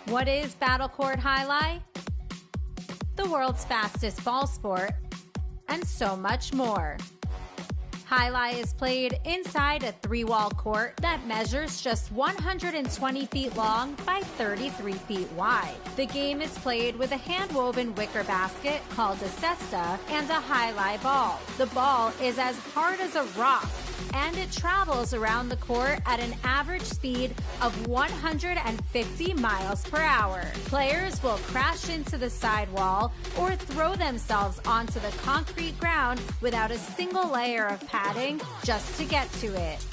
What is Battle Court Jai Alai? The world's fastest ball sport, and so much more. Jai Alai is played inside a 3-wall court that measures just 120 feet long by 33 feet wide. The game is played with a hand-woven wicker basket called a cesta and a Jai Alai ball. The ball is as hard as a rock, and it travels around the court at an average speed of 150 miles per hour. Players will crash into the side wall or throw themselves onto the concrete ground without a single layer of padding just to get to it.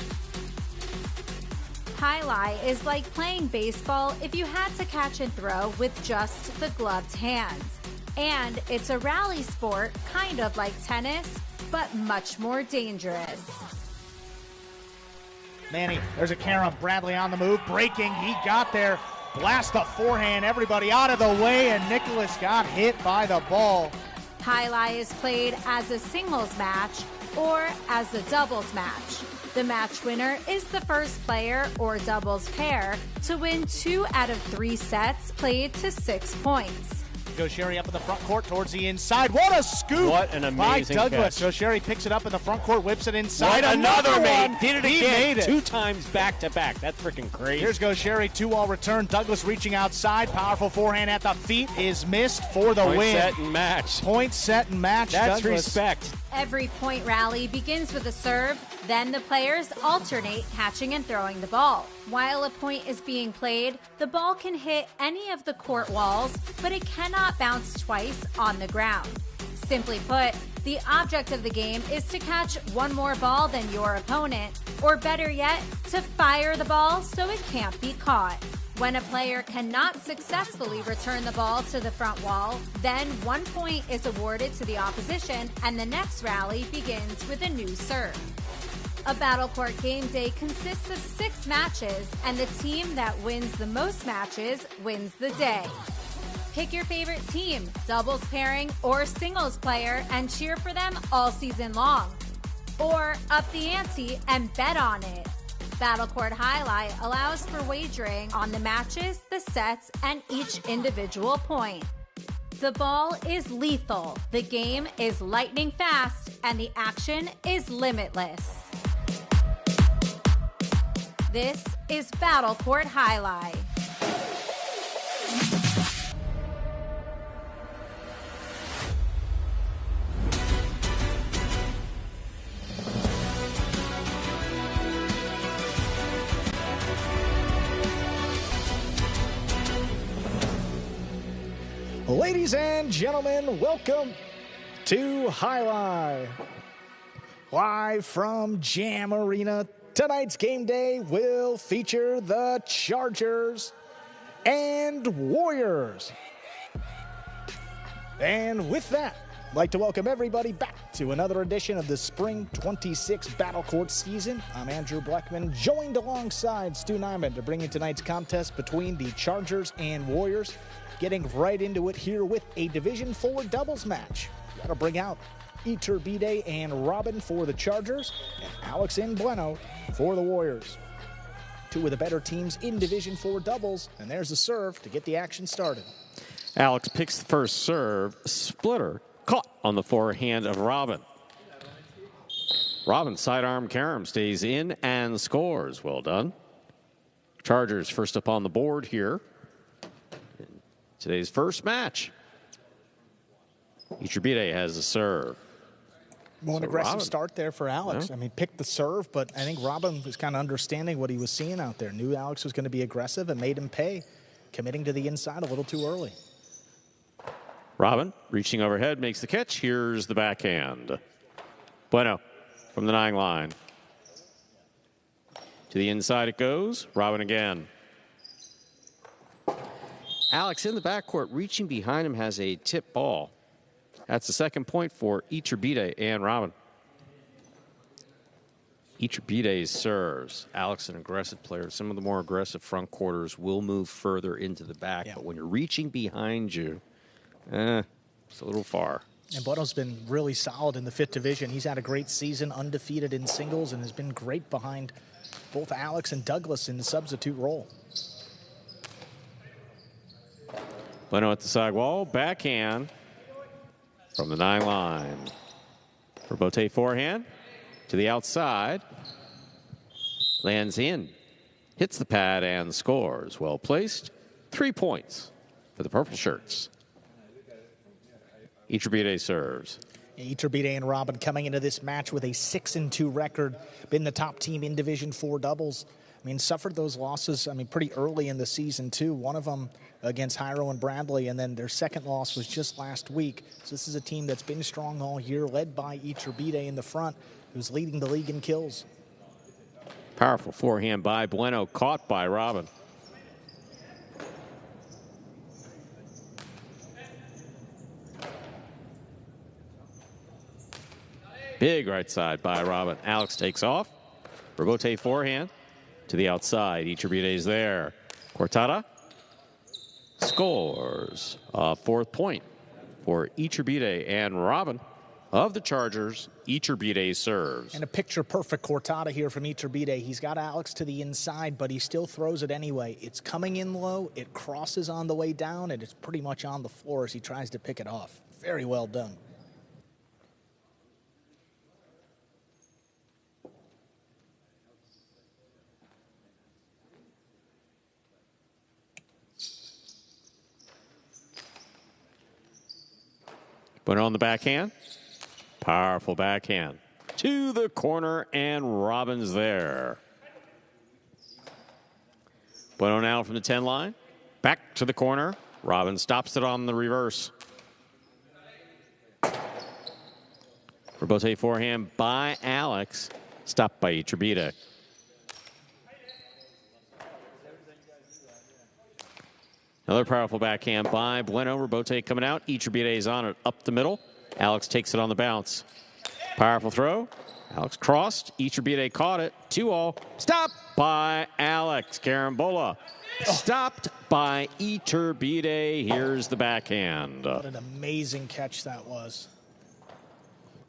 Jai Alai is like playing baseball if you had to catch and throw with just the gloved hands. And it's a rally sport, kind of like tennis, but much more dangerous. Manny, there's a carom. Bradley on the move, breaking. He got there. Blast the forehand. Everybody out of the way, and Nicholas got hit by the ball. Jai Alai is played as a singles match or as a doubles match. The match winner is the first player or doubles pair to win 2 out of 3 sets played to 6 points. Gaucheri up in the front court towards the inside. What a scoop! What an amazing by Douglas. catch. Gaucheri picks it up in the front court, whips it inside. What another one. made. Did it He again. made it. 2 times back to back. That's freaking crazy. Here's Gaucheri, 2-all return. Douglas reaching outside. Powerful forehand at the feet is missed for the Point, win. set, and match. Point, set, and match. That's Douglas. respect. Every point rally begins with a serve, then the players alternate catching and throwing the ball. While a point is being played, the ball can hit any of the court walls, but it cannot bounce twice on the ground. Simply put, the object of the game is to catch one more ball than your opponent, or better yet, to fire the ball so it can't be caught. When a player cannot successfully return the ball to the front wall, then 1 point is awarded to the opposition and the next rally begins with a new serve. A Battle Court game day consists of 6 matches, and the team that wins the most matches wins the day. Pick your favorite team, doubles pairing, or singles player, and cheer for them all season long. Or up the ante and bet on it. Battle Court Jai Alai allows for wagering on the matches, the sets, and each individual point. The ball is lethal, the game is lightning fast, and the action is limitless. This is Battle Court Jai Alai. Ladies and gentlemen, welcome to Jai Alai. Live from Jam Arena, tonight's game day will feature the Chargers and Warriors. And with that, I'd like to welcome everybody back to another edition of the Spring 26 Battle Court season. I'm Andrew Bleckman, joined alongside Stu Nyman to bring you tonight's contest between the Chargers and Warriors. Getting right into it here with a Division 4 doubles match. That'll bring out Iturbide and Robin for the Chargers and Alex and Bueno for the Warriors. 2 of the better teams in Division 4 doubles, and there's the serve to get the action started. Alex picks the first serve. Splitter caught on the forehand of Robin. Robin sidearm carom stays in and scores. Well done. Chargers first up on the board here. Today's first match. Iturbide has a serve. Well, an aggressive start there for Alex. Yeah. I mean, picked the serve, but I think Robin was kind of understanding what he was seeing out there. Knew Alex was going to be aggressive and made him pay, committing to the inside a little too early. Robin, reaching overhead, makes the catch. Here's the backhand. Bueno from the 9 line. To the inside it goes. Robin again. Alex in the backcourt, reaching behind him, has a tip ball. That's the second point for Iturbide and Robin. Iturbide serves. Alex, an aggressive player. Some of the more aggressive front quarters will move further into the back, but when you're reaching behind you, it's a little far. And Bueno's been really solid in the 5th division. He's had a great season, undefeated in singles, and has been great behind both Alex and Douglas in the substitute role. Bueno at the side wall. Backhand from the 9 line. Robote forehand to the outside. Lands in. Hits the pad and scores. Well placed. 3 points for the purple shirts. Iturbide serves. Iturbide and Robin coming into this match with a 6-2 record. Been the top team in Division 4 doubles. I mean, suffered those losses, pretty early in the season, too. One of them against Hyro and Bradley, and then their second loss was just last week. So this is a team that's been strong all year, led by Iturbide in the front, who's leading the league in kills. Powerful forehand by Bueno, caught by Robin. Big right side by Robin. Alex takes off. Robote forehand to the outside. Iturbide's there. Cortada scores a 4th point for Iturbide and Robin of the Chargers. Iturbide serves. And a picture-perfect Cortada here from Iturbide. He's got Alex to the inside, but he still throws it anyway. It's coming in low, it crosses on the way down, and it's pretty much on the floor as he tries to pick it off. Very well done. Bueno on the backhand. Powerful backhand. To the corner, and Robin's there. Bueno now from the 10 line. Back to the corner. Robin stops it on the reverse. Robote forehand by Alex. Stopped by Iturbide. Another powerful backhand by Bueno. Robote coming out. Iturbide is on it up the middle. Alex takes it on the bounce. Powerful throw. Alex crossed. Iturbide caught it. 2-all. Stopped by Alex. Carambola. Stopped by Iturbide. Here's the backhand. What an amazing catch that was.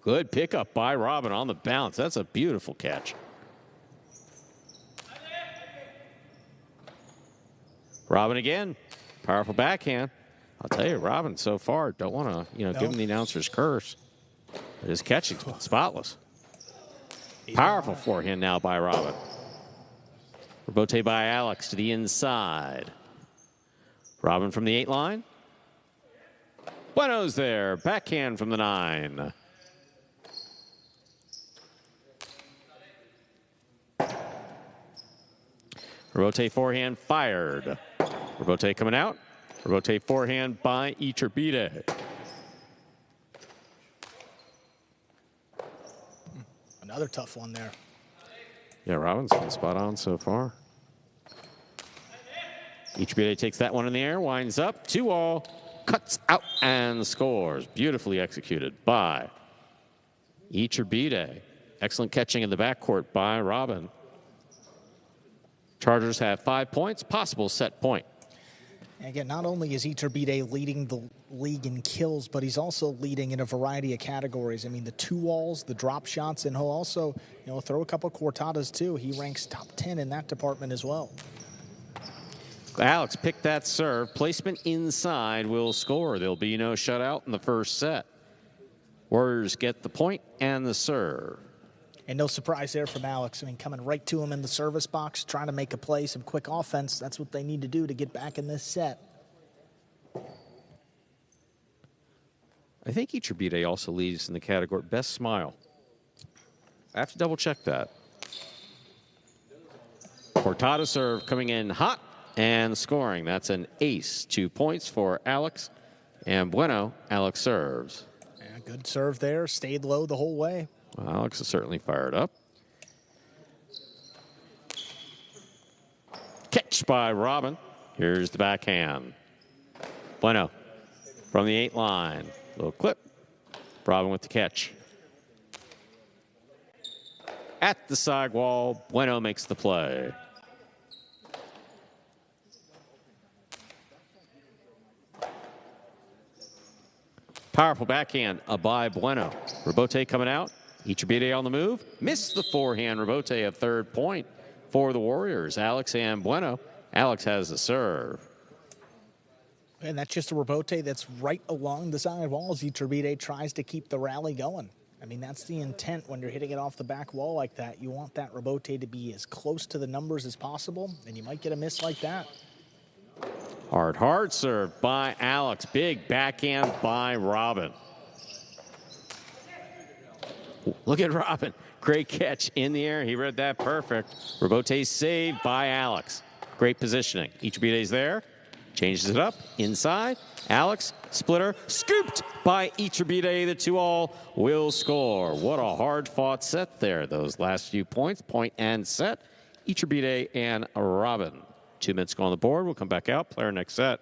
Good pickup by Robin on the bounce. That's a beautiful catch. Robin again. Powerful backhand. I'll tell you, Robin so far, don't want to, give him the announcer's curse. His catching's been spotless. Powerful forehand now by Robin. Robote by Alex to the inside. Robin from the 8 line. Bueno's there. Backhand from the 9. Robote forehand fired. Robote coming out. Robote forehand by Iturbide. Another tough one there. Yeah, Robin's been spot on so far. Iturbide takes that one in the air, winds up, 2-all, cuts out and scores. Beautifully executed by Iturbide. Excellent catching in the backcourt by Robin. Chargers have 5 points, possible set point. Again, not only is Iturbide leading the league in kills, but he's also leading in a variety of categories. I mean, the 2-alls, the drop shots, and he'll also, throw a couple Cortadas too. He ranks top 10 in that department as well. Alex picked that serve. Placement inside will score. There'll be no shutout in the first set. Warriors get the point and the serve. And no surprise there from Alex. I mean, coming right to him in the service box, trying to make a play, some quick offense. That's what they need to do to get back in this set. I think Iturbide also leads in the category best smile. I have to double check that. Cortada serve coming in hot and scoring. That's an ace. 2 points for Alex. And Bueno, Alex serves. Yeah, good serve there. Stayed low the whole way. Well, Alex is certainly fired up. Catch by Robin. Here's the backhand. Bueno from the 8 line. Little clip. Robin with the catch. At the side wall, Bueno makes the play. Powerful backhand by Bueno. Robote coming out. Iturbide on the move. Missed the forehand. Robote a 3rd point for the Warriors. Alex and Bueno. Alex has the serve. And that's just a rebote that's right along the side wall as Iturbide tries to keep the rally going. I mean, that's the intent when you're hitting it off the back wall like that. You want that rebote to be as close to the numbers as possible, and you might get a miss like that. Hard serve by Alex. Big backhand by Robin. Look at Robin. Great catch in the air. He read that perfect. Rebote saved by Alex. Great positioning. Iturbide's there. Changes it up. Inside. Alex. Splitter. Scooped by Iturbide. The 2-all will score. What a hard-fought set there. Those last few points. Point and set. Iturbide and Robin. 2 minutes go on the board. We'll come back out. Play our next set.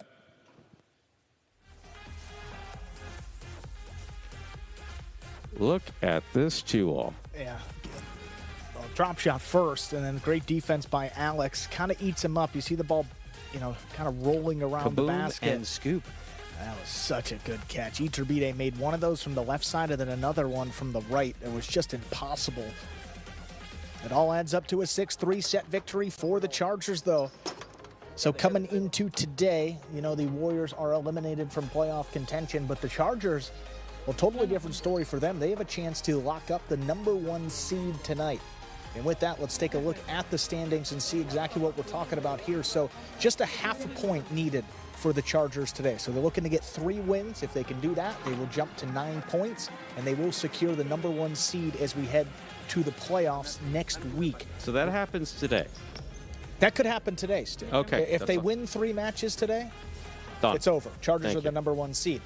Look at this 2-all. Yeah. Well, drop shot first, and then great defense by Alex. Kind of eats him up. You see the ball, kind of rolling around the basket. And scoop. That was such a good catch. Iturbide made one of those from the left side and then another one from the right. It was just impossible. It all adds up to a 6-3 set victory for the Chargers, though. So coming into today, the Warriors are eliminated from playoff contention, but the Chargers, well, totally different story for them. They have a chance to lock up the #1 seed tonight. And with that, let's take a look at the standings and see exactly what we're talking about here. So just a half a point needed for the Chargers today. So they're looking to get 3 wins. If they can do that, they will jump to 9 points, and they will secure the #1 seed as we head to the playoffs next week. So that happens today. That could happen today, Stu. Okay. If they win 3 matches today, done. It's over. Chargers Thank are the you. #1 seed.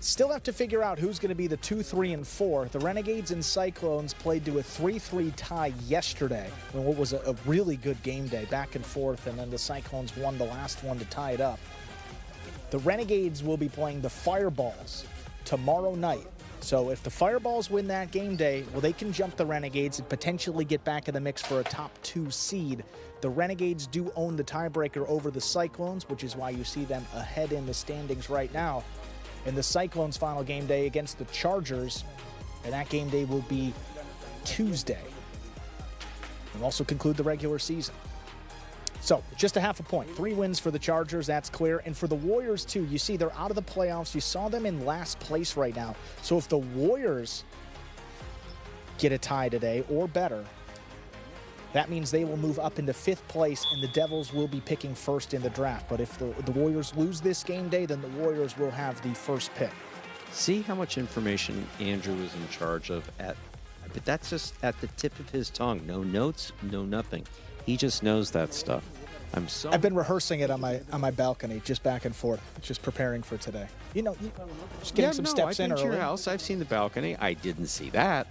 Still have to figure out who's going to be the 2, 3, and 4. The Renegades and Cyclones played to a 3-3 tie yesterday in what was a really good game day, back and forth, and then the Cyclones won the last one to tie it up. The Renegades will be playing the Fireballs tomorrow night. So if the Fireballs win that game day, well, they can jump the Renegades and potentially get back in the mix for a top 2 seed. The Renegades do own the tiebreaker over the Cyclones, which is why you see them ahead in the standings right now. And the Cyclones' final game day against the Chargers, and that game day will be Tuesday. We'll also conclude the regular season. So just a half a point. 3 wins for the Chargers, that's clear. And for the Warriors, too, you see they're out of the playoffs. You saw them in last place right now. So if the Warriors get a tie today or better, that means they will move up into 5th place, and the Devils will be picking first in the draft. But if the Warriors lose this game day, then the Warriors will have the first pick. See how much information Andrew is in charge of but that's just at the tip of his tongue. No notes, no nothing. He just knows that stuff. I've been rehearsing it on my balcony, just back and forth, just preparing for today. Just getting some steps in I've been to early. your house. I've seen the balcony. I didn't see that.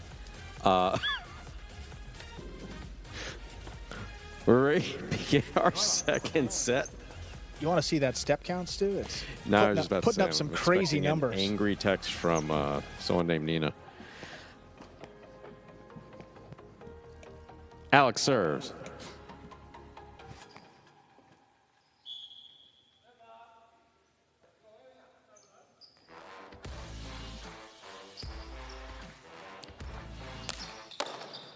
We're ready to begin our second set. You want to see that step count, Stu? It's No, I was just about to putting say, up some I'm crazy expecting an numbers. angry text from someone named Nina. Alex serves.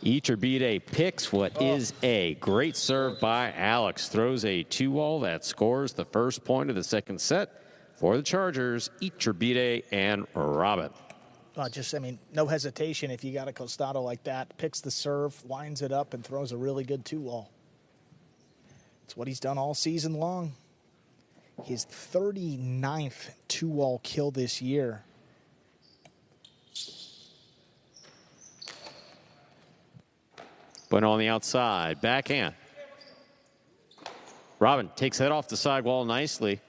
Iturbide picks what is a great serve by Alex. Throws a 2-all that scores the first point of the second set for the Chargers. Iturbide and Robin. No hesitation if you got a costado like that. Picks the serve, lines it up, and throws a really good 2-all. It's what he's done all season long. His 39th 2-all kill this year. Bueno on the outside, backhand. Robin takes that off the sidewall nicely.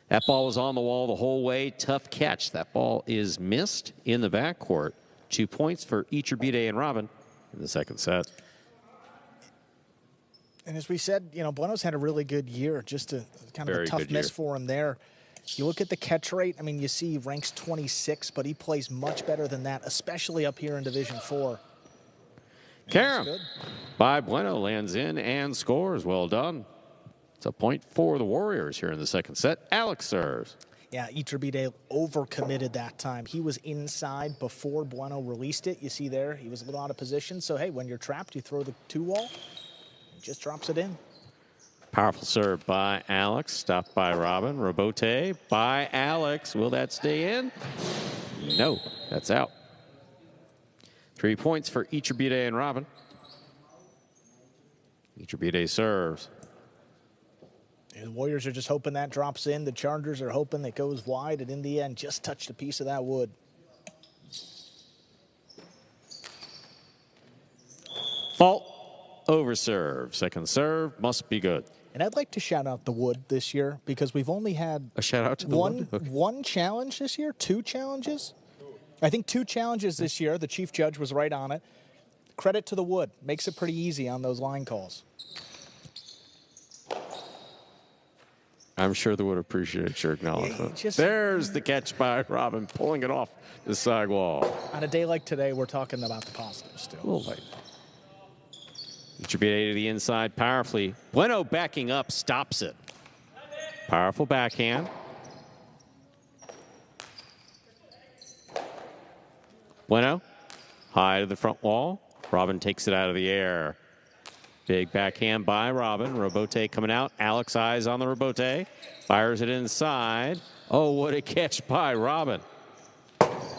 That ball was on the wall the whole way. Tough catch. That ball is missed in the backcourt. 2 points for Iturbide and Robin in the second set. And as we said, Bueno's had a really good year. Just a kind of Very a tough good miss year. for him there. You look at the catch rate. You see he ranks 26, but he plays much better than that, especially up here in Division 4. Karam by Bueno lands in and scores. Well done. It's a point for the Warriors here in the second set. Alex serves. Yeah, Iturbide overcommitted that time. He was inside before Bueno released it. You see there, he was a little out of position. So, hey, when you're trapped, you throw the 2-wall. Just drops it in. Powerful serve by Alex. Stopped by Robin. Robote by Alex. Will that stay in? No, that's out. 3 points for Iturbide and Robin. Iturbide serves. The Warriors are just hoping that drops in. The Chargers are hoping it goes wide, and in the end, just touched a piece of that wood. Fault over serve. Second serve must be good. And I'd like to shout out the wood this year because we've only had A shout out to the wood? Okay. one challenge this year, 2 challenges. I think 2 challenges this year. The chief judge was right on it. Credit to the wood. Makes it pretty easy on those line calls. I'm sure they would appreciate your acknowledgement. There's the catch by Robin, pulling it off the sidewall. On a day like today, we're talking about the positives still. A little late. Iturbide to the inside powerfully. Bueno backing up, stops it. Powerful backhand. Bueno, high to the front wall. Robin takes it out of the air. Big backhand by Robin. Robote coming out. Alex eyes on the Robote. Fires it inside. Oh, what a catch by Robin.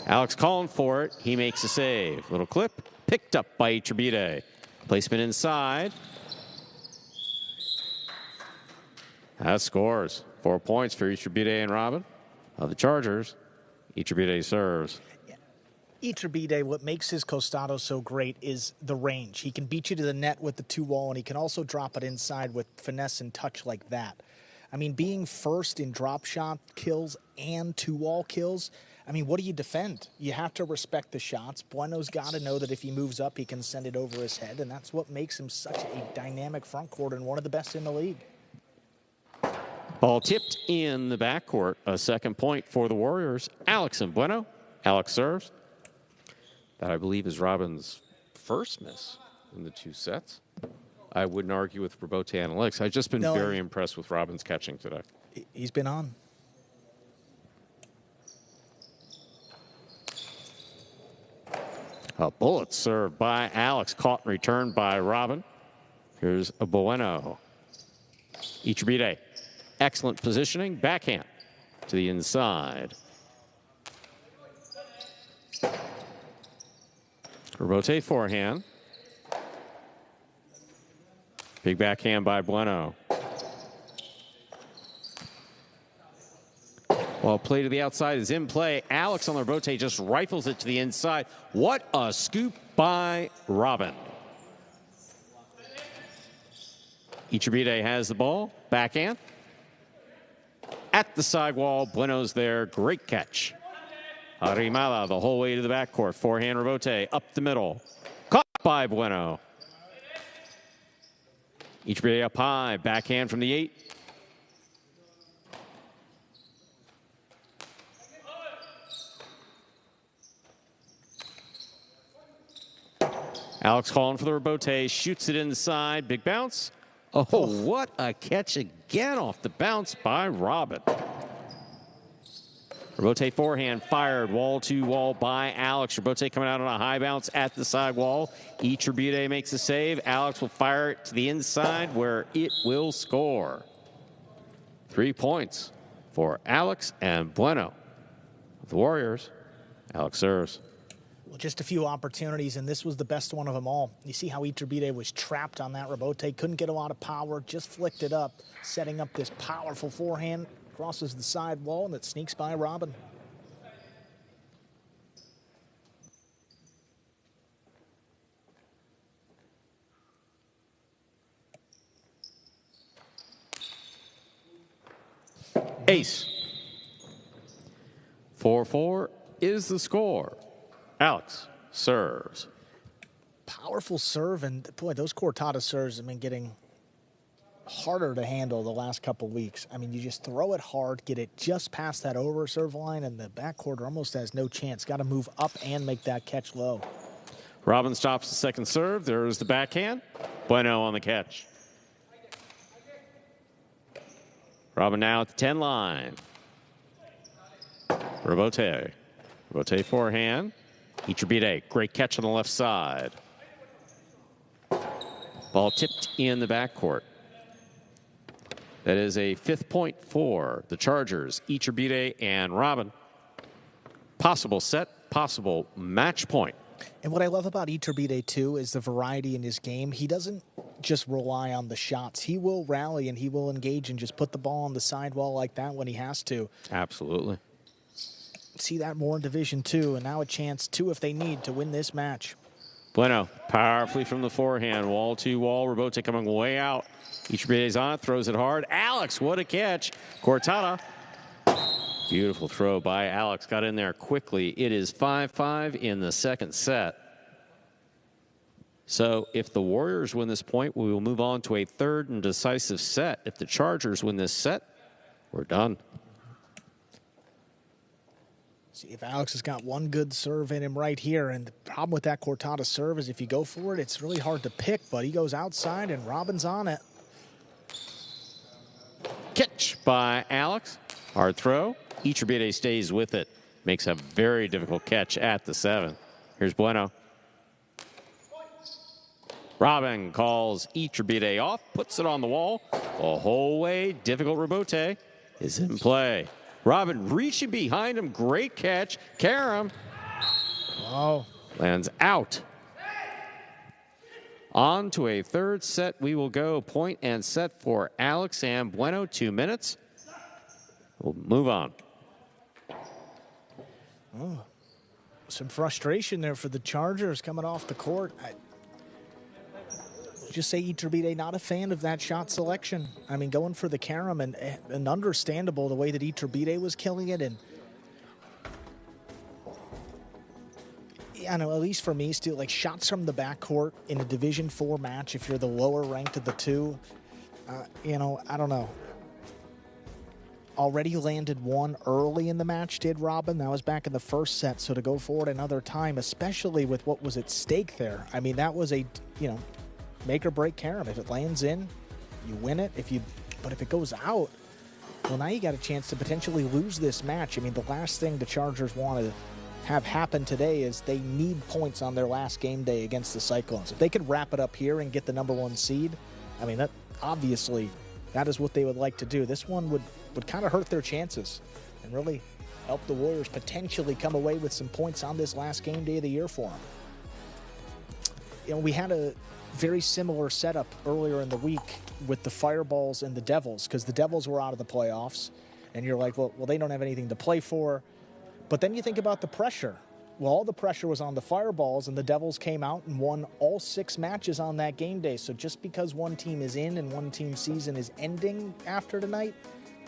Alex calling for it. He makes a save. Little clip. Picked up by Iturbide. Placement inside. That scores. 4 points for Iturbide and Robin. Of the Chargers, Iturbide serves. Iturbide, what makes his costado so great is the range. He can beat you to the net with the 2-wall, and he can also drop it inside with finesse and touch like that. I mean, being first in drop shot kills and 2-wall kills, I mean, what do you defend? You have to respect the shots. Bueno's got to know that if he moves up, he can send it over his head, and that's what makes him such a dynamic front court and one of the best in the league. Ball tipped in the backcourt. A second point for the Warriors. Alex and Bueno. Alex serves. That, I believe, is Robin's first miss in the 2 sets. I wouldn't argue with Robote analytics. I've just been very impressed with Robin's catching today. He's been on. A bullet served by Alex, caught and returned by Robin. Here's a Bueno. Iturbide, excellent positioning, backhand to the inside. Robote forehand. Big backhand by Bueno. Well, play to the outside is in play. Alex on the Robote just rifles it to the inside. What a scoop by Robin. Iturbide has the ball. Backhand. At the sidewall. Bueno's there. Great catch. Arimala the whole way to the backcourt. Forehand Robote up the middle. Caught by Bueno. Iturbide up high. Backhand from the 8. Alex calling for the Robote. Shoots it inside. Big bounce. Oh, what a catch again off the bounce by Robin. Robote forehand fired, wall to wall by Alex. Robote coming out on a high bounce at the side wall. Iturbide makes a save. Alex will fire it to the inside where it will score. 3 points for Alex and Bueno. The Warriors, Alex serves. Well, just a few opportunities, and this was the best one of them all. You see how Iturbide was trapped on that Robote. Couldn't get a lot of power, just flicked it up, setting up this powerful forehand. Crosses the side wall, and it sneaks by Robin. Ace. 4-4 is the score. Alex serves. Powerful serve, and boy, those Cortada serves have been getting harder to handle the last couple weeks. I mean, you just throw it hard, get it just past that over serve line, and the backcourt almost has no chance. Got to move up and make that catch low. Robin stops the second serve. There's the backhand. Bueno on the catch. Robin now at the 10 line. Robote. Robote forehand. Iturbide, great catch on the left side. Ball tipped in the backcourt. That is a 5th point for the Chargers. Ichibide and Robin. Possible set, possible match point. And what I love about Ichibide, too, is the variety in his game. He doesn't just rely on the shots. He will rally and he will engage and just put the ball on the sidewall like that when he has to. Absolutely. See that more in Division II, and now a chance, too, if they need to win this match. Bueno, powerfully from the forehand. Wall to wall. Robote coming way out. Ichibide's on it, throws it hard. Alex, what a catch. Cortada. Beautiful throw by Alex. Got in there quickly. It is 5-5 in the second set. So if the Warriors win this point, we will move on to a third and decisive set. If the Chargers win this set, we're done. See if Alex has got one good serve in him right here. And the problem with that Cortada serve is if you go for it, it's really hard to pick. But he goes outside, and Robin's on it. Catch by Alex. Hard throw. Ichibide stays with it. Makes a very difficult catch at the 7. Here's Bueno. Robin calls Ichibide off, puts it on the wall. The whole way, difficult rebote is in play. Robin reaching behind him. Great catch. Karam. Oh. Lands out. On to a third set. We will go point and set for Alex and Bueno. 2 minutes. We'll move on. Oh. Some frustration there for the Chargers coming off the court. Just say Ichibide not a fan of that shot selection. I mean, going for the Karam and understandable the way that Ichibide was killing it. And I know, at least for me, still, like shots from the backcourt in a Division IV match, if you're the lower ranked of the two, you know, I don't know. Already landed one early in the match, did Robin. That was back in the first set. So to go forward another time, especially with what was at stake there, I mean, that was a, you know, make or break Karam. If it lands in, you win it. But if it goes out, well, now you got a chance to potentially lose this match. I mean, the last thing the Chargers want to have happen today is they need points on their last game day against the Cyclones. If they could wrap it up here and get the #1 seed, I mean, that obviously that is what they would like to do. This one would kind of hurt their chances and really help the Warriors potentially come away with some points on this last game day of the year for them. You know, we had a very similar setup earlier in the week with the Fireballs and the Devils, because the Devils were out of the playoffs, and you're like, well, they don't have anything to play for. But then you think about the pressure. Well, all the pressure was on the Fireballs, and the Devils came out and won all 6 matches on that game day. So just because one team is in and one team's season is ending after tonight,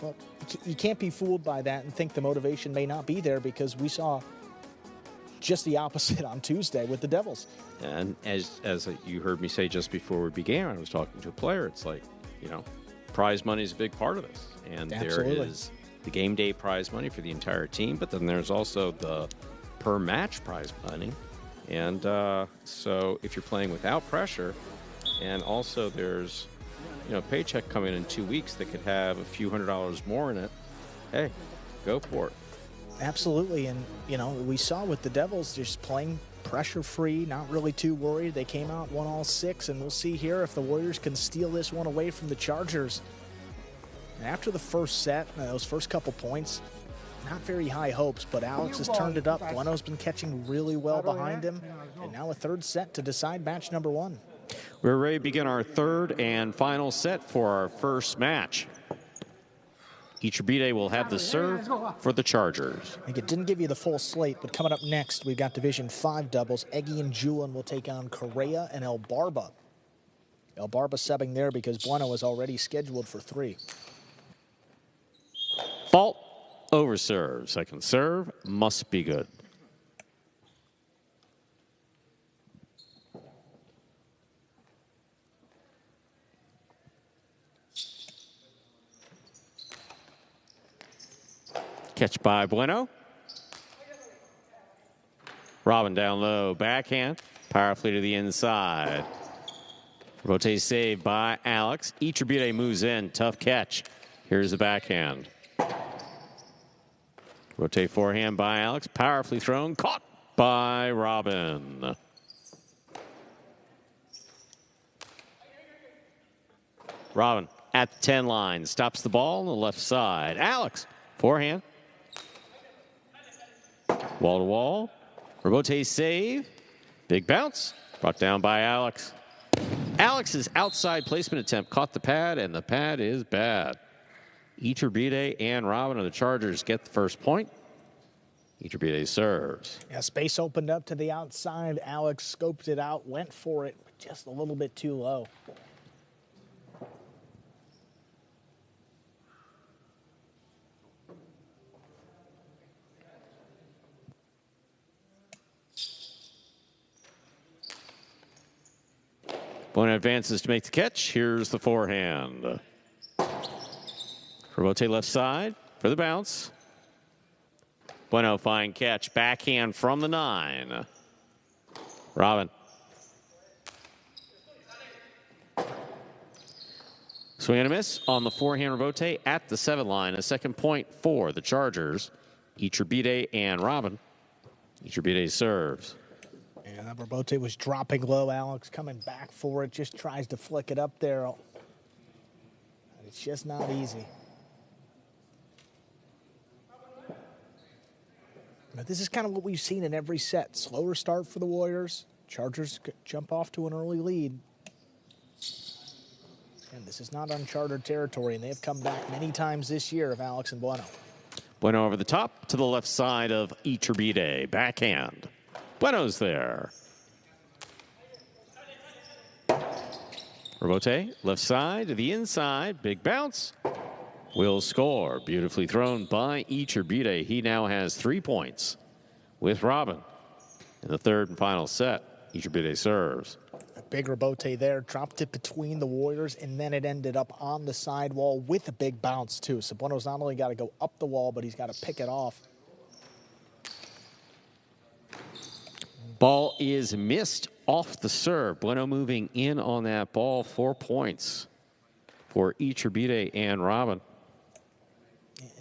well, you can't be fooled by that and think the motivation may not be there, because we saw just the opposite on Tuesday with the Devils. And as you heard me say just before we began, I was talking to a player. It's like, you know, prize money is a big part of this. And Absolutely. There is the game day prize money for the entire team, but then there's also the per match prize money. And so if you're playing without pressure, and also there's, you know, paycheck coming in 2 weeks that could have a few $100s more in it, hey, go for it. Absolutely. And, you know, we saw with the Devils just playing pressure-free, not really too worried. They came out, won all 6, and we'll see here if the Warriors can steal this one away from the Chargers. And after the first set, those first couple points, not very high hopes, but Alex has turned it up. Bueno's been catching really well behind him. And now a third set to decide match #1. We're ready to begin our third and final set for our first match. Ichibide will have the serve for the Chargers. I think it didn't give you the full slate, but coming up next, we've got Division 5 doubles. Eggy and Julin will take on Correa and El Barba. El Barba subbing there because Bueno is already scheduled for 3. Fault over serve. Second serve must be good. Catch by Bueno. Robin down low. Backhand. Powerfully to the inside. Rotate saved by Alex. Ichibide moves in. Tough catch. Here's the backhand. Rotate forehand by Alex. Powerfully thrown. Caught by Robin. Robin at the 10 line. Stops the ball on the left side. Alex, forehand. Wall to wall. Robote save. Big bounce. Brought down by Alex. Alex's outside placement attempt caught the pad, and the pad is bad. Iturbide and Robin of the Chargers get the first point. Iturbide serves. Yeah, space opened up to the outside. Alex scoped it out, went for it, but just a little bit too low. Bueno advances to make the catch. Here's the forehand. Robote left side for the bounce. Bueno, fine catch. Backhand from the 9. Robin. Swing and a miss on the forehand Robote at the 7 line. A second point for the Chargers. Iturbide and Robin. Iturbide serves. And that Robote was dropping low. Alex coming back for it. Just tries to flick it up there. It's just not easy. But this is kind of what we've seen in every set. Slower start for the Warriors. Chargers jump off to an early lead. And this is not uncharted territory, and they have come back many times this year of Alex and Bueno. Bueno over the top to the left side of Iturbide. Backhand. Bueno's there. Robote, left side to the inside. Big bounce. Will score. Beautifully thrown by Iturbide. He now has 3 points with Robin in the third and final set. Iturbide serves. A big Robote there. Dropped it between the Warriors, and then it ended up on the sidewall with a big bounce, too. So Bueno's not only got to go up the wall, but he's got to pick it off. Ball is missed off the serve. Bueno moving in on that ball. 4 points for Iturbide and Robin.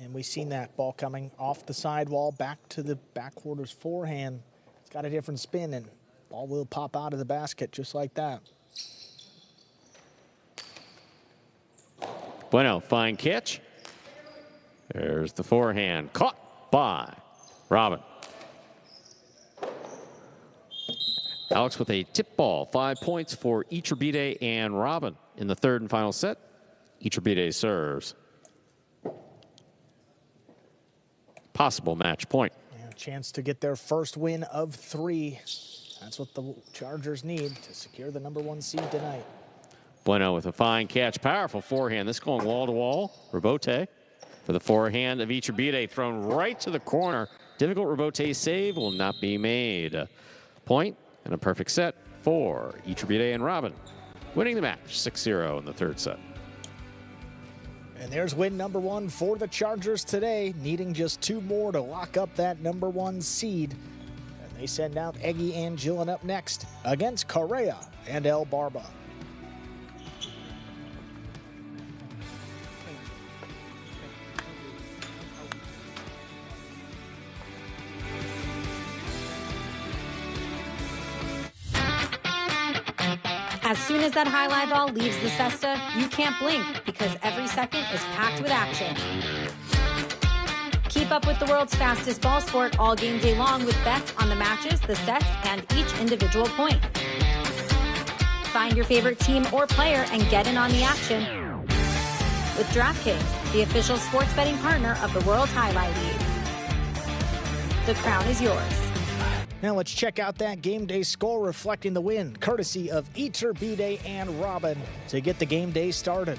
And we've seen that ball coming off the sidewall back to the backwarders forehand. It's got a different spin, and ball will pop out of the basket just like that. Bueno, fine catch. There's the forehand. Caught by Robin. Alex with a tip ball. 5 points for Iturbide and Robin in the third and final set. Iturbide serves. Possible match point. Yeah, chance to get their first win of 3. That's what the Chargers need to secure the #1 seed tonight. Bueno with a fine catch. Powerful forehand. This going wall to wall. Robote for the forehand of Iturbide. Thrown right to the corner. Difficult Robote save will not be made. Point and a perfect set for Iturbide and Robin. Winning the match 6-0 in the third set. And there's win #1 for the Chargers today, needing just 2 more to lock up that #1 seed. And they send out Eggy and Gillen up next against Correa and El Barba. As soon as that highlight ball leaves the cesta, you can't blink because every second is packed with action. Keep up with the world's fastest ball sport all game day long with bets on the matches, the sets, and each individual point. Find your favorite team or player and get in on the action with DraftKings, the official sports betting partner of the World Highlight League. The crown is yours. Now let's check out that game day score reflecting the win, courtesy of Iturbide and Robin to get the game day started.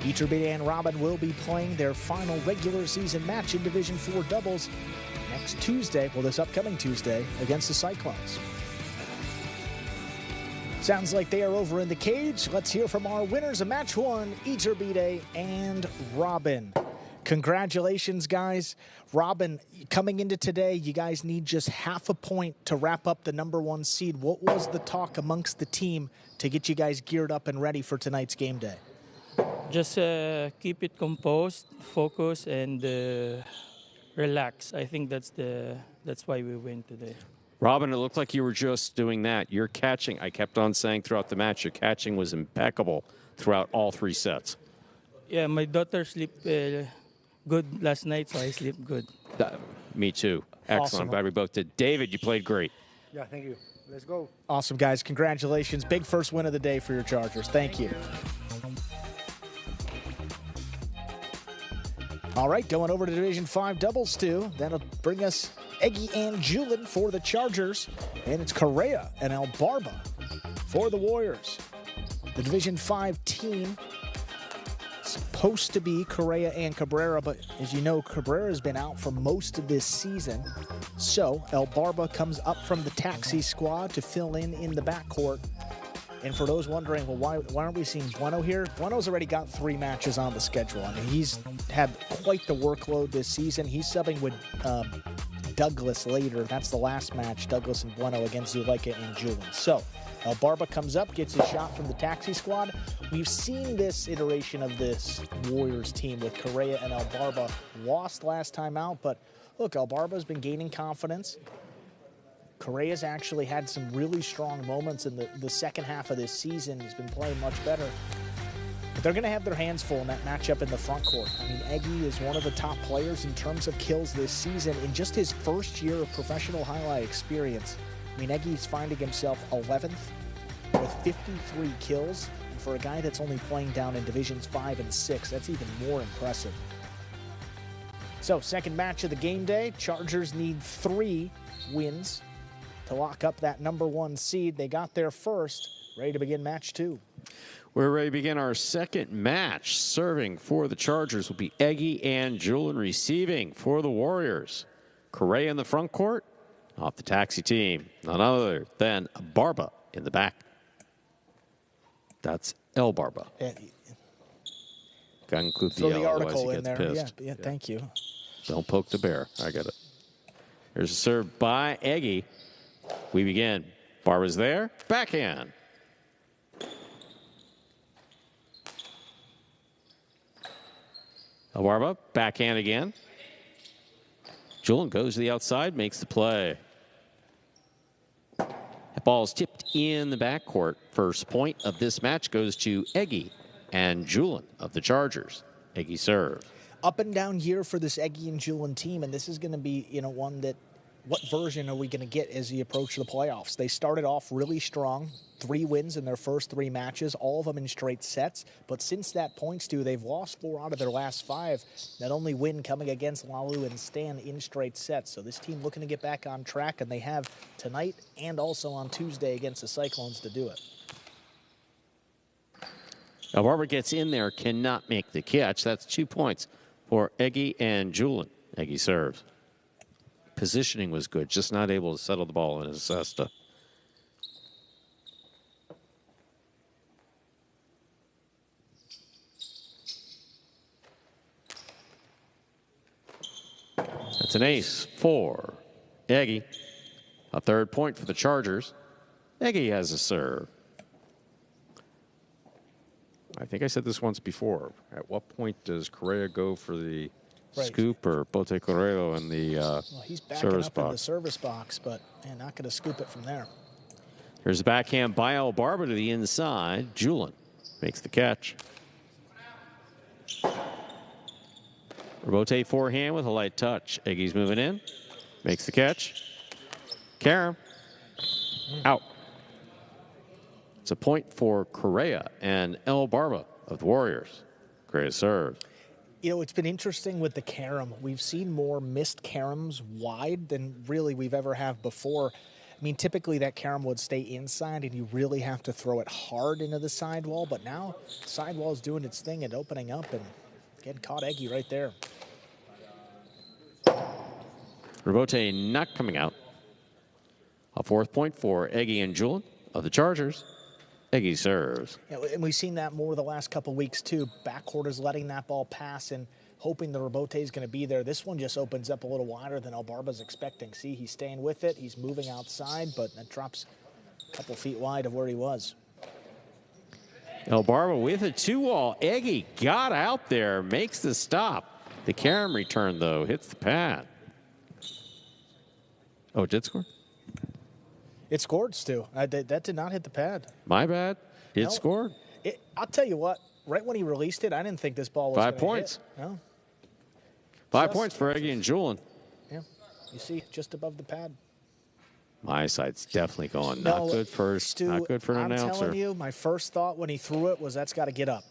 Iturbide and Robin will be playing their final regular season match in Division 4 doubles next Tuesday, well, this upcoming Tuesday, against the Cyclones. Sounds like they are over in the cage. Let's hear from our winners of match 1, Iturbide and Robin. Congratulations, guys. Robin, coming into today, you guys need just half a point to wrap up the #1 seed. What was the talk amongst the team to get you guys geared up and ready for tonight's game day? Just keep it composed, focus, and relax. I think that's why we win today. Robin, it looked like you were just doing that. Your catching, I kept on saying throughout the match, your catching was impeccable throughout all 3 sets. Yeah, my daughter sleep good last night, so I sleep good. Me too. Excellent. Awesome. I'm glad we both did. David, you played great. Yeah, thank you. Let's go. Awesome, guys. Congratulations. Big first win of the day for your Chargers. Thank you. All right, going over to Division 5 doubles, too. That'll bring us Eggy and Julin for the Chargers, and it's Correa and Albarba for the Warriors. The Division 5 team supposed to be Correa and Cabrera, but as you know, Cabrera has been out for most of this season. So Albarba comes up from the taxi squad to fill in the backcourt. And for those wondering, well, why aren't we seeing Bueno here? Bueno's already got 3 matches on the schedule. I mean, he's had quite the workload this season. He's subbing with Douglas later. That's the last match, Douglas and Bueno against Zuleika and Julin. So Albarba comes up, gets his shot from the taxi squad. We've seen this iteration of this Warriors team with Correa and Albarba. Lost last time out, but look, Albarba's been gaining confidence. Correa's actually had some really strong moments in the second half of this season. He's been playing much better. But they're going to have their hands full in that matchup in the front court. I mean, Eggy is one of the top players in terms of kills this season. In just his first year of professional highlight experience, I mean, Eggy's finding himself 11th with 53 kills. And for a guy that's only playing down in Divisions 5 and 6, that's even more impressive. So, second match of the game day. Chargers need 3 wins to lock up that #1 seed. They got there first. Ready to begin match 2. We're ready to begin our second match. Serving for the Chargers will be Eggy and Julin. Receiving for the Warriors, Correa in the front court. Off the taxi team, none other than Barba in the back. That's El Barba. Got to include Throw the the L, article otherwise in he there. gets pissed. Yeah, thank you. Don't poke the bear. I get it. Here's a serve by Eggy. We begin. Barba's there. Backhand. Barba, backhand again. Julin goes to the outside, makes the play. That ball's tipped in the backcourt. First point of this match goes to Eggy and Julin of the Chargers. Eggy serve. Up and down year for this Eggy and Julin team, and this is going to be, one that, what version are we going to get as we approach the playoffs? They started off really strong, 3 wins in their first 3 matches, all of them in straight sets. But since that point, Stu, they've lost 4 out of their last 5. That only win coming against Lalu and Stan in straight sets. So this team looking to get back on track, and they have tonight and also on Tuesday against the Cyclones to do it. Now, Barber gets in there, cannot make the catch. That's 2 points for Eggy and Julin. Eggy serves. Positioning was good, just not able to settle the ball in his cesta. That's an ace for Eggy. A 3rd point for the Chargers. Eggy has a serve. I think I said this once before. At what point does Correa go for the scoop or Bote Correo in the Well, he's backing service up in the box? service box, but man, not going to scoop it from there. Here's the backhand by Barber to the inside. Julin makes the catch. Robote forehand with a light touch. Eggy's moving in. Makes the catch. Karam. Out. It's a point for Correa and El Barba of the Warriors. Correa serves. It's been interesting with the carom. We've seen more missed caroms wide than really we've ever have before. I mean, typically that carom would stay inside and you really have to throw it hard into the sidewall. But now sidewall's doing its thing and opening up and getting caught Eggy right there. Robote not coming out. A 4th point for Eggy and Julin of the Chargers. Eggy serves. Yeah, and we've seen that more the last couple weeks, too. Backcourt is letting that ball pass and hoping the Robote is going to be there. This one just opens up a little wider than Albarba's expecting. See, he's staying with it. He's moving outside, but that drops a couple feet wide of where he was. El Barba with a 2-wall. Eggy got out there, makes the stop. The Karam return, though, hits the pad. Oh, it did score? It scored, Stu. That did not hit the pad. My bad. It No. scored. I'll tell you what. Right when he released it, I didn't think this ball was 5 points. Hit. No. 5 points for Eggy and Julin. Yeah. You see, just above the pad. My side's definitely going. No, Not good for Stu, not good for an I'm announcer. telling you, my first thought when he threw it was that's got to get up.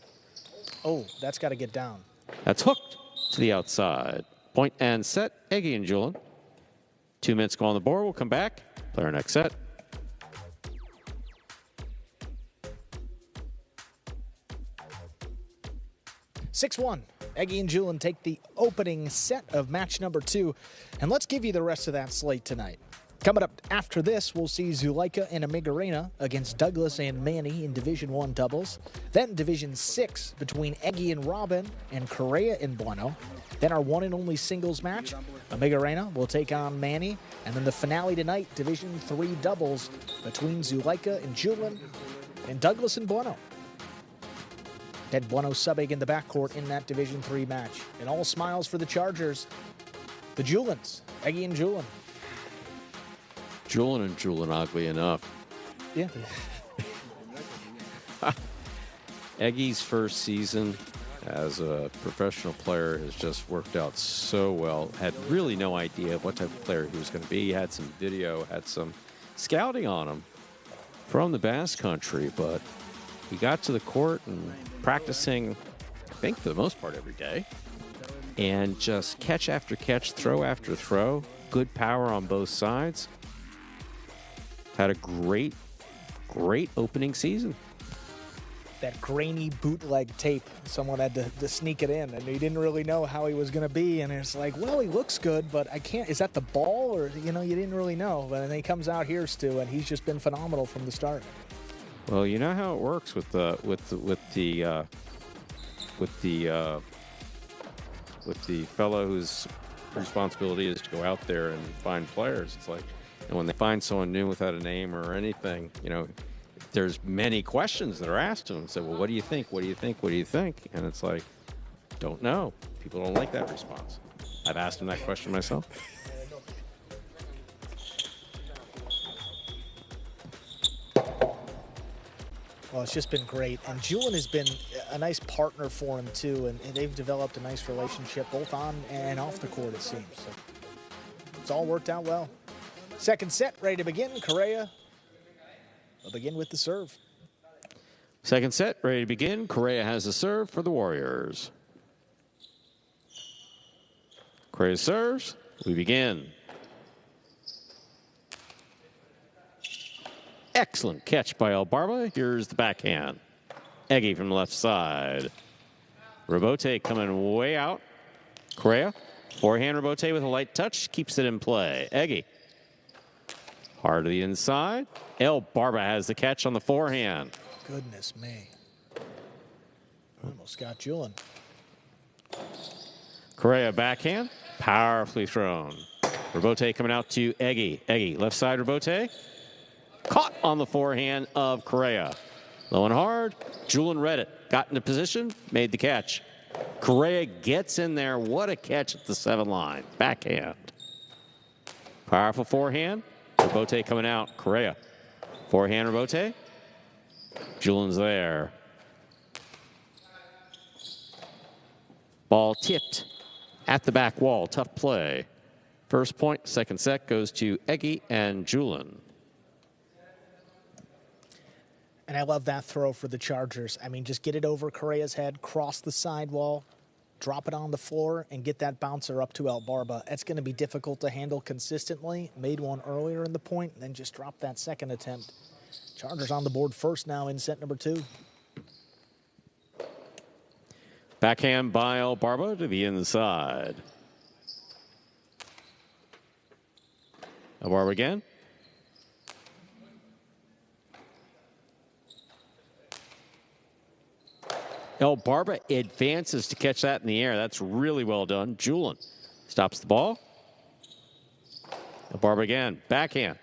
Oh, that's got to get down. That's hooked to the outside. Point and set. Eggy and Julin. 2 minutes go on the board. We'll come back. Play our next set. Six-one. Eggy and Julin take the opening set of match number 2. And let's give you the rest of that slate tonight. Coming up after this, we'll see Zuleika and Amigarena against Douglas and Manny in Division 1 doubles. Then Division 6 between Eggy and Robin and Correa and Bueno. Then our one and only singles match, Amigarena will take on Manny. And then the finale tonight, Division 3 doubles between Zuleika and Julin and Douglas and Bueno. Ted Bueno subbing in the backcourt in that Division 3 match. And all smiles for the Chargers. The Julins, Eggy and Julin. Julin and Julin, oddly enough. Yeah. Eggy's first season as a professional player has just worked out so well. Had really no idea what type of player he was going to be. Had some video, had some scouting on him from the Basque Country, but he got to the court and practicing, I think, for the most part every day. And just catch after catch, throw after throw, good power on both sides. Had a great opening season. That grainy bootleg tape, someone had to sneak it in, and he didn't really know how he was going to be. And it's like, well, he looks good, but I can't. Is that the ball, or you didn't really know? But then he comes out here, Stu, and he's just been phenomenal from the start. Well, you know how it works with the fellow whose responsibility is to go out there and find players. It's like, and when they find someone new without a name or anything, there's many questions that are asked to them. So, well, what do you think? What do you think? What do you think? And it's like, don't know. People don't like that response. I've asked him that question myself. Well, it's just been great. And Julin has been a nice partner for him, too. And they've developed a nice relationship both on and off the court, it seems. So it's all worked out well. Second set, ready to begin. Correa will begin with the serve. Second set, ready to begin. Correa has the serve for the Warriors. Correa serves. We begin. Excellent catch by El Barba. Here's the backhand. Eggy from the left side. Robote coming way out. Correa. Forehand Robote with a light touch. Keeps it in play. Eggy. Hard to the inside. El Barba has the catch on the forehand. Goodness me. Almost got Julin. Correa backhand. Powerfully thrown. Robote coming out to Eggy. Eggy, left side Robote. Caught on the forehand of Correa. Low and hard. Julin read it. Got into position. Made the catch. Correa gets in there. What a catch at the 7 line. Backhand. Powerful forehand. Robote coming out. Correa. Forehand Robote. Julin's there. Ball tipped at the back wall. Tough play. First point, second set goes to Eggy and Julin. And I love that throw for the Chargers. I mean, just get it over Correa's head, cross the sidewall, drop it on the floor, and get that bouncer up to El Barba. That's going to be difficult to handle consistently. Made one earlier in the point, then just dropped that second attempt. Chargers on the board first now in set number 2. Backhand by El Barba to the inside. El Barba again. El Barba advances to catch that in the air. That's really well done. Julin stops the ball. El Barba again. Backhand.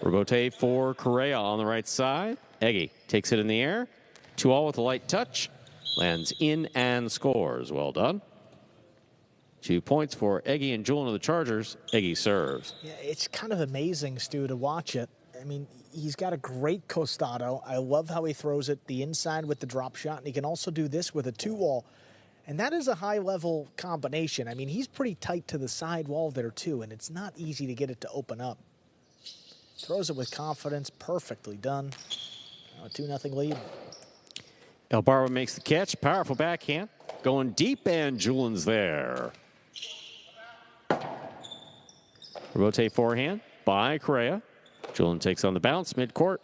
Robote for Correa on the right side. Eggy takes it in the air. 2-all with a light touch. Lands in and scores. Well done. 2 points for Eggy and Julian of the Chargers. Eggy serves. Yeah, it's kind of amazing, Stu, to watch it. I mean, he's got a great costado. I love how he throws it the inside with the drop shot, and he can also do this with a 2-wall. And that is a high-level combination. I mean, he's pretty tight to the side wall there, too, and it's not easy to get it to open up. Throws it with confidence. Perfectly done. Now a 2-0 lead. Elbarba makes the catch. Powerful backhand. Going deep, and Julian's there. Rebote forehand by Correa. Julian takes on the bounce midcourt.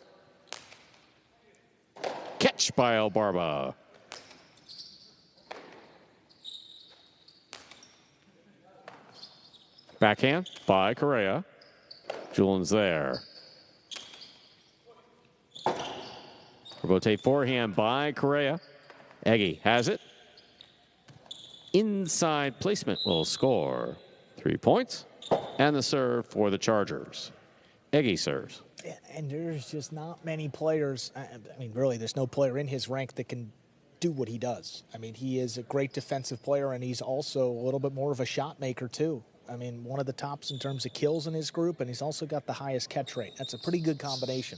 Catch by Elbarba. Backhand by Correa. Julian's there. Rebote forehand by Correa. Eggy has it. Inside placement will score 3 points. And the serve for the Chargers. Eggy serves. And there's just not many players. I mean, really, there's no player in his rank that can do what he does. I mean, he is a great defensive player, and he's also a little bit more of a shot maker, too. I mean, one of the tops in terms of kills in his group, and he's also got the highest catch rate. That's a pretty good combination.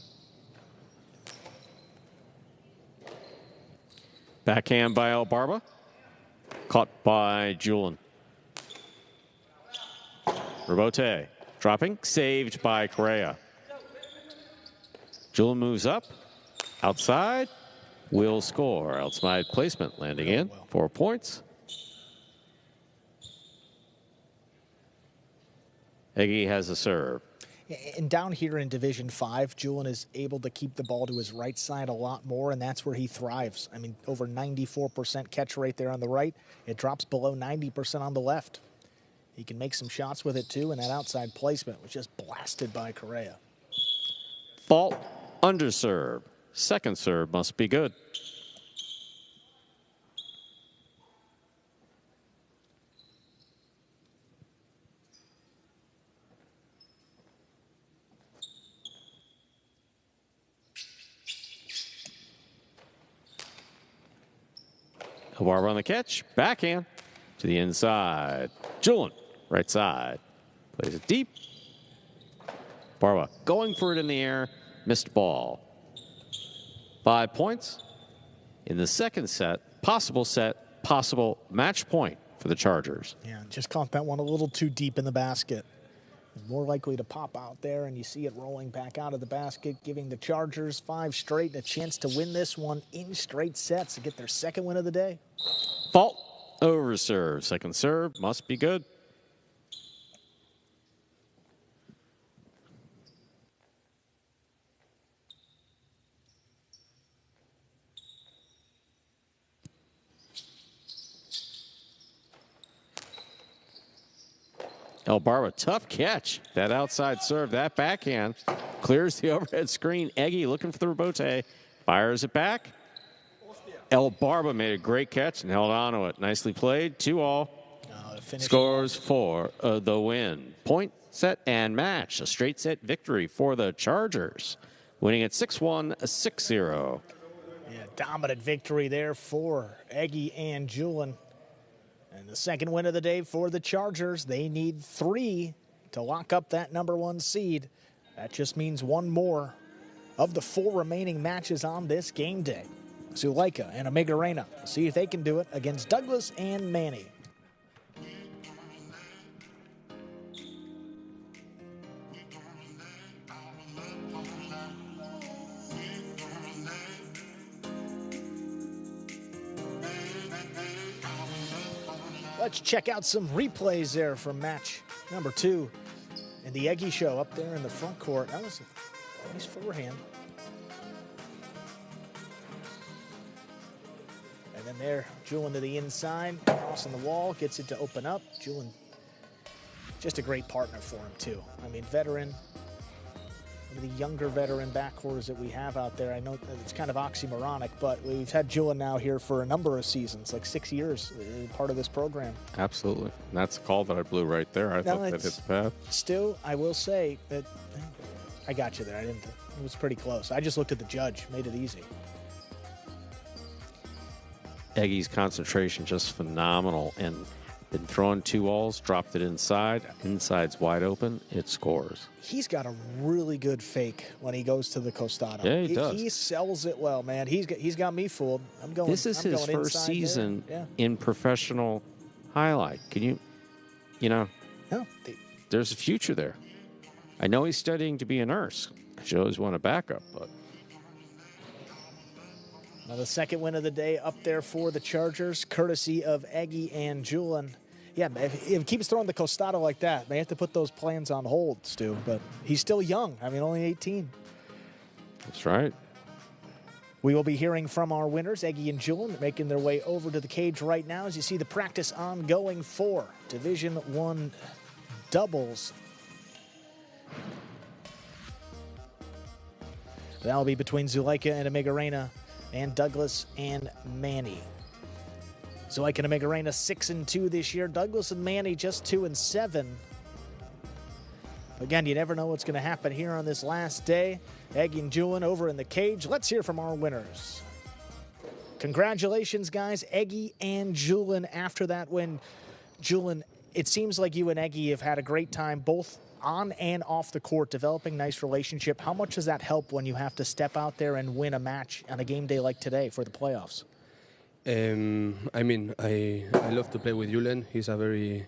Backhand by Elbarba. Caught by Julian. Rebote dropping, saved by Correa. Julian moves up, outside, will score. Outside placement, landing in, 4 points. Eggy has a serve. And down here in Division 5, Julian is able to keep the ball to his right side a lot more, and that's where he thrives. I mean, over 94% catch rate there on the right. It drops below 90% on the left. He can make some shots with it, too, and that outside placement was just blasted by Correa. Fault, underserve. Second serve must be good. Elbarba on the catch. Backhand to the inside. Julian, right side. Plays it deep. Barba going for it in the air. Missed ball. 5 points in the second set. Possible match point for the Chargers. Yeah, just caught that one a little too deep in the basket. More likely to pop out there, and you see it rolling back out of the basket, giving the Chargers 5 straight and a chance to win this one in straight sets to get their second win of the day. Fault, over serve. Second serve must be good. Elbarba, tough catch. That outside serve, that backhand clears the overhead screen. Eggy looking for the rebote, fires it back. Elbarba made a great catch and held on to it. Nicely played. 2-all. Scores for the win. Point, set, and match. A straight set victory for the Chargers, winning at 6-1, 6-0. Yeah, dominant victory there for Eggy and Julian. And the second win of the day for the Chargers. They need 3 to lock up that #1 seed. That just means one more of the 4 remaining matches on this game day. Zuleika and Omega Reina. See if they can do it against Douglas and Manny. Let's check out some replays there from match number 2 in the Eggy show up there in the front court. That was a nice forehand. And then there, Julian to the inside, crossing the wall, gets it to open up. Julian, just a great partner for him too. I mean, veteran, one of the younger veteran backcourts that we have out there. I know that it's kind of oxymoronic, but we've had Julian now here for a number of seasons, like 6 years, part of this program. Absolutely. And that's a call that I blew right there. I thought that hit the pad. Still, I will say that I got you there. I didn't. It was pretty close. I just looked at the judge, made it easy. Eggy's concentration just phenomenal, and Been throwing 2 balls, dropped it inside. Inside's wide open. It scores. He's got a really good fake when he goes to the costado. Yeah, he does. He sells it well, man. He's got me fooled. I'm going. This is his first season in professional highlight. Can you know, No, there's a future there. I know he's studying to be a nurse. You always want a backup, but. Now the second win of the day up there for the Chargers, courtesy of Eggy and Julian. Yeah, if he keeps throwing the costado like that, they have to put those plans on hold, Stu. But he's still young. I mean, only 18. That's right. We will be hearing from our winners, Eggy and Julian, making their way over to the cage right now as you see the practice ongoing for Division I doubles. That'll be between Zuleika and Amigarena and Douglas and Manny. Zuleika and Amigarena 6-2 this year. Douglas and Manny just 2-7. Again, you never know what's going to happen here on this last day. Eggy and Julian over in the cage. Let's hear from our winners. Congratulations, guys, Eggy and Julian after that win. Julian, it seems like you and Eggy have had a great time both on and off the court, developing nice relationship. How much does that help when you have to step out there and win a match on a game day like today for the playoffs? I mean, I love to play with Julian. He's a very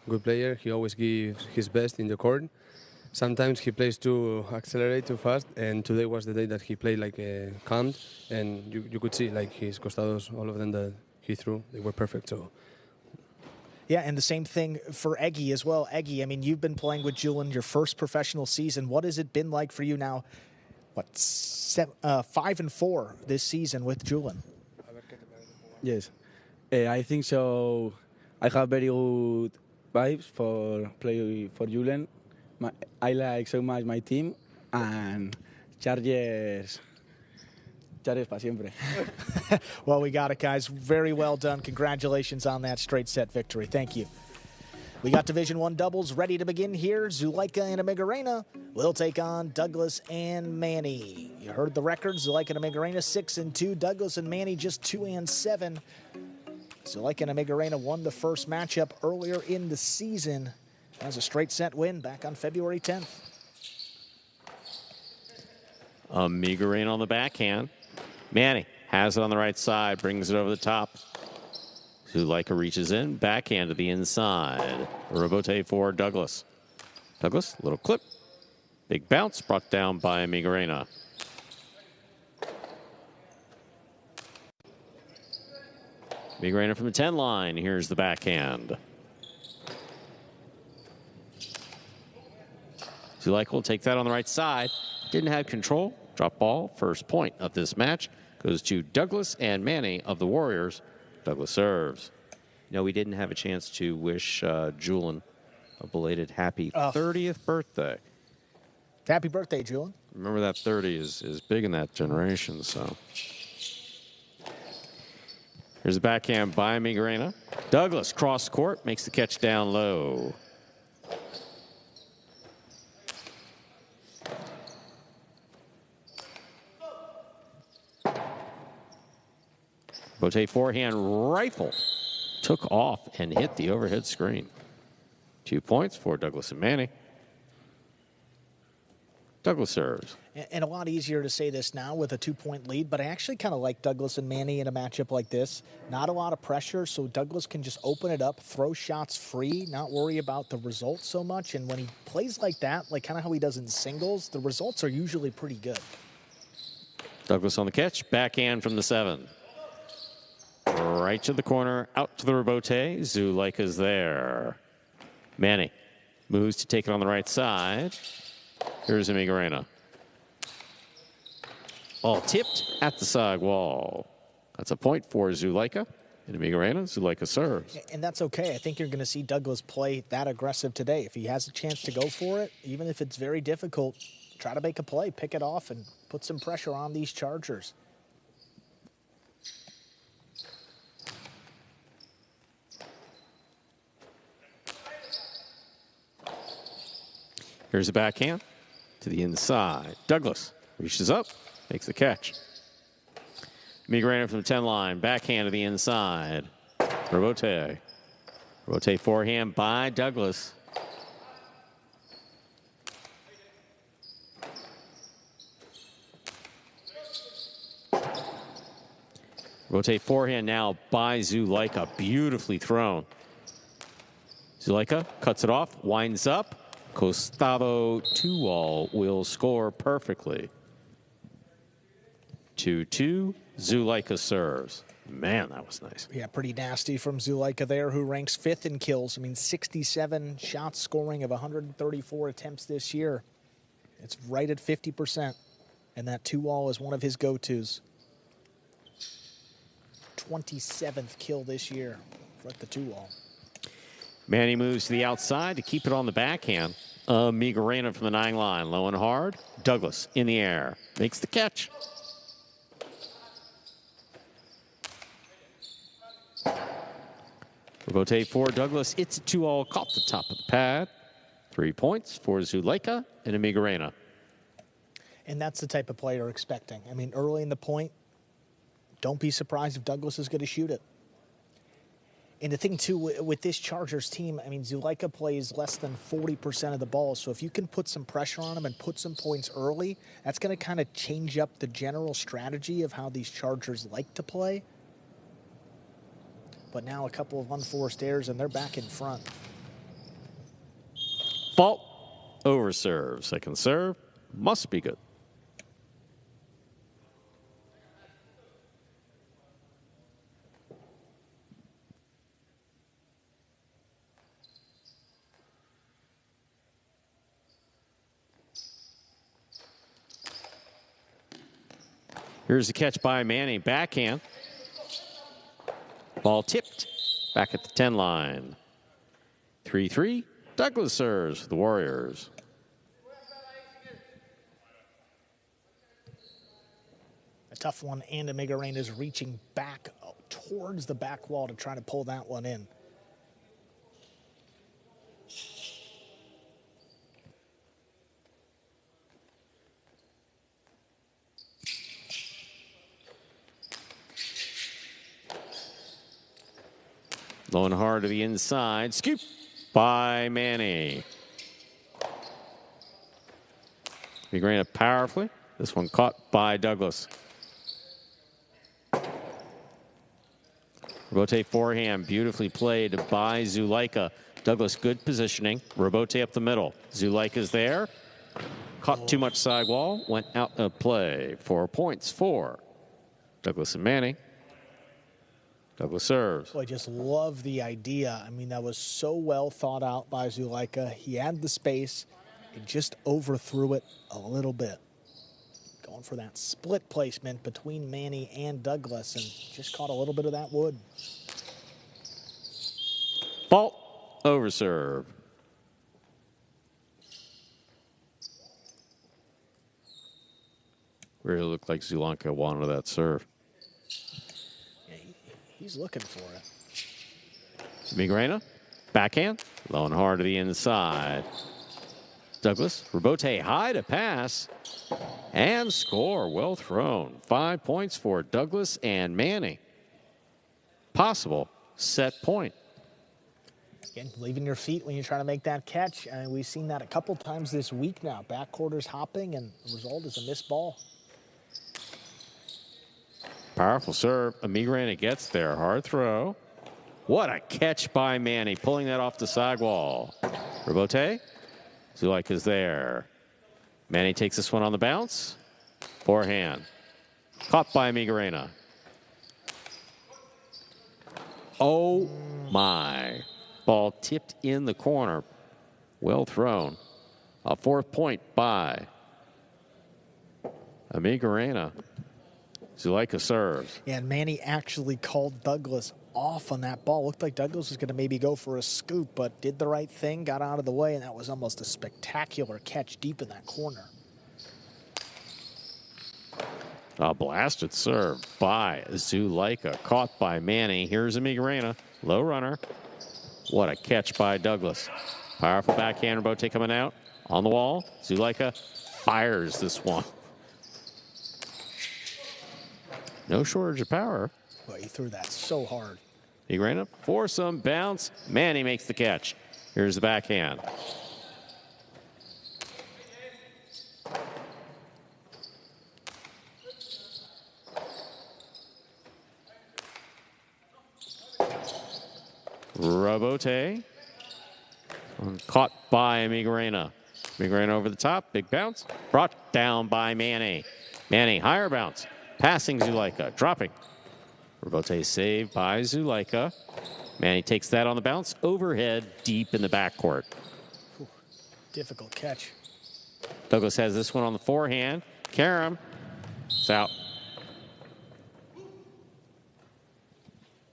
good player. He always gives his best in the court. Sometimes he plays too accelerate too fast, and today was the day that he played like calm, and you could see like his costados, all of them that he threw, they were perfect. So. Yeah, and the same thing for Eggy as well. Eggy, I mean, you've been playing with Julian your first professional season. What has it been like for you now? 5-4 this season with Julian? Yes, I think so. I have very good vibes for play for Julian. I like so much my team, and Chargers para siempre. Well, we got it, guys. Very well done. Congratulations on that straight set victory. Thank you. We got Division I doubles ready to begin here. Zuleika and Amigarena will take on Douglas and Manny. You heard the records. Zuleika and Amigarena 6-2. Douglas and Manny just 2-7. Zuleika and Amigarena won the first matchup earlier in the season. That was a straight set win back on February 10th. Amigarena on the backhand. Manny has it on the right side, brings it over the top. Zuleika reaches in, backhand to the inside. Rebote for Douglas. Douglas, little clip. Big bounce brought down by Amigarena. Amigarena from the 10 line. Here's the backhand. Zuleika will take that on the right side. Didn't have control. Drop ball. First point of this match goes to Douglas and Manny of the Warriors. Douglas serves. You know, we didn't have a chance to wish Julian a belated happy 30th birthday. Happy birthday, Julian. Remember that 30 is big in that generation, so. Here's the backhand by Amigarena. Douglas cross court, makes the catch down low. Bote forehand rifle took off and hit the overhead screen. 2 points for Douglas and Manny. Douglas serves. And a lot easier to say this now with a 2-point lead, but I actually kind of like Douglas and Manny in a matchup like this. Not a lot of pressure, so Douglas can just open it up, throw shots free, not worry about the results so much. And when he plays like that, like kind of how he does in singles, the results are usually pretty good. Douglas on the catch, backhand from the 7. Right to the corner, out to the rebote. Zuleika's there. Manny moves to take it on the right side. Here's Amigarena. Ball tipped at the side wall. That's a point for Zuleika. And Amigarena, Zuleika serves. And that's okay. I think you're going to see Douglas play that aggressive today. If he has a chance to go for it, even if it's very difficult, try to make a play, pick it off, and put some pressure on these Chargers. Here's a backhand to the inside. Douglas reaches up, makes the catch. Amigarena from the 10 line, backhand to the inside. Rebote. Rotate forehand by Douglas. Rotate forehand now by Zulaika. Beautifully thrown. Zulaika cuts it off, winds up. Gustavo Tuol will score perfectly. 2-2. Zulaika serves. Man, that was nice. Yeah, pretty nasty from Zulaika there, who ranks 5th in kills. I mean, 67 shots scoring of 134 attempts this year. It's right at 50%. And that 2-all is one of his go-tos. 27th kill this year for the 2-all. Manny moves to the outside to keep it on the backhand. Migarena from the 9 line. Low and hard. Douglas in the air. Makes the catch. Rotate for Douglas. It's a 2-all. Caught the top of the pad. 3 points for Zulaika and Migarena. And that's the type of play you're expecting. I mean, early in the point, don't be surprised if Douglas is going to shoot it. And the thing, too, with this Chargers team, I mean, Zulaika plays less than 40% of the ball. So if you can put some pressure on him and put some points early, that's going to kind of change up the general strategy of how these Chargers like to play. But now a couple of unforced errors, and they're back in front. Fault over serve. Second serve must be good. Here's the catch by Manny. Backhand. Ball tipped back at the 10 line. 3-3. Douglas serves for the Warriors. A tough one, and Migarena is reaching back towards the back wall to try to pull that one in. Low and hard to the inside. Scoop by Manny. Migarena powerfully. This one caught by Douglas. Rotate forehand. Beautifully played by Zulaika. Douglas, good positioning. Robote up the middle. Zulaika's there. Caught too much sidewall. Went out of play. 4 points for Douglas and Manny. Douglas serves. Well, I just love the idea. I mean, that was so well thought out by Zulaika. He had the space. He just overthrew it a little bit. Going for that split placement between Manny and Douglas, and just caught a little bit of that wood. Fault over serve. Really looked like Zulaika wanted that serve. He's looking for it. Migarena, backhand, low and hard to the inside. Douglas, Robote high to pass, and score. Well thrown. 5 points for Douglas and Manny. Possible set point. Again, leaving your feet when you're trying to make that catch. And we've seen that a couple times this week now. Back quarters hopping, and the result is a missed ball. Powerful serve. Migarena gets there. Hard throw. What a catch by Manny. Pulling that off the sidewall. Robote. Zulaika's there. Manny takes this one on the bounce. Forehand. Caught by Migarena. Oh, my. Ball tipped in the corner. Well thrown. A 4th point by Migarena. Zulaika serves. Yeah, and Manny actually called Douglas off on that ball. Looked like Douglas was going to maybe go for a scoop, but did the right thing, got out of the way, and that was almost a spectacular catch deep in that corner. A blasted serve by Zulaika. Caught by Manny. Here's Migarena. Low runner. What a catch by Douglas. Powerful backhand Robote coming out. On the wall. Zulaika fires this one. No shortage of power. Well, he threw that so hard. Migrena for some bounce. Manny makes the catch. Here's the backhand. Rabote. Caught by Migrena. Migrena over the top. Big bounce. Brought down by Manny. Manny, higher bounce. Passing Zulaika. Dropping. Rabote saved by Zulaika. Manny takes that on the bounce. Overhead deep in the backcourt. Difficult catch. Douglas has this one on the forehand. Karam. It's out.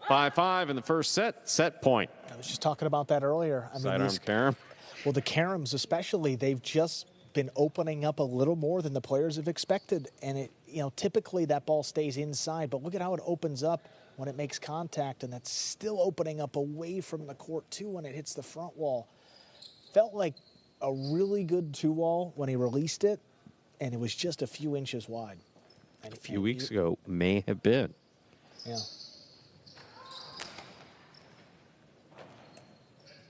5-5 in the first set. Set point. I was just talking about that earlier. I mean, Sidearm Karam. Well, the Karams especially, they've just been opening up a little more than the players have expected. And it, typically that ball stays inside, but look at how it opens up when it makes contact, and that's still opening up away from the court too when it hits the front wall. Felt like a really good 2-wall when he released it, and it was just a few inches wide. And a few weeks ago may have been. Yeah.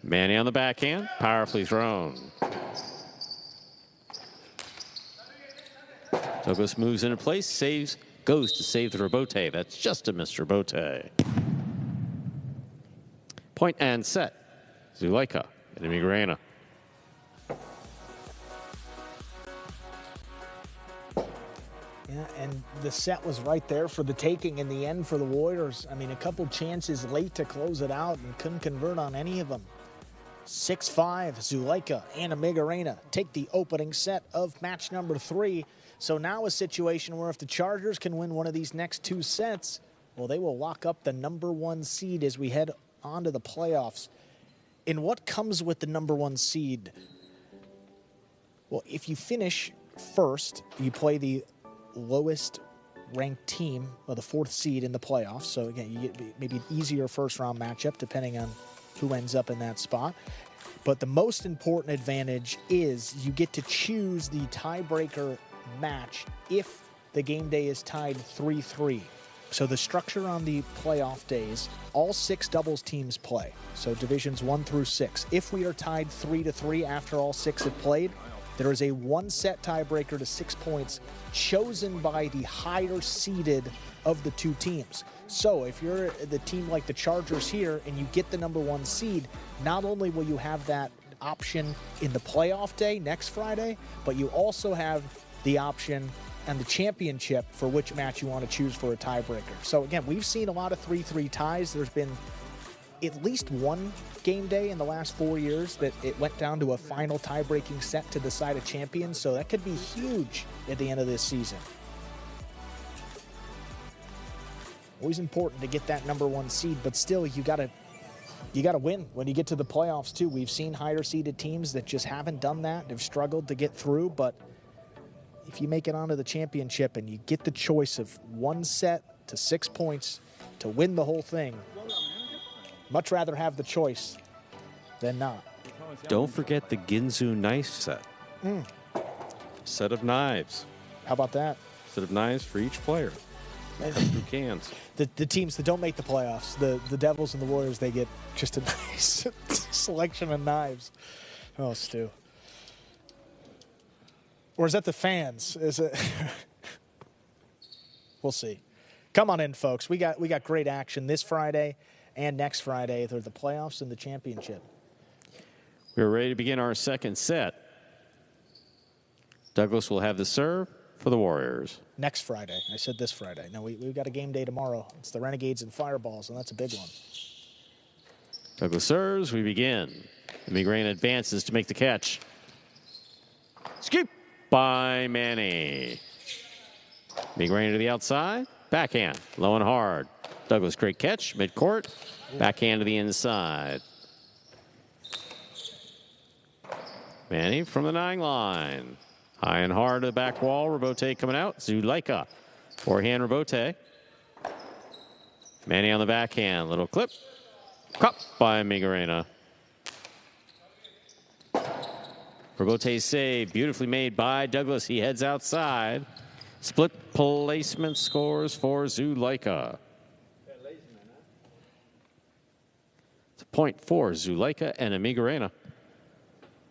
Manny on the backhand, powerfully thrown. Douglas moves into place, saves, goes to save the Rabote. That's just a Mr. Rabote. Point and set. Zulaika and Migrena. Yeah, and the set was right there for the taking in the end for the Warriors. I mean, a couple chances late to close it out and couldn't convert on any of them. 6-5, Zulaika and Migrena take the opening set of match number 3. So now a situation where if the Chargers can win one of these next 2 sets, well, they will lock up the number 1 seed as we head on to the playoffs. And what comes with the number 1 seed? Well, if you finish first, you play the lowest ranked team, or the 4th seed in the playoffs. So again, you get maybe an easier first round matchup depending on who ends up in that spot. But the most important advantage is you get to choose the tiebreaker match if the game day is tied 3-3. So the structure on the playoff days, all 6 doubles teams play. So divisions 1 through 6. If we are tied 3-3 after all 6 have played, there is a 1-set tiebreaker to 6 points chosen by the higher seeded of the 2 teams. So if you're the team like the Chargers here and you get the number 1 seed, not only will you have that option in the playoff day next Friday, but you also have the option and the championship for which match you want to choose for a tiebreaker. So again, we've seen a lot of 3-3 ties. There's been at least one game day in the last 4 years that it went down to a final tie-breaking set to decide a champion. So that could be huge at the end of this season. Always important to get that number 1 seed, but still you gotta win when you get to the playoffs too. We've seen higher seeded teams that just haven't done that. They've struggled to get through, but if you make it onto the championship and you get the choice of 1 set to 6 points to win the whole thing, much rather have the choice than not. Don't forget the Ginzu knife set. Set of knives. How about that? Set of knives for each player. Who cans? The teams that don't make the playoffs, the Devils and the Warriors, they get just a nice selection of knives. Oh, Stu. Or is that the fans? Is it? We'll see. Come on in, folks. We got great action this Friday and next Friday. They're the playoffs and the championship. We're ready to begin our second set. Douglas will have the serve for the Warriors. Next Friday. I said this Friday. No, we've got a game day tomorrow. It's the Renegades and Fireballs, and that's a big one. Douglas serves. We begin. Migrena advances to make the catch. Scoop by Manny. Migrena to the outside. Backhand. Low and hard. Douglas, great catch. Midcourt. Backhand to the inside. Manny from the 9 line. High and hard to the back wall. Rabote coming out. Zulaika. Forehand Rabote. Manny on the backhand. Little clip. Caught by Migrena. Rabote's save. Beautifully made by Douglas. He heads outside. Split placement scores for Zulaika. point for Zuleika and Amigarena.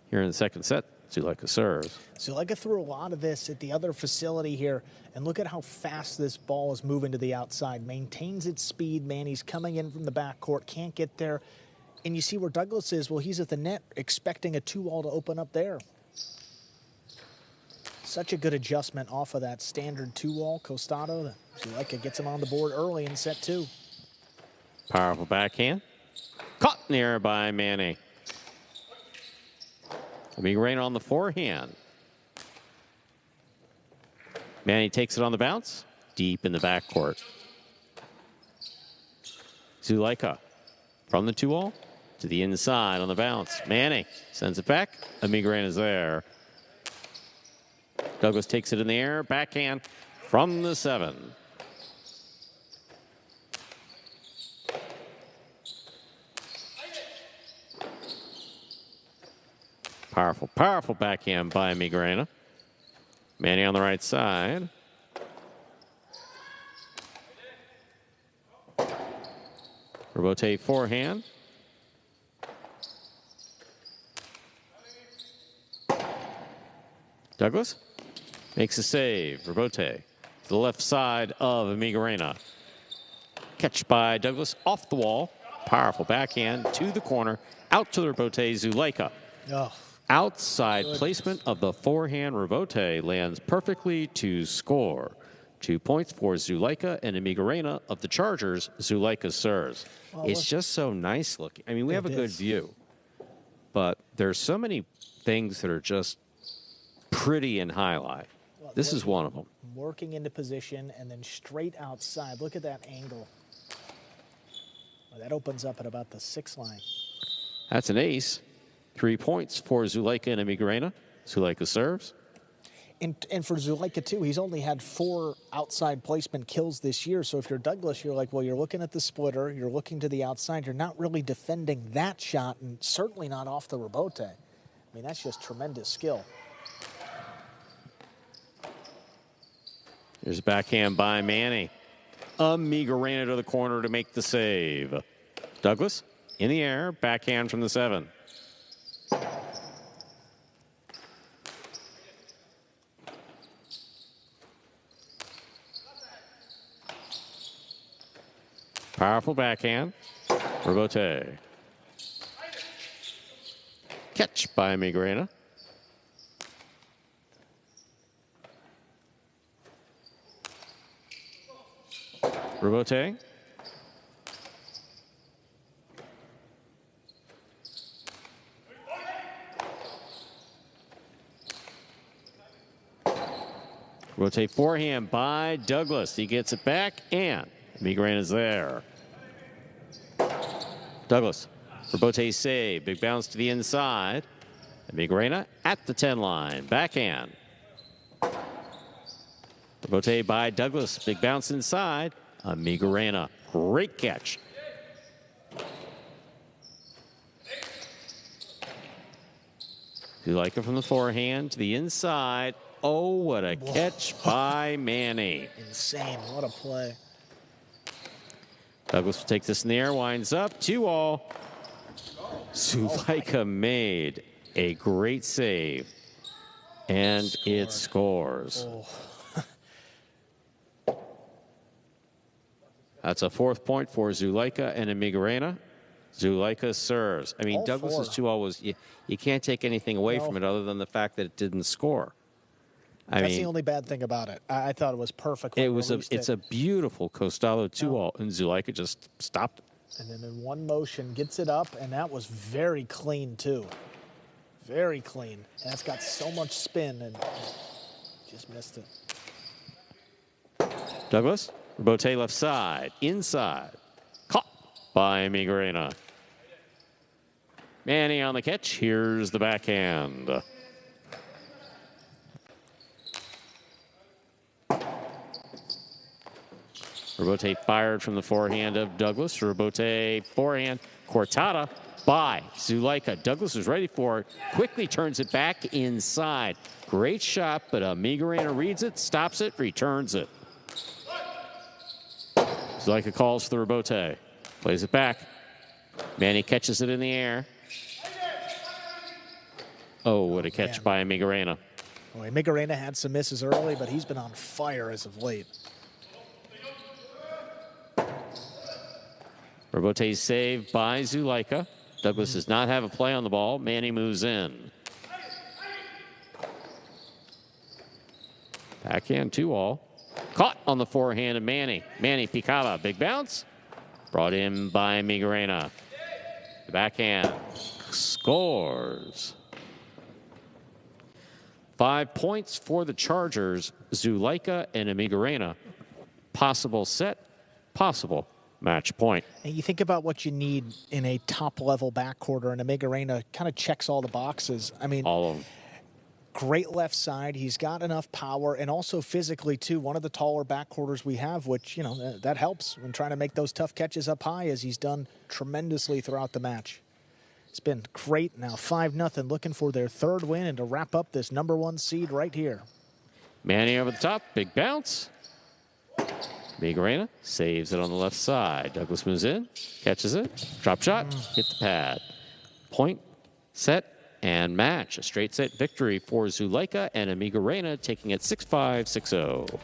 Here in the second set, Zuleika serves. Zuleika threw a lot of this at the other facility here, and look at how fast this ball is moving to the outside. Maintains its speed, man. He's coming in from the backcourt, can't get there. And you see where Douglas is. Well, he's at the net expecting a 2-all to open up there. Such a good adjustment off of that standard 2-all. Costado, Zuleika gets him on the board early in set 2. Powerful backhand. Caught in the air by Manny. Amigarena on the forehand. Manny takes it on the bounce. Deep in the backcourt. Zuleika from the 2-all to the inside on the bounce. Manny sends it back. Amigarena's there. Douglas takes it in the air. Backhand from the 7. Powerful, powerful backhand by Amigarena. Manny on the right side. Robote forehand. Douglas makes a save. Robote to the left side of Amigarena. Catch by Douglas off the wall. Powerful backhand to the corner. Out to the Robote. Zuleika. Oh. Outside placement of the forehand. Robote lands perfectly to score. 2 points for Zuleika and Amigarena of the Chargers. Zuleika serves. Well, it's just so nice looking. I mean, we have a good view, but there's so many things that are just pretty in highlight. Well, this is one of them. Working into position and then straight outside. Look at that angle. Well, that opens up at about the 6 line. That's an ace. 3 points for Zuleika and Amigarena. Zuleika serves. And for Zuleika, too, he's only had 4 outside placement kills this year. So if you're Douglas, you're like, well, you're looking at the splitter. You're looking to the outside. You're not really defending that shot, and certainly not off the Robote. I mean, that's just tremendous skill. There's a backhand by Manny. Amigarena to the corner to make the save. Douglas in the air. Backhand from the 7. Powerful backhand. Robote. Catch by Amigarena. Robote. Rotate forehand by Douglas. He gets it back, and Amigarena's there. Douglas, Robote save. Big bounce to the inside. Amigarena at the 10 line. Backhand. Robote by Douglas. Big bounce inside. Amigarena. Great catch. Zuleika from the forehand to the inside. Oh, what a catch by Manny. Insane. What a play. Douglas will take this in the air, winds up, 2-all. Zuleika made a great save, and it scores. That's a 4th point for Zuleika and Amigarena. Zuleika serves. I mean, Douglas's 2-all was, you can't take anything away from it other than the fact that it didn't score. That's the only bad thing about it. I thought it was perfect. It's a beautiful Costalo 2-all, and Zuleika just stopped it. And then in one motion, gets it up, and that was very clean, too. Very clean. And that's got so much spin, and just missed it. Douglas, Robote left side, inside. Caught by Amigarena. Manny on the catch. Here's the backhand. Robote fired from the forehand of Douglas. Robote forehand. Cortada by Zuleika. Douglas was ready for it. Quickly turns it back inside. Great shot, but Amigarena reads it, stops it, returns it. Zuleika calls for the Robote. Plays it back. Manny catches it in the air. Oh, what a catch by Amigarena. Boy, Amigarena had some misses early, but he's been on fire as of late. Robote saved by Zulaika. Douglas does not have a play on the ball. Manny moves in. Backhand 2-all. Caught on the forehand of Manny. Manny picaba. Big bounce. Brought in by Amigarena. The backhand scores. 5 points for the Chargers. Zulaika and Amigarena. Possible set, possible match point. And you think about what you need in a top-level backcourt, and Amigarena kind of checks all the boxes. I mean, all of them. Great left side. He's got enough power, and also physically, too. One of the taller backcourters we have, which, you know, that helps when trying to make those tough catches up high, as he's done tremendously throughout the match. It's been great. Now 5-0, looking for their third win and to wrap up this #1 seed right here. Manny over the top, big bounce. Amigarena saves it on the left side. Douglas moves in, catches it, drop shot, hit the pad. Point, set, and match. A straight set victory for Zulaika and Amigarena, taking it 6-5, 6-0.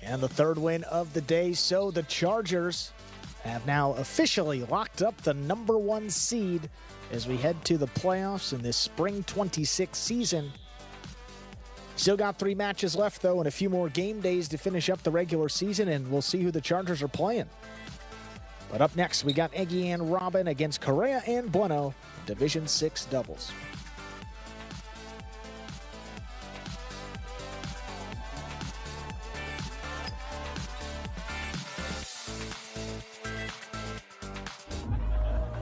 And the third win of the day, so the Chargers have now officially locked up the #1 seed as we head to the playoffs in this spring 26 season. Still got 3 matches left, though, and a few more game days to finish up the regular season, and we'll see who the Chargers are playing. But up next, we got Eggy and Robin against Correa and Bueno, Division 6 doubles.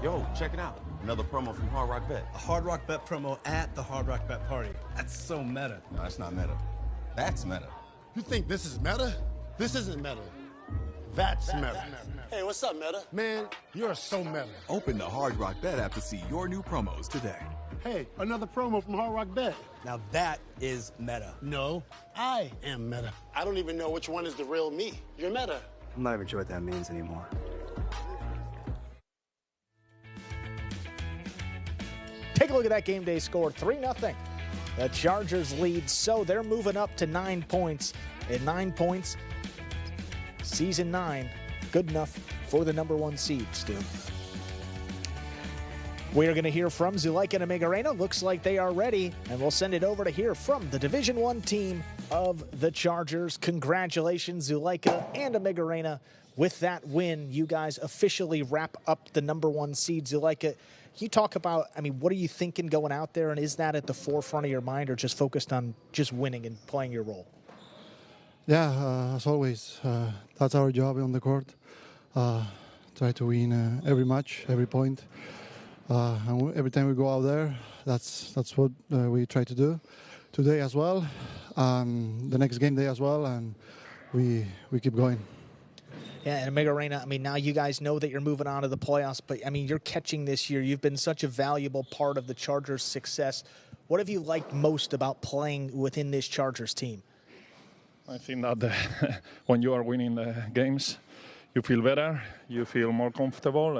Yo, check it out. Another promo from Hard Rock Bet. A Hard Rock Bet promo at the Hard Rock Bet party. That's so meta. No, that's not meta. That's meta. You think this is meta? This isn't meta. That's meta. Hey, what's up, Meta? Man, you're so meta. Open the Hard Rock Bet app to see your new promos today. Hey, another promo from Hard Rock Bet. Now that is meta. No, I am meta. I don't even know which one is the real me. You're meta. I'm not even sure what that means anymore. Take a look at that game day score, 3-0. The Chargers lead, so they're moving up to 9 points. And 9 points, season 9, good enough for the #1 seed, Stu. We are going to hear from Zulaika and Amigarena. Looks like they are ready, and we'll send it over to hear from the Division 1 team of the Chargers. Congratulations, Zulaika and Amigarena. With that win, you guys officially wrap up the #1 seed. Zulaika, can you talk about, I mean, what are you thinking going out there, and is that at the forefront of your mind, or just focused on just winning and playing your role? Yeah, as always, that's our job on the court. Try to win every match, every point. And every time we go out there, that's what we try to do. Today as well, the next game day as well, and we keep going. Yeah, and Amigarena, I mean, now you guys know that you're moving on to the playoffs, but, I mean, you're catching this year. You've been such a valuable part of the Chargers' success. What have you liked most about playing within this Chargers team? I think that when you are winning the games, you feel better, you feel more comfortable.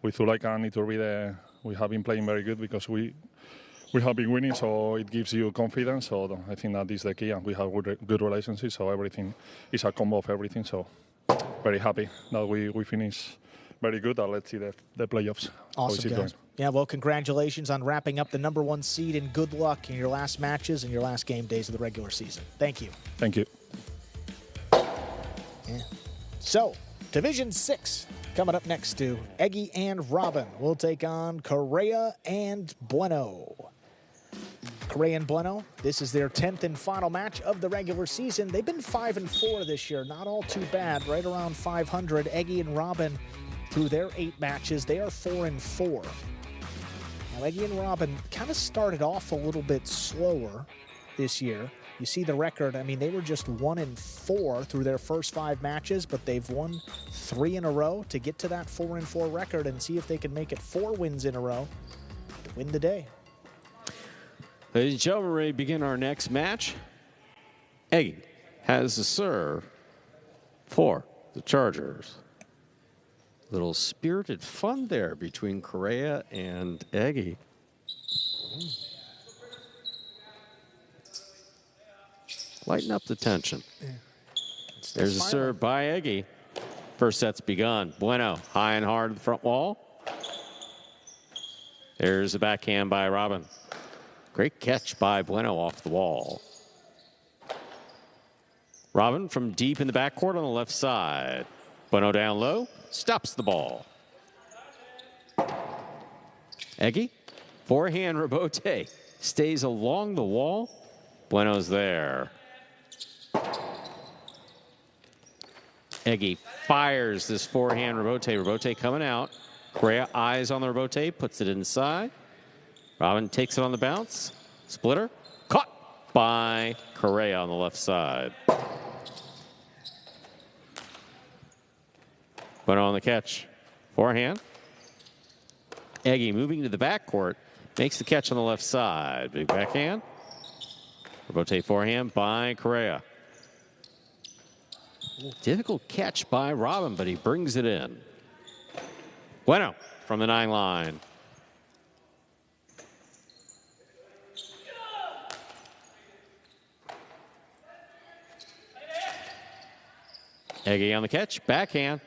With Zulaika and Iturbide, we have been playing very good because we have been winning, so it gives you confidence. So I think that is the key, and we have good relationships, so everything is a combo of everything. So very happy that we finish very good, and let's see the playoffs. Awesome, guys. Yeah, well, congratulations on wrapping up the #1 seed, and good luck in your last matches and your last game days of the regular season. Thank you. Thank you. Yeah. So, Division 6 coming up next to Eggy and Robin. We'll take on Correa and Bueno. Correa and Bueno, this is their 10th and final match of the regular season. They've been 5-4 this year, not all too bad, right around 500. Eggy and Robin, through their 8 matches, they are 4-4. Now, Eggy and Robin kind of started off a little bit slower this year. You see the record, I mean, they were just 1-4 through their first 5 matches, but they've won 3 in a row to get to that 4-4 record and see if they can make it 4 wins in a row to win the day. Ladies and gentlemen, ready to begin our next match. Eggy has the serve for the Chargers. Little spirited fun there between Correa and Eggy. Lighten up the tension. Yeah. There's a serve by Eggy. First set's begun. Bueno, high and hard to the front wall. There's a backhand by Robin. Great catch by Bueno off the wall. Robin from deep in the backcourt on the left side. Bueno down low, stops the ball. Eggy, forehand rebote, stays along the wall. Bueno's there. Eggy fires this forehand rebote. Rebote coming out. Correa eyes on the rebote, puts it inside. Robin takes it on the bounce. Splitter, caught by Correa on the left side. Bueno on the catch. Forehand. Eggy moving to the backcourt. Makes the catch on the left side. Big backhand. Rebote forehand by Correa. Difficult catch by Robin, but he brings it in. Bueno from the 9 line. Eggy on the catch. Backhand.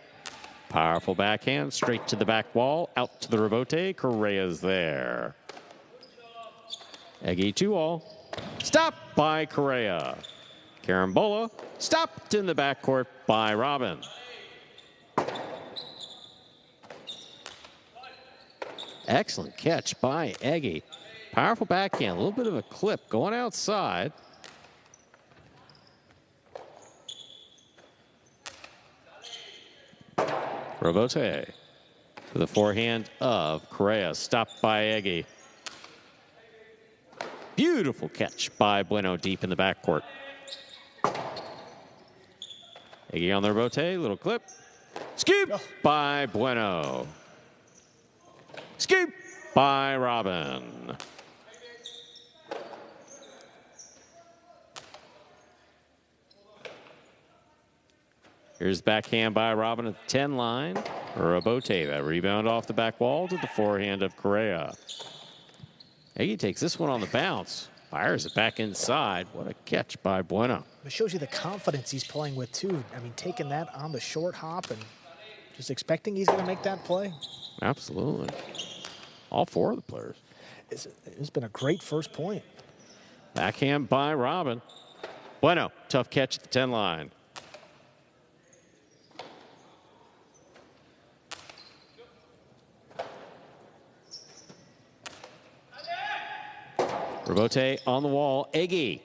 Powerful backhand. Straight to the back wall. Out to the rebote. Correa's there. Eggy 2-all. Stopped by Correa. Carambola. Stopped in the backcourt by Robin. Excellent catch by Eggy. Powerful backhand. A little bit of a clip going outside. Rebote to the forehand of Correa. Stopped by Eggy. Beautiful catch by Bueno deep in the backcourt. Eggy on the rebote. Little clip. Scoop by Bueno. Scoop by Robin. Here's backhand by Robin at the 10 line. Rebote, that rebound off the back wall to the forehand of Correa. Eggy takes this one on the bounce. Fires it back inside. What a catch by Bueno. It shows you the confidence he's playing with, too. I mean, taking that on the short hop and just expecting he's going to make that play. Absolutely. All 4 of the players. It's been a great first point. Backhand by Robin. Bueno, tough catch at the 10 line. Rebote on the wall. Eggy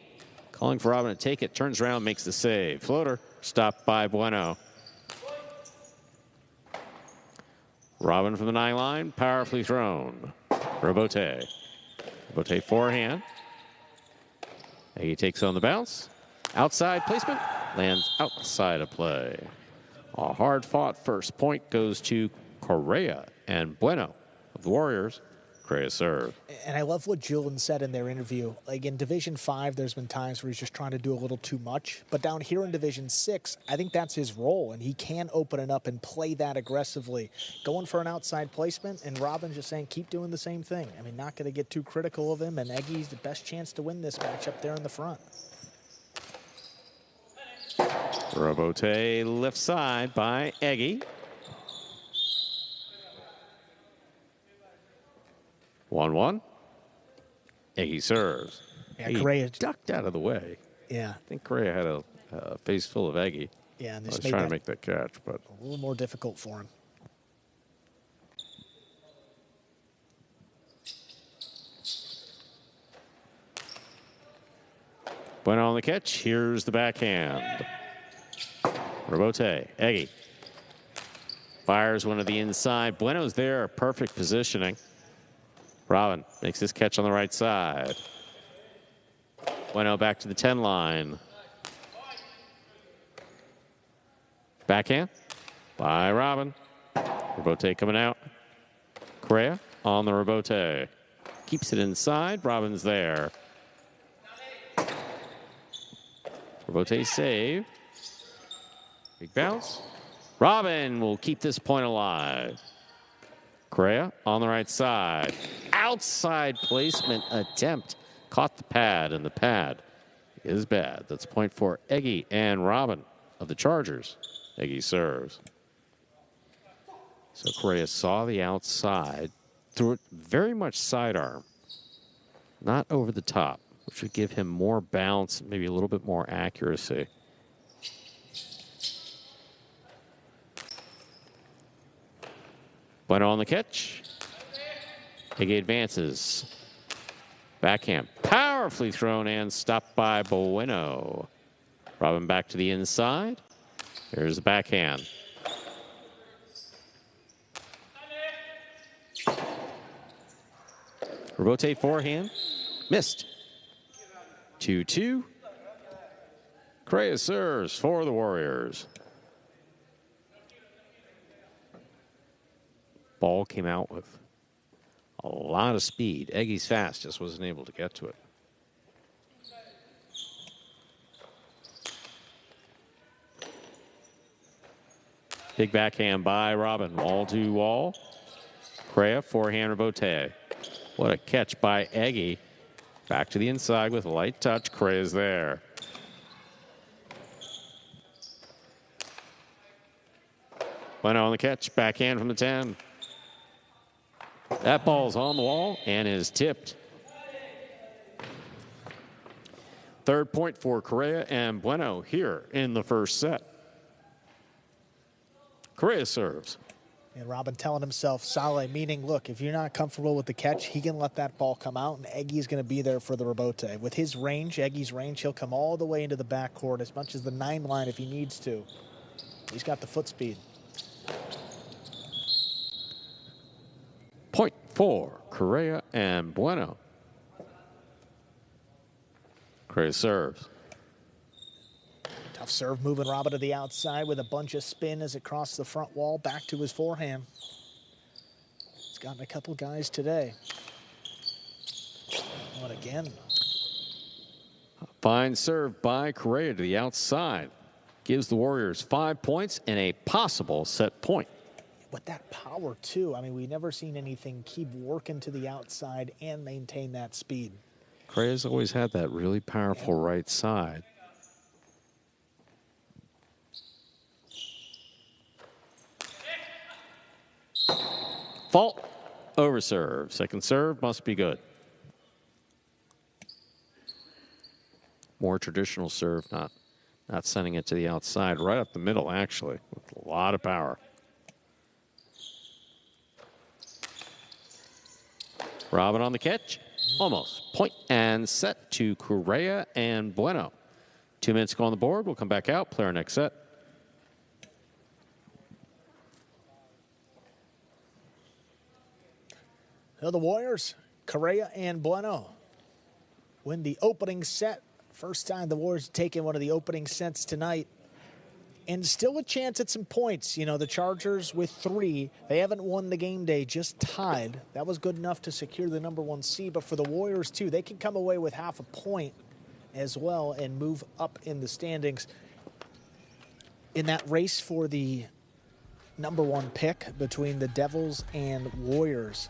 calling for Robin to take it. Turns around, makes the save. Floater stopped by Bueno. Robin from the 9 line. Powerfully thrown. Rebote. Rebote forehand. Eggy takes on the bounce. Outside placement. Lands outside of play. A hard-fought first point goes to Correa and Bueno of the Warriors. Correa serve. And I love what Julian said in their interview. Like in Division 5, there's been times where he's just trying to do a little too much. But down here in Division 6, I think that's his role, and he can open it up and play that aggressively. Going for an outside placement, and Robin's just saying, keep doing the same thing. I mean, not going to get too critical of him, and Eggy's the best chance to win this match up there in the front. Rebote left side by Eggy. 1-1. Eggy serves. Yeah, Correa ducked out of the way. Yeah. I think Correa had a face full of Eggy. Yeah, and I this was made trying to make that catch, but a little more difficult for him. Bueno on the catch. Here's the backhand. Rebote. Eggy fires one to the inside. Bueno's there. Perfect positioning. Robin makes this catch on the right side. Bueno back to the 10 line. Backhand by Robin. Rebote coming out. Correa on the rebote. Keeps it inside. Robin's there. Rebote save. Big bounce. Robin will keep this point alive. Correa on the right side. Outside placement attempt. Caught the pad, and the pad is bad. That's point for Eggy and Robin of the Chargers. Eggy serves. So Correa saw the outside, threw it very much sidearm, not over the top, which would give him more bounce, maybe a little bit more accuracy. Bueno on the catch. Eggy advances. Backhand powerfully thrown and stopped by Bueno. Robin back to the inside. Here's the backhand. Rebote forehand. Missed. 2-2. Correa serves for the Warriors. Ball came out with a lot of speed. Eggy's fast, just wasn't able to get to it. Big backhand by Robin. Wall to wall. Correa, forehand rebote. What a catch by Eggy. Back to the inside with a light touch. Correa's there. Bueno on the catch. Backhand from the 10. That ball's on the wall and is tipped. Third point for Correa and Bueno here in the first set. Correa serves. And Robin telling himself, solid, meaning, look, if you're not comfortable with the catch, he can let that ball come out, and Eggy's going to be there for the rebote. With his range, Eggy's range, he'll come all the way into the backcourt as much as the 9 line if he needs to. He's got the foot speed. Point for Correa and Bueno. Correa serves. Tough serve moving Robin to the outside with a bunch of spin as it crossed the front wall back to his forehand. He's gotten a couple guys today. What again? Fine serve by Correa to the outside. Gives the Warriors 5 points and a possible set point. With that power, too. I mean, we've never seen anything keep working to the outside and maintain that speed. Correa's always had that really powerful right side. Fault over serve. Second serve must be good. More traditional serve, not sending it to the outside, right up the middle, actually, with a lot of power. Robin on the catch. Almost. Point and set to Correa and Bueno. 2 minutes go on the board. We'll come back out, play our next set. So the Warriors, Correa and Bueno, win the opening set. First time the Warriors have taken one of the opening sets tonight. And still a chance at some points. You know, the Chargers with 3. They haven't won the game day, just tied. That was good enough to secure the #1 seed. But for the Warriors, too, they can come away with half a point as well and move up in the standings. In that race for the #1 pick between the Devils and Warriors,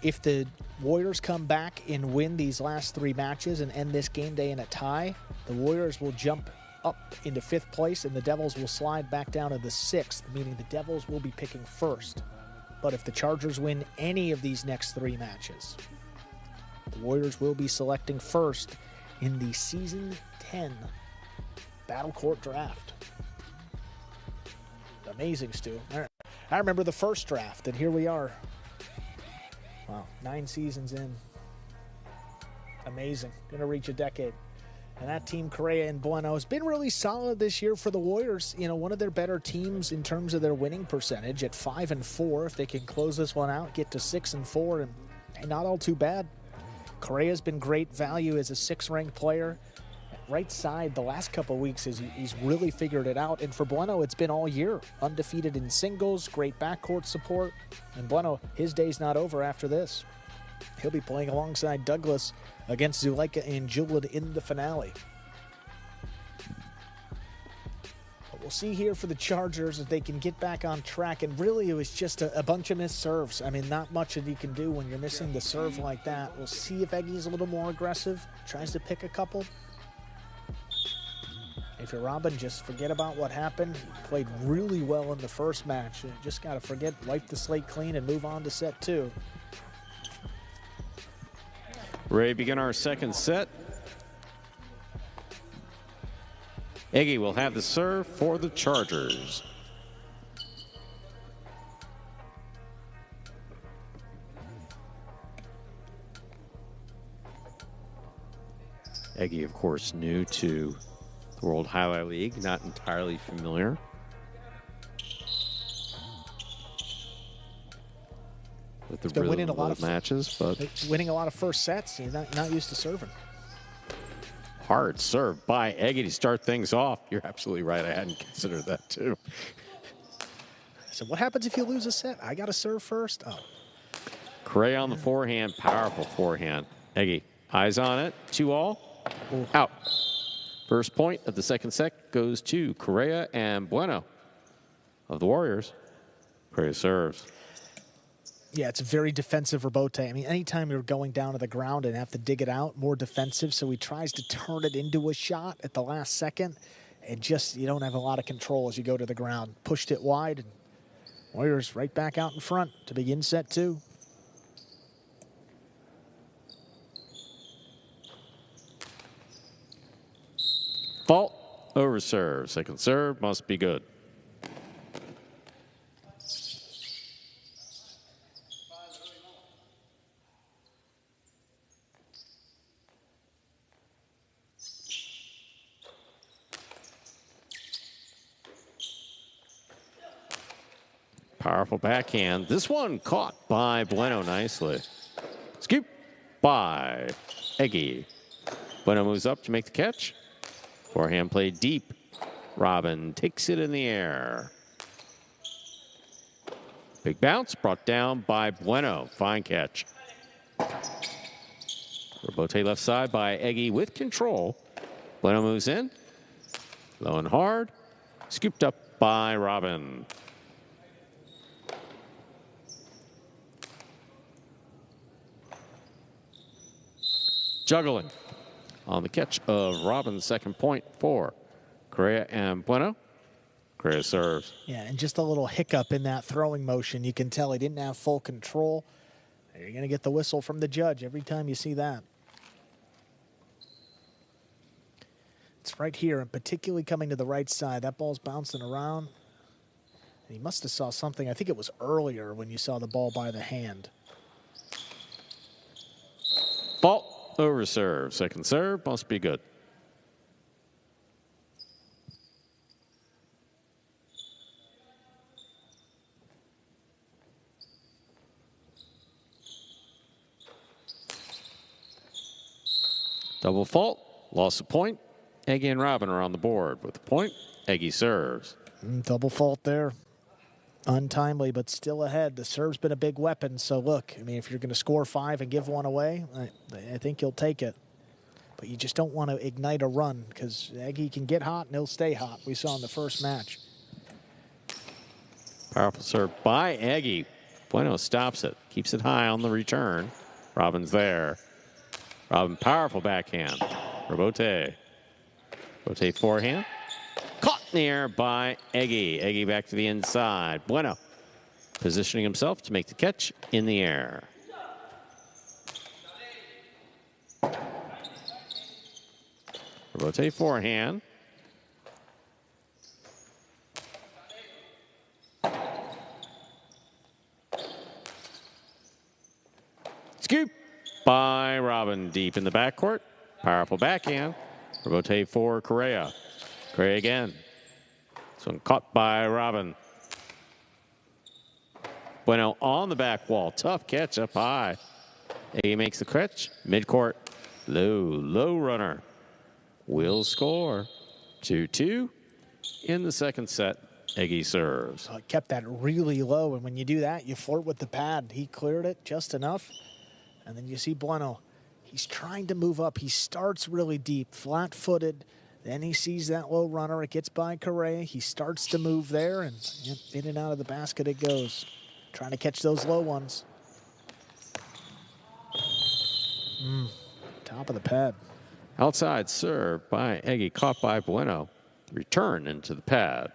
if the Warriors come back and win these last 3 matches and end this game day in a tie, the Warriors will jump up into 5th place, and the Devils will slide back down to the 6th, meaning the Devils will be picking first. But if the Chargers win any of these next 3 matches, the Warriors will be selecting first in the Season 10 Battle Court Draft. Amazing, Stu. I remember the first draft, and here we are. Wow, 9 seasons in. Amazing. Going to reach a decade. And that team, Correa and Bueno, has been really solid this year for the Warriors. You know, one of their better teams in terms of their winning percentage at 5-4. If they can close this one out, get to 6-4, and not all too bad. Correa's been great value as a 6th-ranked player. Right side, the last couple of weeks, he's really figured it out. And for Bueno, it's been all year. Undefeated in singles, great backcourt support. And Bueno, his day's not over after this. He'll be playing alongside Douglas against Zuleika and Julin in the finale. But we'll see here for the Chargers if they can get back on track. And really, it was just a bunch of missed serves. I mean, not much that you can do when you're missing the serve like that. We'll see if Eggy's a little more aggressive, tries to pick a couple. If you're Robin, just forget about what happened. He played really well in the first match. You just got to forget, wipe the slate clean, and move on to set 2. Ready to begin our second set. Eggy will have the serve for the Chargers. Eggy, of course, new to the World Highlight League, not entirely familiar. With the rhythm winning a of lot those of matches, but winning a lot of first sets. He's not used to serving. Hard serve by Eggy to start things off. You're absolutely right. I hadn't considered that too. So what happens if you lose a set? I got to serve first. Oh. Correa on the forehand, powerful forehand. Eggy, eyes on it, 2-all, out. First point of the second set goes to Correa and Bueno of the Warriors. Correa serves. Yeah, it's very defensive rebote. I mean, anytime you're going down to the ground and have to dig it out, more defensive. So he tries to turn it into a shot at the last second. And just, you don't have a lot of control as you go to the ground. Pushed it wide. And Warriors right back out in front to begin set 2. Fault over serve. Second serve must be good. Powerful backhand. This one caught by Bueno nicely. Scoop by Eggy. Bueno moves up to make the catch. Forehand played deep. Robin takes it in the air. Big bounce brought down by Bueno. Fine catch. Rebote left side by Eggy with control. Bueno moves in. Low and hard. Scooped up by Robin. Juggling on the catch of Robin's second point for Correa and Bueno. Correa serves. Yeah, and just a little hiccup in that throwing motion. You can tell he didn't have full control. You're going to get the whistle from the judge every time you see that. It's right here, and particularly coming to the right side. That ball's bouncing around. And he must have saw something. I think it was earlier when you saw the ball by the hand. Fault over serve. Second serve must be good. Double fault. Lost a point. Eggy and Robin are on the board with the point. Eggy serves. Double fault there. Untimely, but still ahead. The serve's been a big weapon. So look, I mean, if you're going to score 5 and give one away, I think you'll take it. But you just don't want to ignite a run because Eggy can get hot and he'll stay hot. We saw in the first match. Powerful serve by Eggy. Bueno stops it. Keeps it high on the return. Robin's there. Robin, powerful backhand. Rebote. Rebote forehand. Caught in the air by Eggy. Eggy back to the inside. Bueno positioning himself to make the catch in the air. Rebote forehand. Scoop by Robin deep in the backcourt. Powerful backhand. Rebote for Correa. Correa again. This one caught by Robin. Bueno on the back wall. Tough catch up high. Eggy makes the catch. Midcourt. Low runner. Will score. 2-2 in the second set. Eggy serves. Kept that really low, and when you do that, you flirt with the pad. He cleared it just enough. And then you see Bueno. He's trying to move up. He starts really deep, flat-footed, Then he sees that low runner. It gets by Correa. He starts to move there, and in and out of the basket it goes. Trying to catch those low ones. Top of the pad. Outside serve by Eggy, caught by Bueno. Return into the pad.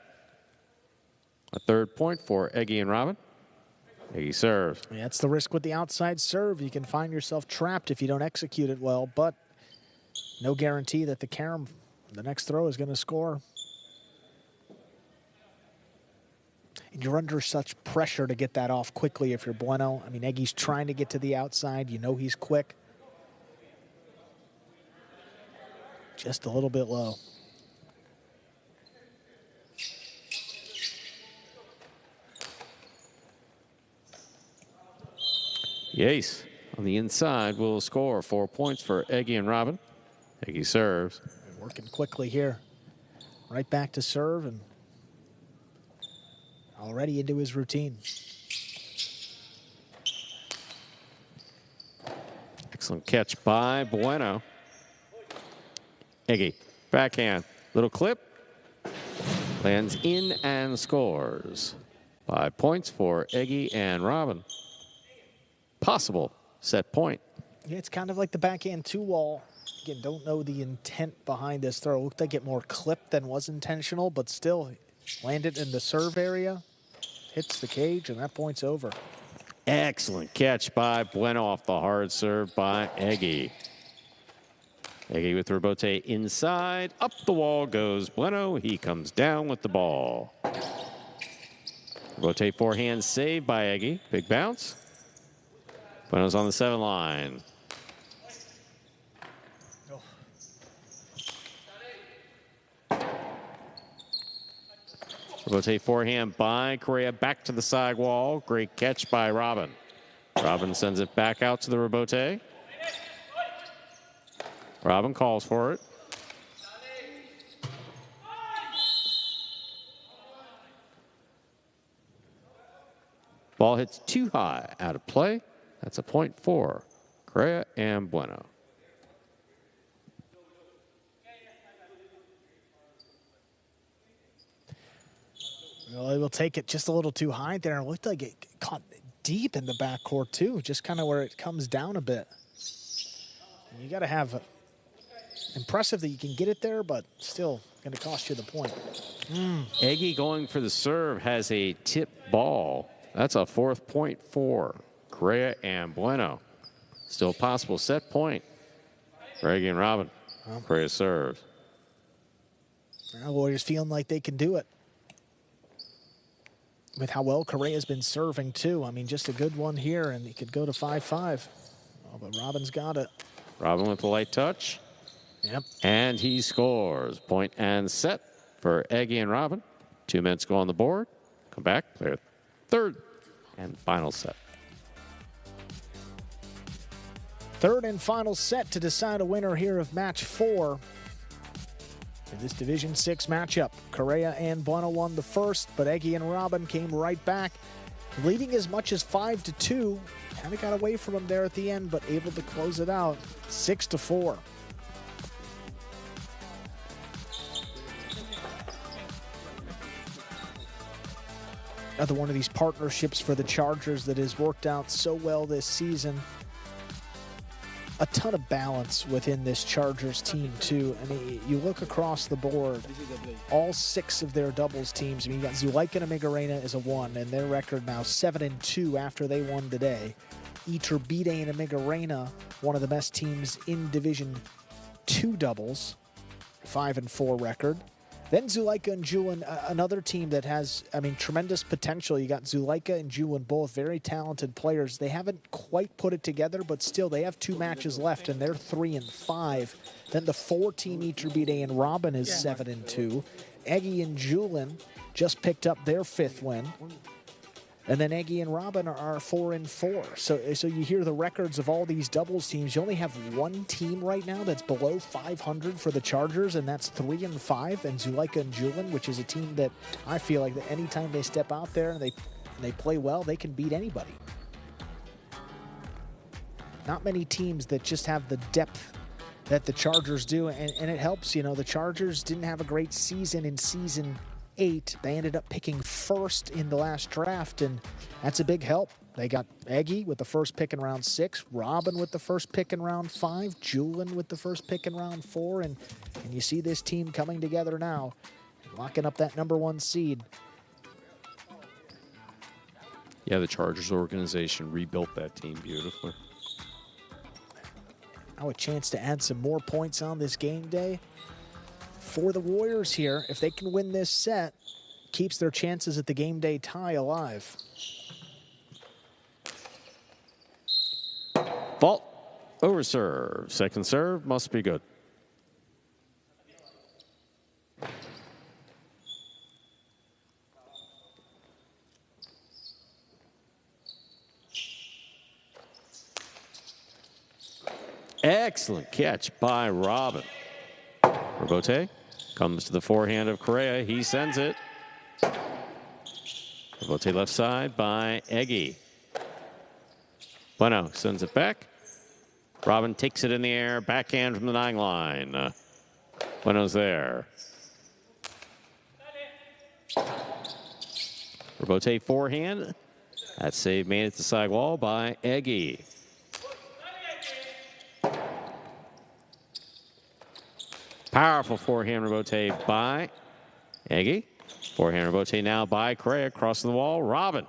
A third point for Eggy and Robin. Eggy serves. Yeah, that's the risk with the outside serve. You can find yourself trapped if you don't execute it well, but no guarantee that the next throw is going to score. And you're under such pressure to get that off quickly if you're Bueno. I mean, Eggy's trying to get to the outside. You know he's quick. Just a little bit low. Yace on the inside will score 4 points for Eggy and Robin. Eggy serves. Working quickly here. Right back to serve and already into his routine. Excellent catch by Bueno. Eggy, backhand, little clip. Lands in and scores. 5 points for Eggy and Robin. Possible set point. Yeah, it's kind of like the backhand two-wall. Again, don't know the intent behind this throw. Looked like it more clipped than was intentional, but still landed in the serve area. Hits the cage, and that point's over. Excellent catch by Bueno off the hard serve by Eggy. Eggy with rebote inside. Up the wall goes Bueno. He comes down with the ball. Rebote forehand saved by Eggy. Big bounce. Bueno's on the 7 line. Rebote forehand by Correa. Back to the side wall. Great catch by Robin. Robin sends it back out to the rebote. Robin calls for it. Ball hits too high, out of play. That's a point for Correa and Bueno. Well, they will take it just a little too high there. It looked like it caught deep in the backcourt, too, just kind of where it comes down a bit. You got to have impressive that you can get it there, but still going to cost you the point. Eggy going for the serve has a tip ball. That's a 4th point for Correa and Bueno. Still possible set point for Eggy and Robin. Correa serves. Well, Warriors feeling like they can do it. With how well Correa's been serving, too. I mean, just a good one here, and he could go to 5-5. Oh, but Robin's got it. Robin with the light touch. Yep. And he scores. Point and set for Eggy and Robin. 2 minutes go on the board. Come back. Their third and final set. Third and final set to decide a winner here of match 4. In this Division 6 matchup, Correa and Bueno won the first, but Eggy and Robin came right back, leading as much as 5-2. Kind of got away from them there at the end, but able to close it out 6-4. Another one of these partnerships for the Chargers that has worked out so well this season. A ton of balance within this Chargers team, too. I mean, you look across the board, all 6 of their doubles teams. I mean, you got Zuleika and Amigarena as a 1, and their record now 7-2 after they won today. Iturbide and Amigarena, one of the best teams in Division 2 doubles, 5-4 record. Then Zuleika and Julian, another team that has, I mean, tremendous potential. You got Zuleika and Julian, both very talented players. They haven't quite put it together, but still, they have 2 matches left, and they're 3-5. Then the 4-team Iturbide and Robin is 7-2. Eggy and Julian just picked up their 5th win. And then Eggy and Robin are 4-4. So you hear the records of all these doubles teams. You only have 1 team right now that's below 500 for the Chargers, and that's 3-5. And Zuleika and Julian, which is a team that I feel like that anytime they step out there and they play well, they can beat anybody. Not many teams that just have the depth that the Chargers do, and it helps. You know, the Chargers didn't have a great season in Season 8. They ended up picking first in the last draft, and that's a big help. They got Eggy with the first pick in round 6, Robin with the first pick in round 5, Julian with the first pick in round 4, and you see this team coming together now, locking up that #1 seed. Yeah, the Chargers organization rebuilt that team beautifully. Now a chance to add some more points on this game day for the Warriors here. If they can win this set, keeps their chances at the game day tie alive. Fault over serve. Second serve must be good. Excellent catch by Robin. Robote comes to the forehand of Correa. He sends it. Robote left side by Eggy. Bueno sends it back. Robin takes it in the air. Backhand from the 9 line. Bueno's there. Robote forehand. That save made it to side wall by Eggy. Powerful forehand Robote by Eggy. Forehand Robote now by Correa. Crossing the wall. Robin.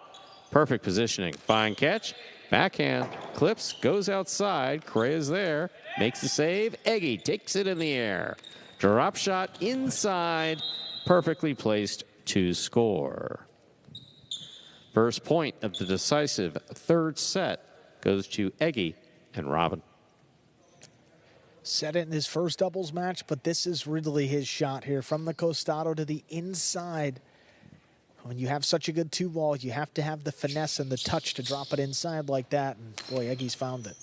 Perfect positioning. Fine catch. Backhand. Clips. Goes outside. Correa's there. Makes the save. Eggy takes it in the air. Drop shot inside. Perfectly placed to score. First point of the decisive third set goes to Eggy and Robin. Set it in his first doubles match, but this is really his shot here from the costado to the inside. When you have such a good 2-ball, you have to have the finesse and the touch to drop it inside like that. And boy, Eggy's found it.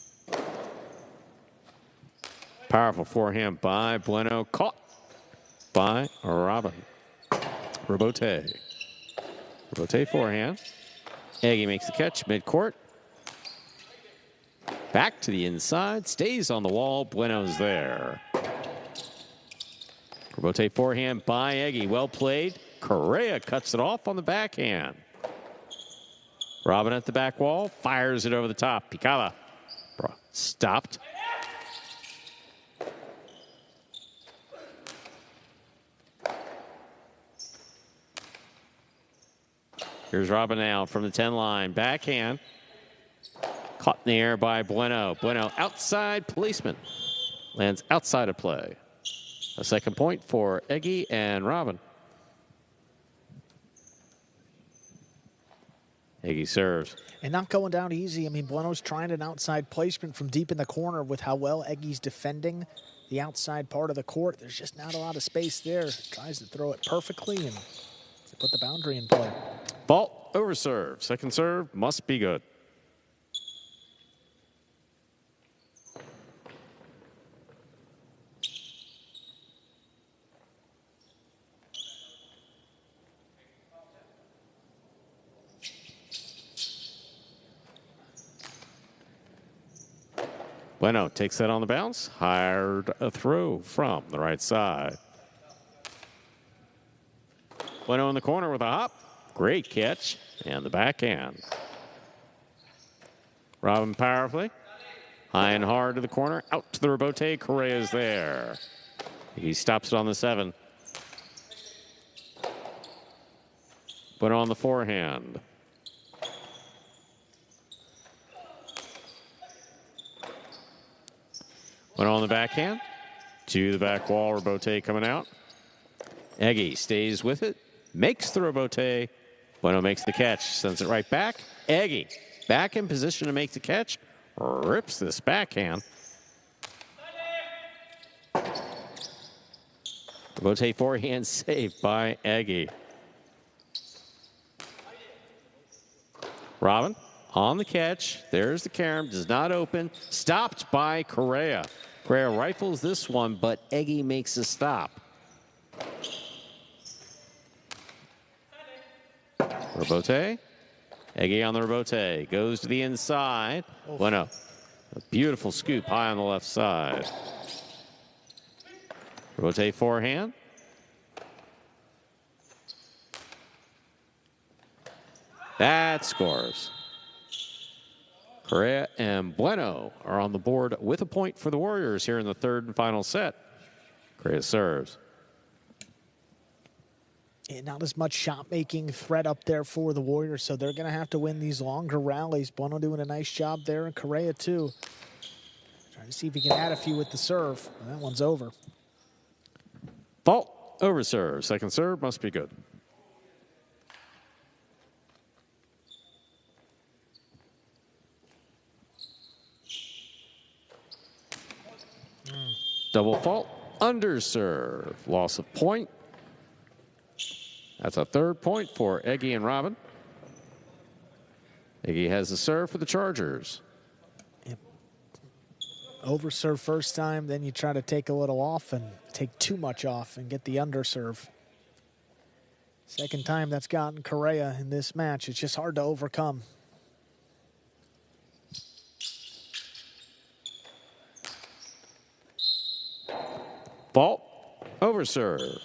Powerful forehand by Bueno. Caught by Robin. Robote. Robote forehand. Eggy makes the catch midcourt. Back to the inside, stays on the wall. Bueno's there. Robote forehand by Eggy. Well played. Correa cuts it off on the backhand. Robin at the back wall, fires it over the top. Picada stopped. Here's Robin now from the 10 line. Backhand. Caught in the air by Bueno. Bueno outside placement. Lands outside of play. A second point for Eggy and Robin. Eggy serves. And not going down easy. I mean, Bueno's trying an outside placement from deep in the corner with how well Eggy's defending the outside part of the court. There's just not a lot of space there. Tries to throw it perfectly and put the boundary in play. Fault over serve. Second serve must be good. Bueno takes that on the bounce. Hired a throw from the right side. Bueno in the corner with a hop. Great catch. And the backhand. Robin powerfully. High and hard to the corner. Out to the Robote. Correa's there. He stops it on the 7. Bueno on the forehand. Went on the backhand. To the back wall. Robote coming out. Eggy stays with it. Makes the Robote. Bueno makes the catch. Sends it right back. Eggy back in position to make the catch. Rips this backhand. Robote forehand saved by Eggy. Robin on the catch. There's the carom. Does not open. Stopped by Correa. Correa rifles this one, but Eggy makes a stop. Robote. Eggy on the Robote. Goes to the inside. Bueno. A beautiful scoop high on the left side. Rotate forehand. That scores. Correa and Bueno are on the board with a point for the Warriors here in the third and final set. Correa serves. And not as much shot-making threat up there for the Warriors, so they're going to have to win these longer rallies. Bueno doing a nice job there, and Correa too. Trying to see if he can add a few with the serve. That one's over. Fault over serve. Second serve must be good. Double fault, under serve, loss of point. That's a third point for Eggy and Robin. Eggy has the serve for the Chargers. Yep. Over serve first time, then you try to take a little off and take too much off and get the under serve. Second time that's gotten Correa in this match. It's just hard to overcome. Fault over serve.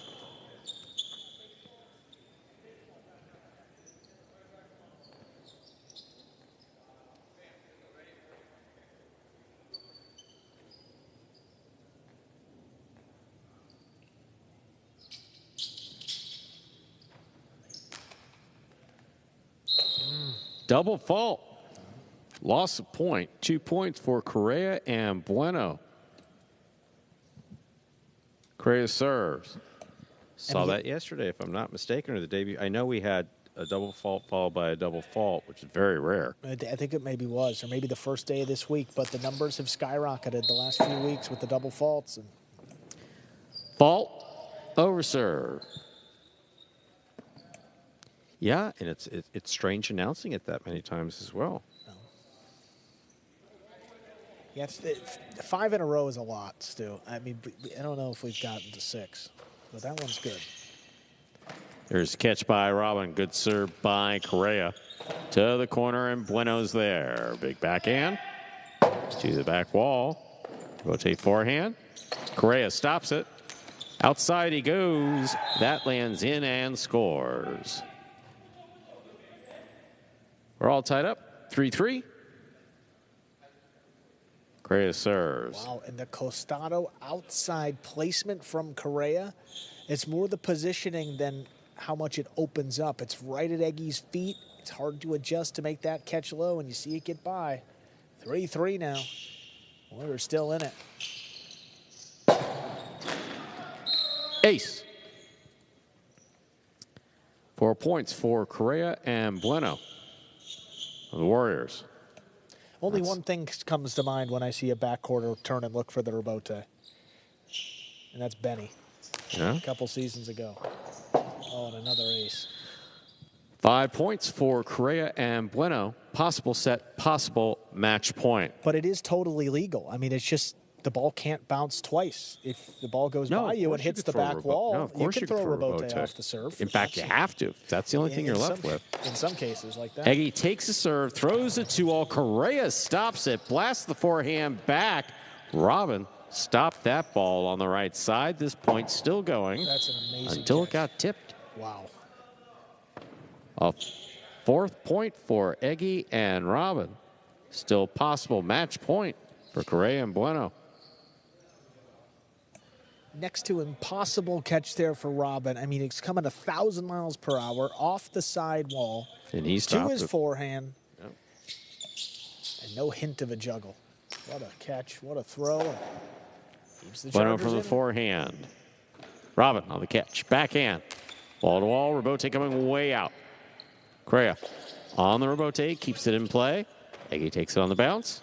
Double fault. Loss of point. 2 points for Correa and Bueno. Correa serves. Saw that yesterday, if I'm not mistaken, or the debut. I know we had a double fault followed by a double fault, which is very rare. I think it maybe was, or maybe the first day of this week, but the numbers have skyrocketed the last few weeks with the double faults. And fault over serve. Yeah, and it's strange announcing it that many times as well. yeah, 5 in a row is a lot, Stu. I mean, I don't know if we've gotten to 6, but that one's good. There's a catch by Robin. Good serve by Correa. To the corner, and Bueno's there. Big backhand. To the back wall. Rotate forehand. Correa stops it. Outside he goes. That lands in and scores. We're all tied up. 3-3. Correa serves. Wow, and the costado outside placement from Correa. It's more the positioning than how much it opens up. It's right at Eggy's feet. It's hard to adjust to make that catch low, and you see it get by. 3-3 now. Warriors still in it. Ace. 4 points for Correa and Bueno. The Warriors. Only one thing comes to mind when I see a backcourt turn and look for the rebote, and that's Benny. Yeah. A couple seasons ago. Oh, and another ace. 5 points for Correa and Bueno. Possible set, possible match point. But it is totally legal. I mean, it's just the ball can't bounce twice. If the ball goes by you and hits the back wall, you can throw a rebote off the serve. In fact, you have to. That's the only thing you're left with. In some cases like that. Eggy takes a serve, throws it to all. Correa stops it, blasts the forehand back. Robin stopped that ball on the right side. This point still going. That's an amazing until catch. it got tipped. Wow. A 4th point for Eggy and Robin. Still possible match point for Correa and Bueno. Next to impossible catch there for Robin. I mean, it's coming 1,000 miles per hour off the side wall. And he to his forehand. Yep. And no hint of a juggle. What a catch. What a throw. Keeps the Bueno Chargers from the in. forehand. Robin on the catch. Backhand. Wall to wall. Rebote coming way out. Correa on the rebote. Keeps it in play. Eggy takes it on the bounce.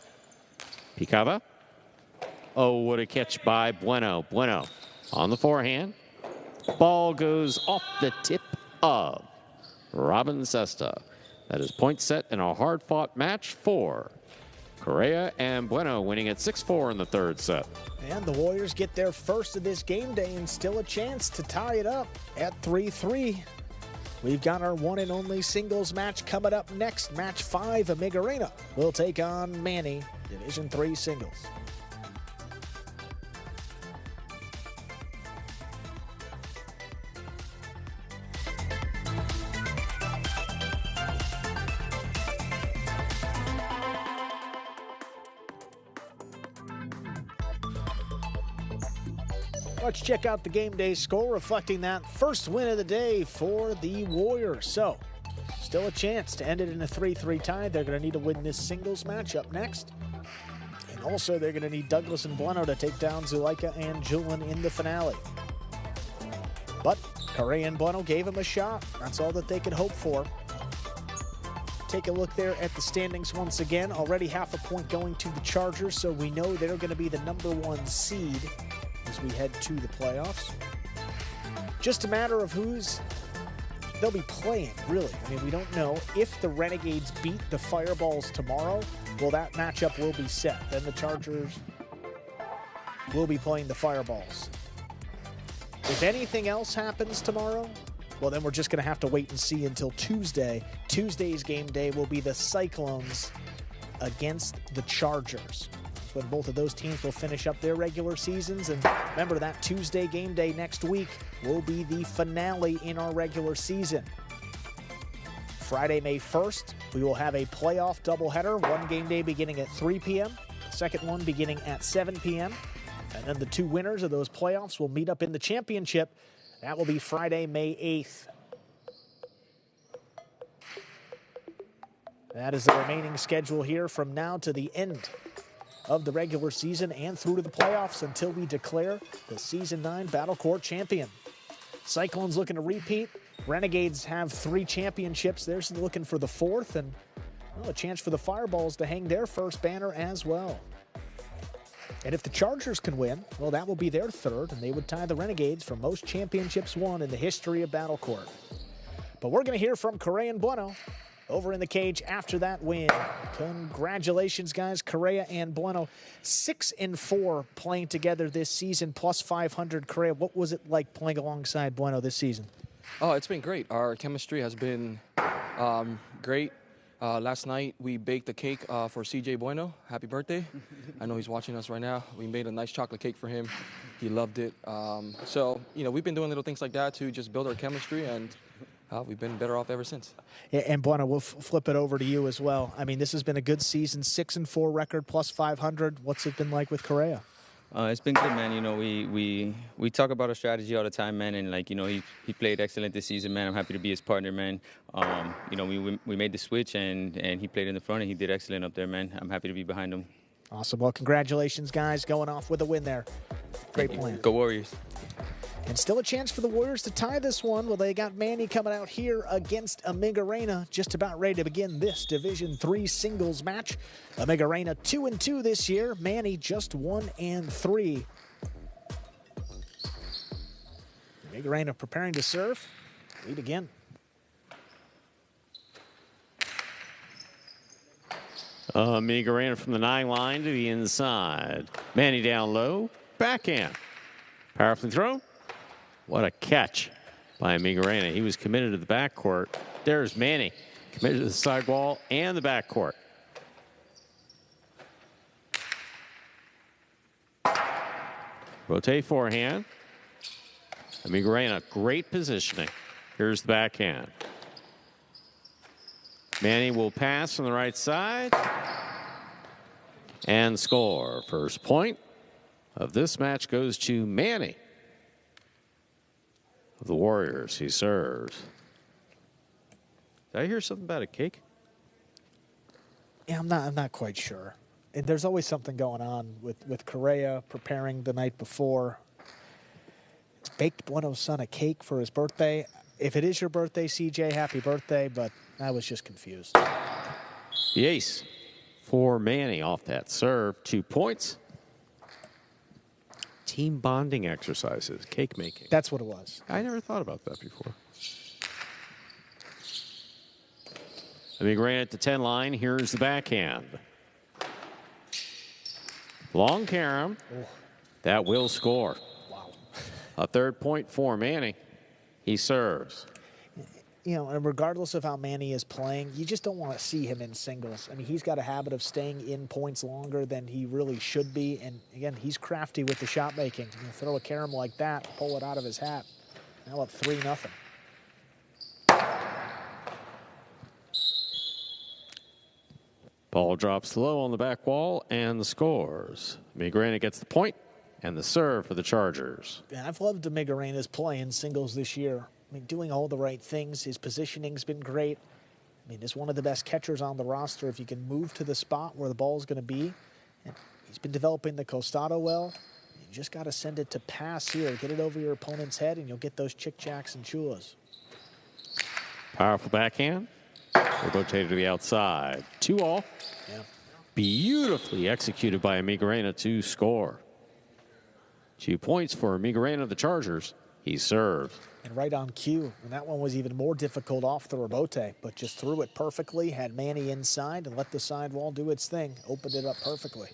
Picava. Oh, what a catch by Bueno. Bueno on the forehand. Ball goes off the tip of Robin Sesta. That is point set in a hard-fought match for Correa and Bueno, winning at 6-4 in the third set. And the Warriors get their first of this game day and still a chance to tie it up at 3-3. We've got our one and only singles match coming up next. Match 5, Amiga Arena will take on Manny, Division III singles. Let's check out the game day score reflecting that first win of the day for the Warriors. So, still a chance to end it in a 3-3 tie. They're going to need to win this singles match up next. And also, they're going to need Douglas and Bueno to take down Zuleika and Julian in the finale. But Correa and Bueno gave him a shot. That's all that they could hope for. Take a look there at the standings once again. Already half a point going to the Chargers, so we know they're going to be the #1 seed as we head to the playoffs. Just a matter of who's they'll be playing, really. I mean, we don't know. If the Renegades beat the Fireballs tomorrow, well, that matchup will be set. Then the Chargers will be playing the Fireballs. If anything else happens tomorrow, well, then we're just going to have to wait and see until Tuesday. Tuesday's game day will be the Cyclones against the Chargers. That's when both of those teams will finish up their regular seasons. And remember, that Tuesday game day next week will be the finale in our regular season. Friday, May 1st, we will have a playoff doubleheader. One game day beginning at 3 p.m., the second one beginning at 7 p.m. And then the two winners of those playoffs will meet up in the championship. That will be Friday, May 8th. That is the remaining schedule here from now to the end of the regular season and through to the playoffs until we declare the Season 9 Battle Court champion. Cyclones looking to repeat. Renegades have 3 championships. They're looking for the 4th, and well, a chance for the Fireballs to hang their first banner as well. And if the Chargers can win, well, that will be their 3rd, and they would tie the Renegades for most championships won in the history of Battle Court. But we're going to hear from Correa and Bueno over in the cage after that win. Congratulations, guys. Correa and Bueno, 6-4 playing together this season, plus 500. Correa, what was it like playing alongside Bueno this season? Oh, it's been great. Our chemistry has been great. Last night, we baked a cake for CJ Bueno. Happy birthday. I know he's watching us right now. We made a nice chocolate cake for him. He loved it. So, we've been doing little things like that to just build our chemistry, and we've been better off ever since. And Bueno, we'll flip it over to you as well. I mean, this has been a good season, 6-4 record, plus 500. What's it been like with Correa? It's been good, man. We talk about our strategy all the time, man. And he played excellent this season, man. I'm happy to be his partner, man. We made the switch, and he played in the front, and he did excellent up there, man. I'm happy to be behind him. Awesome. Well, congratulations, guys, going off with a win there. Great plan. Go Warriors. And still a chance for the Warriors to tie this one. Well, they got Manny coming out here against Amiga Reina, just about ready to begin this Division III singles match. Amiga Reina 2-2 this year. Manny just 1-3. Amiga Reina preparing to serve. Lead again. Amiga Reina from the 9 line to the inside. Manny down low. Backhand. Powerfully thrown. What a catch by Amiga Reina. He was committed to the backcourt. There's Manny, committed to the sidewall and the backcourt. Rotate forehand. Amiga Reina, great positioning. Here's the backhand. Manny will pass from the right side and score. First point of this match goes to Manny of the Warriors. He serves. Did I hear something about a cake? Yeah, I'm not quite sure. And there's always something going on with Correa preparing the night before. It's baked Bueno's son a cake for his birthday. If it is your birthday, CJ, happy birthday, but I was just confused. The ace for Manny off that serve. 2 points. Team bonding exercises, cake making. That's what it was. I never thought about that before. Amiga Reina at the 10 line. Here's the backhand. Long carom. That will score. Wow. A 3rd point for Manny. He serves. And regardless of how Manny is playing, you just don't want to see him in singles. I mean, he's got a habit of staying in points longer than he really should be. And again, he's crafty with the shot making. Throw a carom like that, pull it out of his hat. Now up 3-0. Ball drops low on the back wall and scores. Amiga Reina gets the point. And the serve for the Chargers. Yeah, I've loved Migarena's play in singles this year. I mean, doing all the right things. His positioning's been great. I mean, he's one of the best catchers on the roster. If you can move to the spot where the ball is going to be. And he's been developing the costado well. You just got to send it to pass here. Get it over your opponent's head, and you'll get those chick-jacks and chulas. Powerful backhand. Rotated to the outside. 2-all. Yeah. Beautifully executed by Migarena to score. 2 points for Migarena, the Chargers. He served. And right on cue. And that one was even more difficult off the rebote, but just threw it perfectly, had Manny inside, and let the sidewall do its thing. Opened it up perfectly.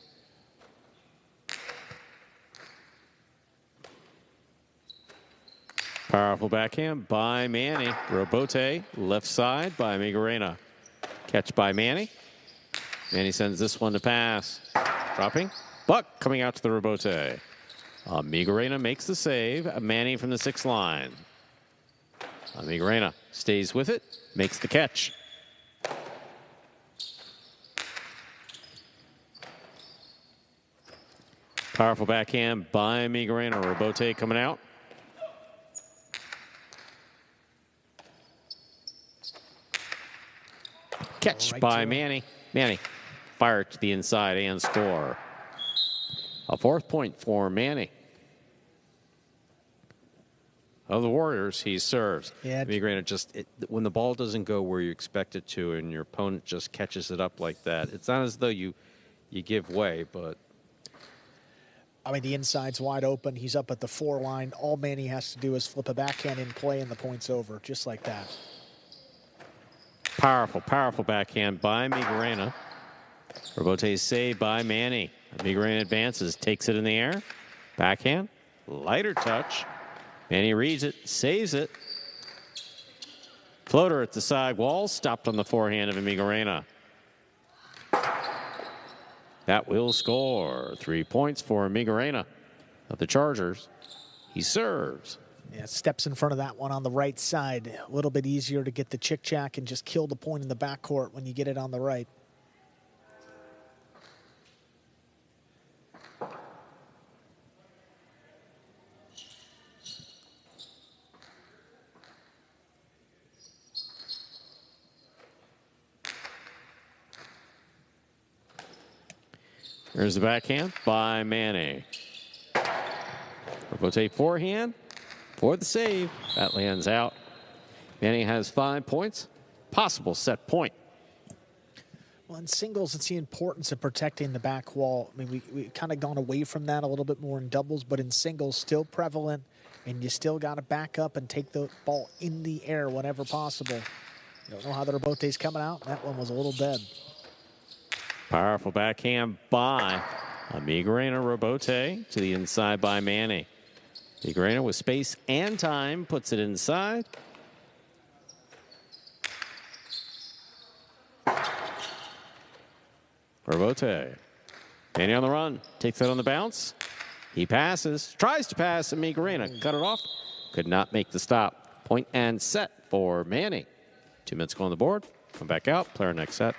Powerful backhand by Manny. Robote, left side by Migarena. Catch by Manny. Manny sends this one to pass. Dropping. Buck coming out to the Robote. Migarena makes the save. Manny from the 6th line. Migarena stays with it. Makes the catch. Powerful backhand by Migarena. Robote coming out. Catch by Manny. Manny fire to the inside and score. A 4th point for Manny. Of the Warriors, he serves. Yeah. Migarena when the ball doesn't go where you expect it to and your opponent just catches it up like that, it's not as though you give way, but. I mean, the inside's wide open. He's up at the 4 line. All Manny has to do is flip a backhand in play and the point's over, just like that. Powerful, powerful backhand by Migarena. Robote saved by Manny. Migarena advances, takes it in the air. Backhand, lighter touch. Manny reads it, saves it. Floater at the side wall, stopped on the forehand of Migarena. That will score. 3 points for Migarena of the Chargers. He serves. Yeah, steps in front of that one on the right side. A little bit easier to get the chick-jack and just kill the point in the backcourt when you get it on the right. There's the backhand by Manny. Rotate forehand for the save. That lands out. Manny has 5 points. Possible set point. Well, in singles, it's the importance of protecting the back wall. I mean, we kind of gone away from that a little bit more in doubles, but in singles, still prevalent, and you still got to back up and take the ball in the air whenever possible. You don't know how the rebote's coming out. That one was a little dead. Powerful backhand by Migarena. Robote to the inside by Manny. Migarena with space and time puts it inside. Robote. Manny on the run. Takes it on the bounce. He passes. Tries to pass, and Migarena cut it off. Could not make the stop. Point and set for Manny. 2 minutes go on the board. Come back out. Play our next set.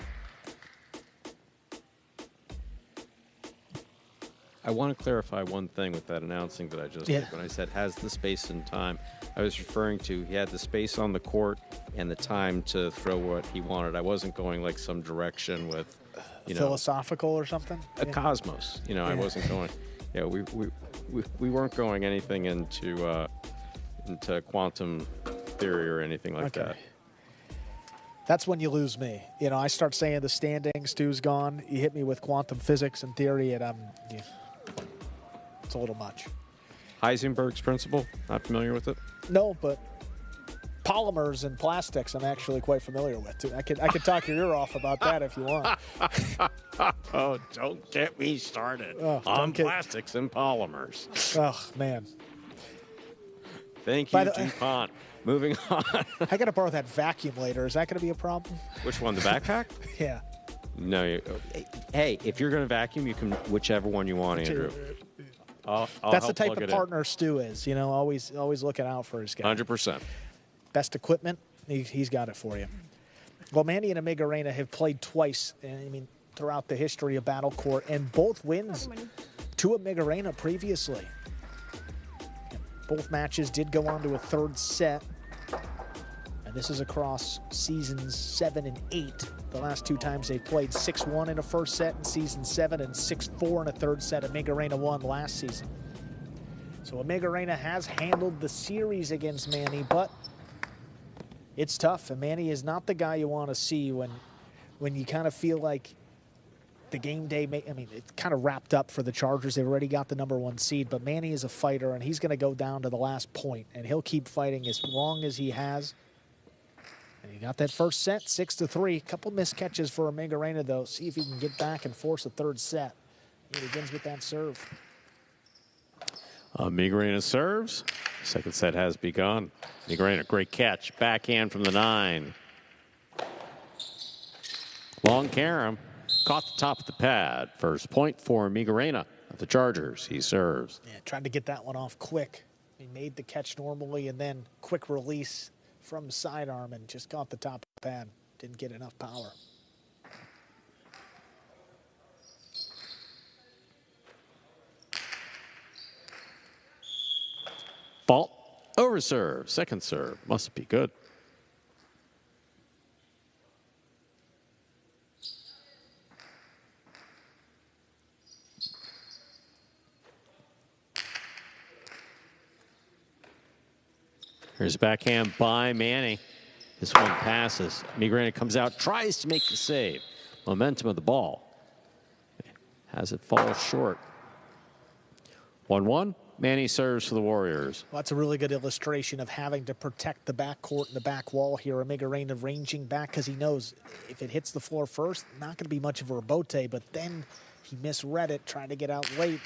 I want to clarify one thing with that announcing that I just did. When I said has the space and time, I was referring to he had the space on the court and the time to throw what he wanted. I wasn't going like some direction with, philosophical or something? A cosmos. I wasn't going. We weren't going anything into quantum theory or anything like that. That's when you lose me. I start saying the standings, Stu's gone. You hit me with quantum physics and theory, and it's a little much. Heisenberg's principle, not familiar with it? No, but polymers and plastics I'm actually quite familiar with, too. I could talk your ear off about that if you want. Oh, don't get me started on plastics and polymers. Oh, man. Thank you, DuPont. Moving on. I got to borrow that vacuum later. Is that going to be a problem? Which one, the backpack? Yeah. No. Hey, if you're going to vacuum, you can whichever one you want, Andrew. I'll That's the type of partner Stu is. Always looking out for his guy. 100%. Best equipment, he's got it for you. Well, Manny and Migarena have played twice, throughout the history of Battle Court, and both wins to a Migarena previously. Both matches did go on to a third set. And this is across seasons 7 and 8. The last two times they played 6-1 in a first set in season 7 and 6-4 in a third set. Migarena won last season. So Migarena has handled the series against Manny, but it's tough. And Manny is not the guy you want to see when you kind of feel like the game day, it's kind of wrapped up for the Chargers. They've already got the #1 seed, but Manny is a fighter, and he's going to go down to the last point, and he'll keep fighting as long as he has. And he got that first set, 6-3. Couple missed catches for Migarena, though. See if he can get back and force a third set. He begins with that serve. Migarena serves. Second set has begun. Migarena, great catch. Backhand from the 9. Long carom. Caught the top of the pad. First point for Migarena of the Chargers. He serves. Yeah, tried to get that one off quick. He made the catch normally and then quick release from sidearm and just caught the top of the pad. Didn't get enough power. Fault. Over serve. Second serve. Must be good. Here's a backhand by Manny. This one passes. Migarena comes out, tries to make the save. Momentum of the ball. Has it fall short. 1-1. Manny serves for the Warriors. Well, that's a really good illustration of having to protect the backcourt and the back wall here. Migarena ranging back because he knows if it hits the floor first, not going to be much of a rebote, but then he misread it, trying to get out late.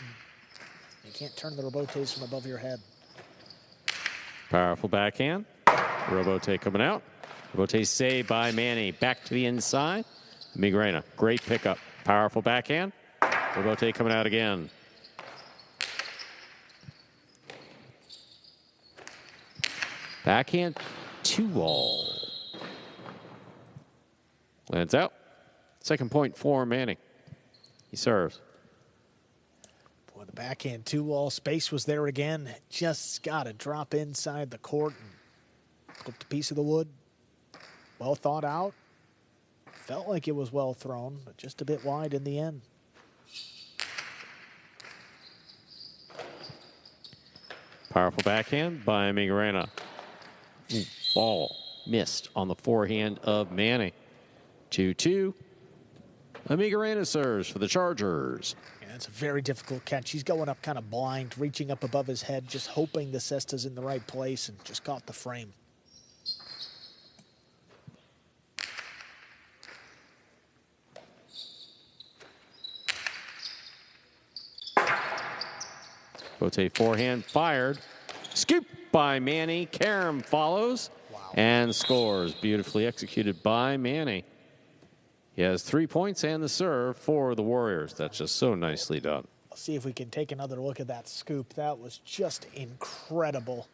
And you can't turn the rebotes from above your head. Powerful backhand. Robote coming out. Robote saved by Manny. Back to the inside. Migarena, great pickup. Powerful backhand. Robote coming out again. Backhand 2-all. Lands out. Second point for Manny. He serves. Boy, the backhand 2-all. Space was there again. Just got to drop inside the court and flipped a piece of the wood. Well thought out. Felt like it was well thrown, but just a bit wide in the end. Powerful backhand by Migarena. Ball missed on the forehand of Manny. 2-2. Migarena serves for the Chargers. Yeah, it's a very difficult catch. He's going up kind of blind, reaching up above his head, just hoping the cesta's in the right place, and just caught the frame. Bote forehand fired. Scoop by Manny. Karam follows and scores. Beautifully executed by Manny. He has 3 points and the serve for the Warriors. That's just so nicely done. Let's see if we can take another look at that scoop. That was just incredible.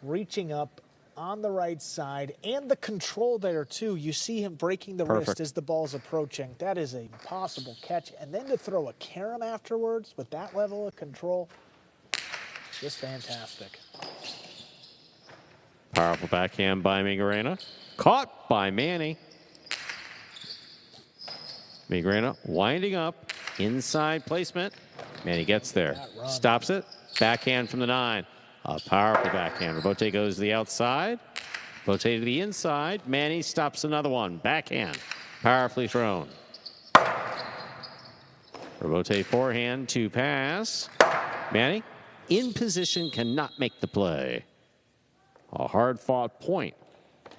Reaching up on the right side and the control there too. You see him breaking the wrist as the ball's approaching. That is a possible catch. And then to throw a carom afterwards with that level of control, just fantastic. Powerful backhand by Migarena. Caught by Manny. Migarena winding up. Inside placement. Manny gets there. Stops it. Backhand from the 9. A powerful backhand. Robote goes to the outside. Robote to the inside. Manny stops another one. Backhand. Powerfully thrown. Robote forehand to pass. Manny in position, cannot make the play. A hard-fought point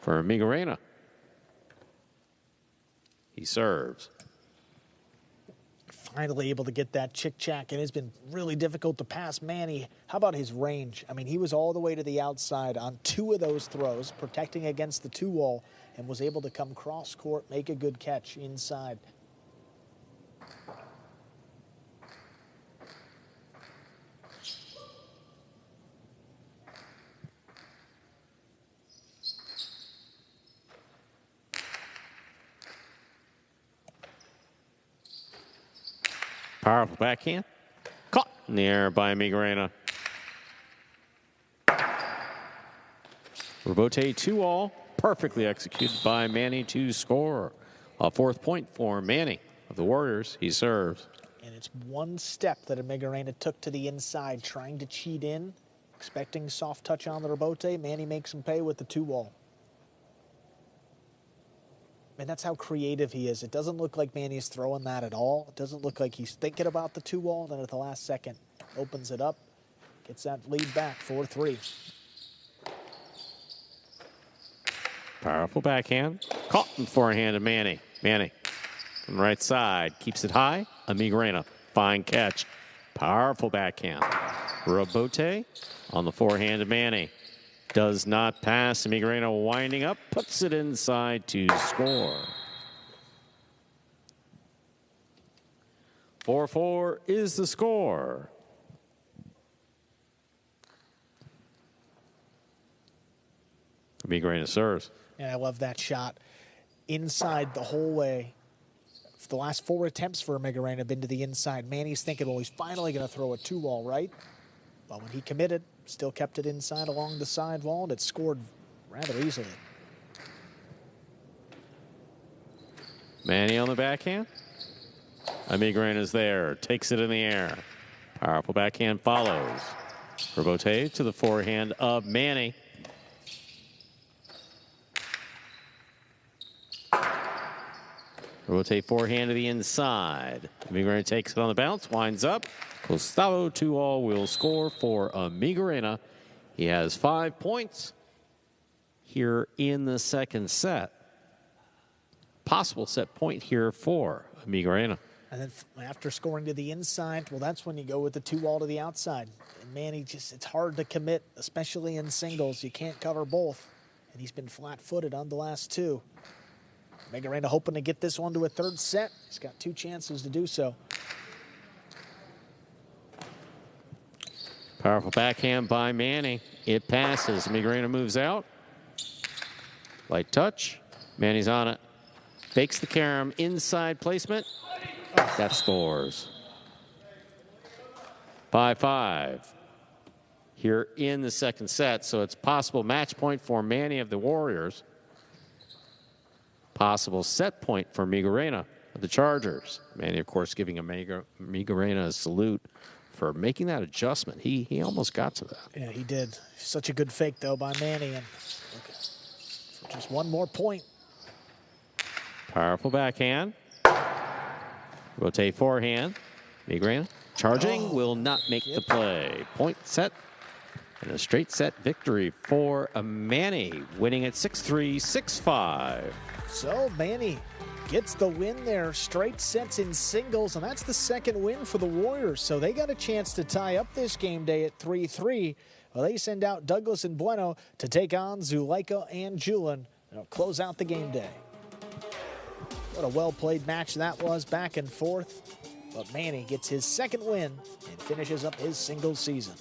for Migarena. He serves. Finally able to get that chick-chack, and it's been really difficult to pass Manny. How about his range? I mean, he was all the way to the outside on 2 of those throws, protecting against the 2-wall, and was able to come cross-court, make a good catch inside. Powerful backhand. Caught. in the air by Migrena. Rebote 2-all, perfectly executed by Manny to score. A 4th point for Manny of the Warriors. He serves. And it's one step that Migrena took to the inside, trying to cheat in, expecting soft touch on the rebote. Manny makes him pay with the 2-wall. And that's how creative he is. It doesn't look like Manny's throwing that at all. It doesn't look like he's thinking about the 2-wall. Then at the last second, opens it up, gets that lead back, 4-3. Powerful backhand. Caught in forehand of Manny. Manny from the right side keeps it high. Migrena, fine catch. Powerful backhand. Rebote on the forehand of Manny. Does not pass. Migrena winding up, puts it inside to score. 4-4 is the score. Migrena serves. And I love that shot. Inside the whole way. The last 4 attempts for Migrena have been to the inside. Manny's thinking, well, he's finally going to throw a 2-wall, right? But when he committed, still kept it inside along the side wall, and it scored rather easily. Manny on the backhand. Migrena's there, takes it in the air. Powerful backhand follows. Rebote to the forehand of Manny. Rebote forehand to the inside. Migrena takes it on the bounce, winds up. Gustavo 2-all will score for Migrena. He has 5 points here in the second set. Possible set point here for Migrena. And then after scoring to the inside, well, that's when you go with the 2-wall to the outside. And Manny it's hard to commit, especially in singles. You can't cover both. And he's been flat-footed on the last 2. Migrena hoping to get this one to a 3rd set. He's got 2 chances to do so. Powerful backhand by Manny. It passes. Migrena moves out. Light touch. Manny's on it. Fakes the carom. Inside placement. That scores. 5-5 here in the second set. So it's possible match point for Manny of the Warriors. Possible set point for Migrena of the Chargers. Manny, of course, giving Migrena a salute for making that adjustment. He almost got to that. Yeah, he did. Such a good fake, though, by Manny. And just one more point. Powerful backhand. Rotate forehand. Migrena charging, will not make the play. Point set. And a straight set victory for Manny, winning at 6-3, 6-5. So Manny gets the win there, straight sets in singles, and that's the 2nd win for the Warriors. So they got a chance to tie up this game day at 3-3. Well, they send out Douglas and Bueno to take on Zuleika and Julian. They'll close out the game day. What a well-played match that was, back and forth. But Manny gets his 2nd win and finishes up his singles season.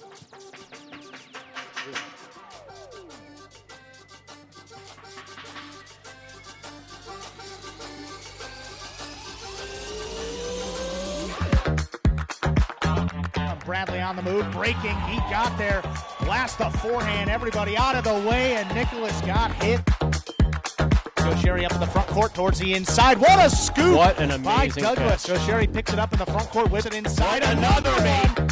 Bradley on the move, breaking, he got there, blast the forehand, everybody out of the way, and Nicholas got hit. Sherry up in the front court towards the inside. What a scoop! What an amazing by Douglas. catch. Sherry picks it up in the front court, whips it inside. Another one.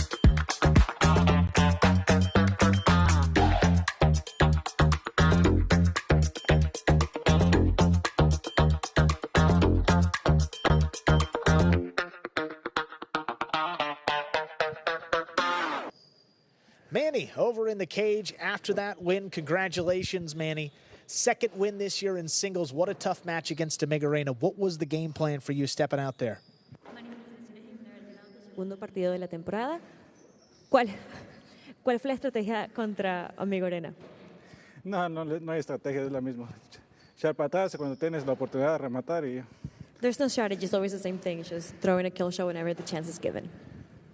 Manny over in the cage after that win. Congratulations, Manny. 2nd win this year in singles. What a tough match against Migrena. What was the game plan for you stepping out there? Segundo partido de la temporada. ¿Cuál fue la estrategia contra Migrena? No hay estrategia, es la misma. Echar patadas cuando tienes la oportunidad de rematar y... There's no strategy, it's always the same thing, just throwing a kill shot whenever the chance is given.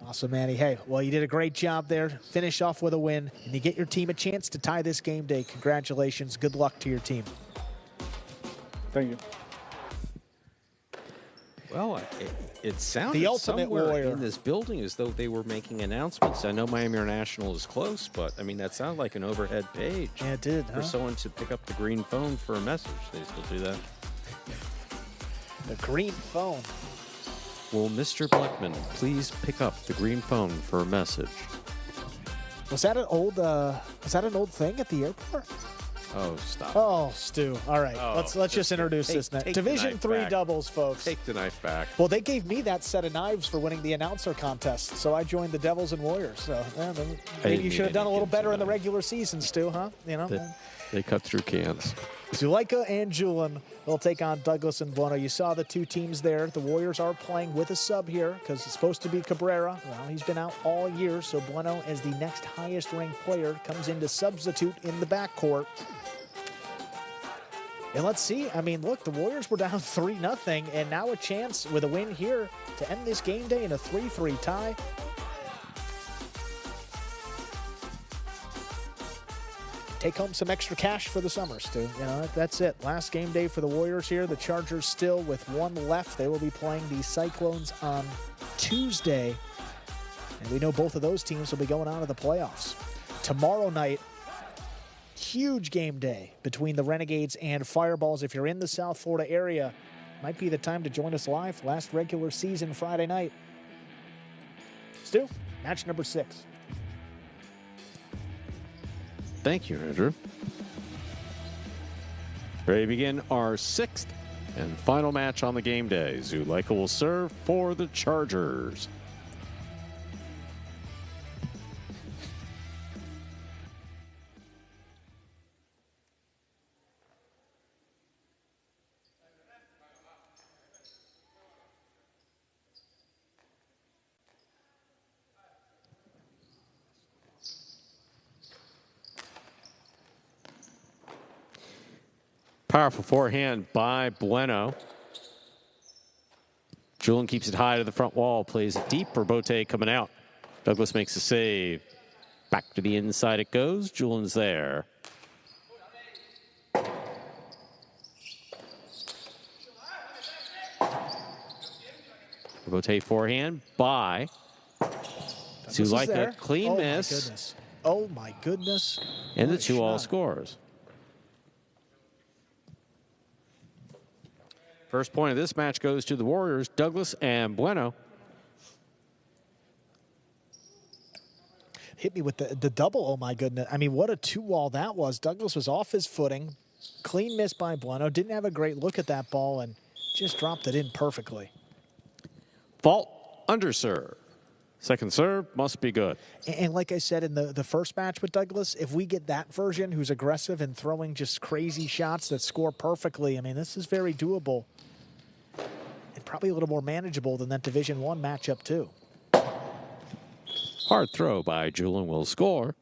Awesome, Manny. Hey, well, you did a great job there. Finish off with a win, and you get your team a chance to tie this game day. Congratulations. Good luck to your team. Thank you. Well, it sounded The ultimate somewhere warrior. in this building as though they were making announcements. I know Miami International is close, but I mean, that sounded like an overhead page. Yeah, it did. For someone to pick up the green phone for a message. They still do that. The green phone. Will Mr. Blackman please pick up the green phone for a message? Was that an old thing at the airport? Oh, stop. Oh, Stu. All right. Oh, let's just introduce this now. take the Division knife 3 back. doubles, folks. Take the knife back. Well, they gave me that set of knives for winning the announcer contest, so I joined the Devils and Warriors. So maybe you should have done a little better in the regular season, Stu, huh? You know. They cut through cans. Zuleika and Julian will take on Douglas and Bueno. You saw the two teams there. The Warriors are playing with a sub here because it's supposed to be Cabrera. Well, he's been out all year, so Bueno, as the next highest-ranked player, comes in to substitute in the backcourt. And let's see. I mean, look, the Warriors were down 3-0, and now a chance with a win here to end this game day in a 3-3 tie. Take home some extra cash for the summer, Stu. You know, that's it. Last game day for the Warriors here. The Chargers still with one left. They will be playing the Cyclones on Tuesday. And we know both of those teams will be going on to the playoffs. Tomorrow night, huge game day between the Renegades and Fireballs. If you're in the South Florida area, might be the time to join us live. Last regular season Friday night. Stu, match number 6. Thank you, Andrew. Ready to begin our 6th and final match on the game day. Zuleika will serve for the Chargers. Powerful forehand by Bueno. Julian keeps it high to the front wall, plays it deep for Bote coming out. Douglas makes a save. Back to the inside it goes. Julian's there. Bote forehand by Zuleika. Clean miss. My goodness. Oh, my goodness. And the What a 2-all shot. scores. First point of this match goes to the Warriors, Douglas and Bueno. Hit me with the double, oh my goodness. I mean, what a 2-wall that was. Douglas was off his footing. Clean miss by Bueno. Didn't have a great look at that ball and just dropped it in perfectly. Fault, underserve. Second serve must be good. And like I said in the first match with Douglas, if we get that version who's aggressive and throwing just crazy shots that score perfectly, I mean, this is very doable. And probably a little more manageable than that Division I matchup, too. Hard throw by Julian will score.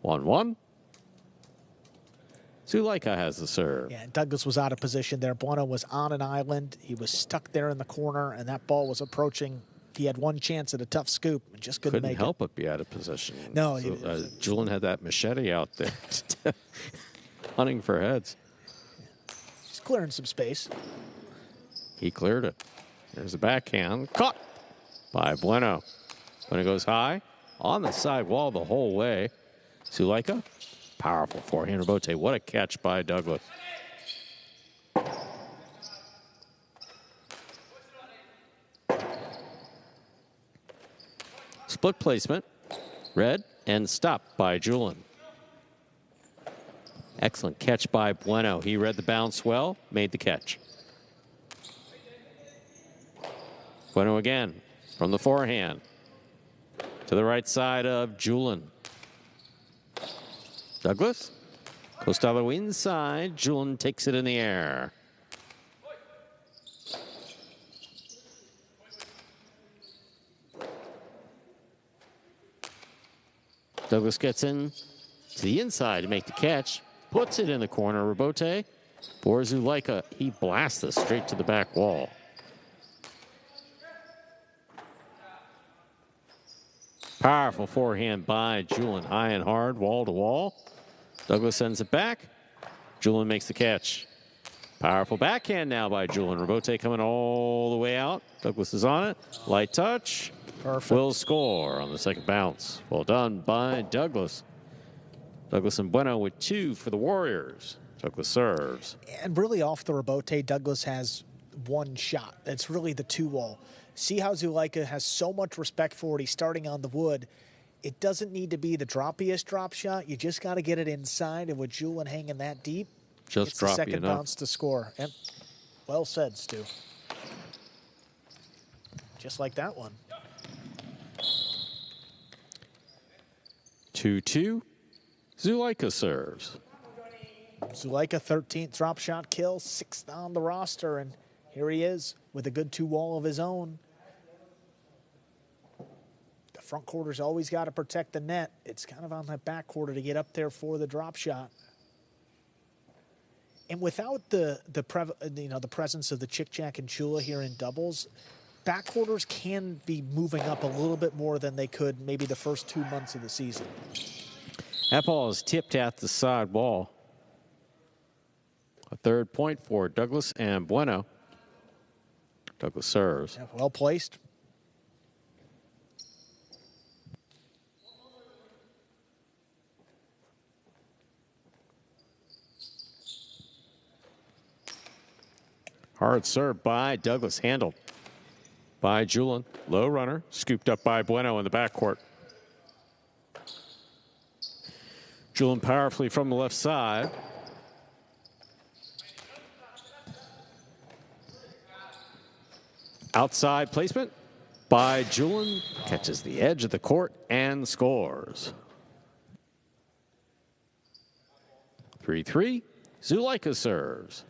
1-1. Zuleika has the serve. Yeah, Douglas was out of position there. Bueno was on an island. He was stuck there in the corner, and that ball was approaching. He had one chance at a tough scoop and just couldn't make it. Couldn't help but be out of position. No. So, Julian had that machete out there hunting for heads. He's clearing some space. He cleared it. There's a backhand. Caught by Bueno. Bueno goes high on the side wall the whole way. Zuleika. Powerful forehand Bote. What a catch by Douglas. Split placement. Read and stopped by Julian. Excellent catch by Bueno. He read the bounce well, made the catch. Bueno again from the forehand. To the right side of Julian. Douglas. Costello inside. Julian takes it in the air. Douglas gets in to the inside to make the catch. Puts it in the corner. Rabote for Zuleika. He blasts this straight to the back wall. Powerful forehand by Julian. High and hard, wall to wall. Douglas sends it back. Julian makes the catch. Powerful backhand now by Julian. Robote coming all the way out. Douglas is on it. Light touch. Perfect. Will score on the second bounce. Well done by Douglas. Douglas and Bueno with 2 for the Warriors. Douglas serves. And really off the Robote, Douglas has one shot. It's really the 2-wall. See how Zuleika has so much respect for it. He's starting on the wood. It doesn't need to be the droppiest drop shot. You just got to get it inside. And with Julian hanging that deep, Just it's the droppy second enough. bounce to score. And well said, Stu. Just like that one. 2-2. Zuleika serves. Zuleika, 13th drop shot kill, 6th on the roster, and here he is with a good 2-wall of his own. The front quarter's always got to protect the net. It's kind of on that back quarter to get up there for the drop shot. And without the presence of the Chick Jack and Chula here in doubles, back quarters can be moving up a little bit more than they could maybe the first 2 months of the season. That ball is tipped at the side wall. A 3rd point for Douglas and Bueno. Douglas serves. Yeah, well placed. Hard serve by Douglas, handled by Julian. Low runner, scooped up by Bueno in the backcourt. Julian powerfully from the left side. Outside placement by Julian. Catches the edge of the court and scores. 3-3. Zuleika serves.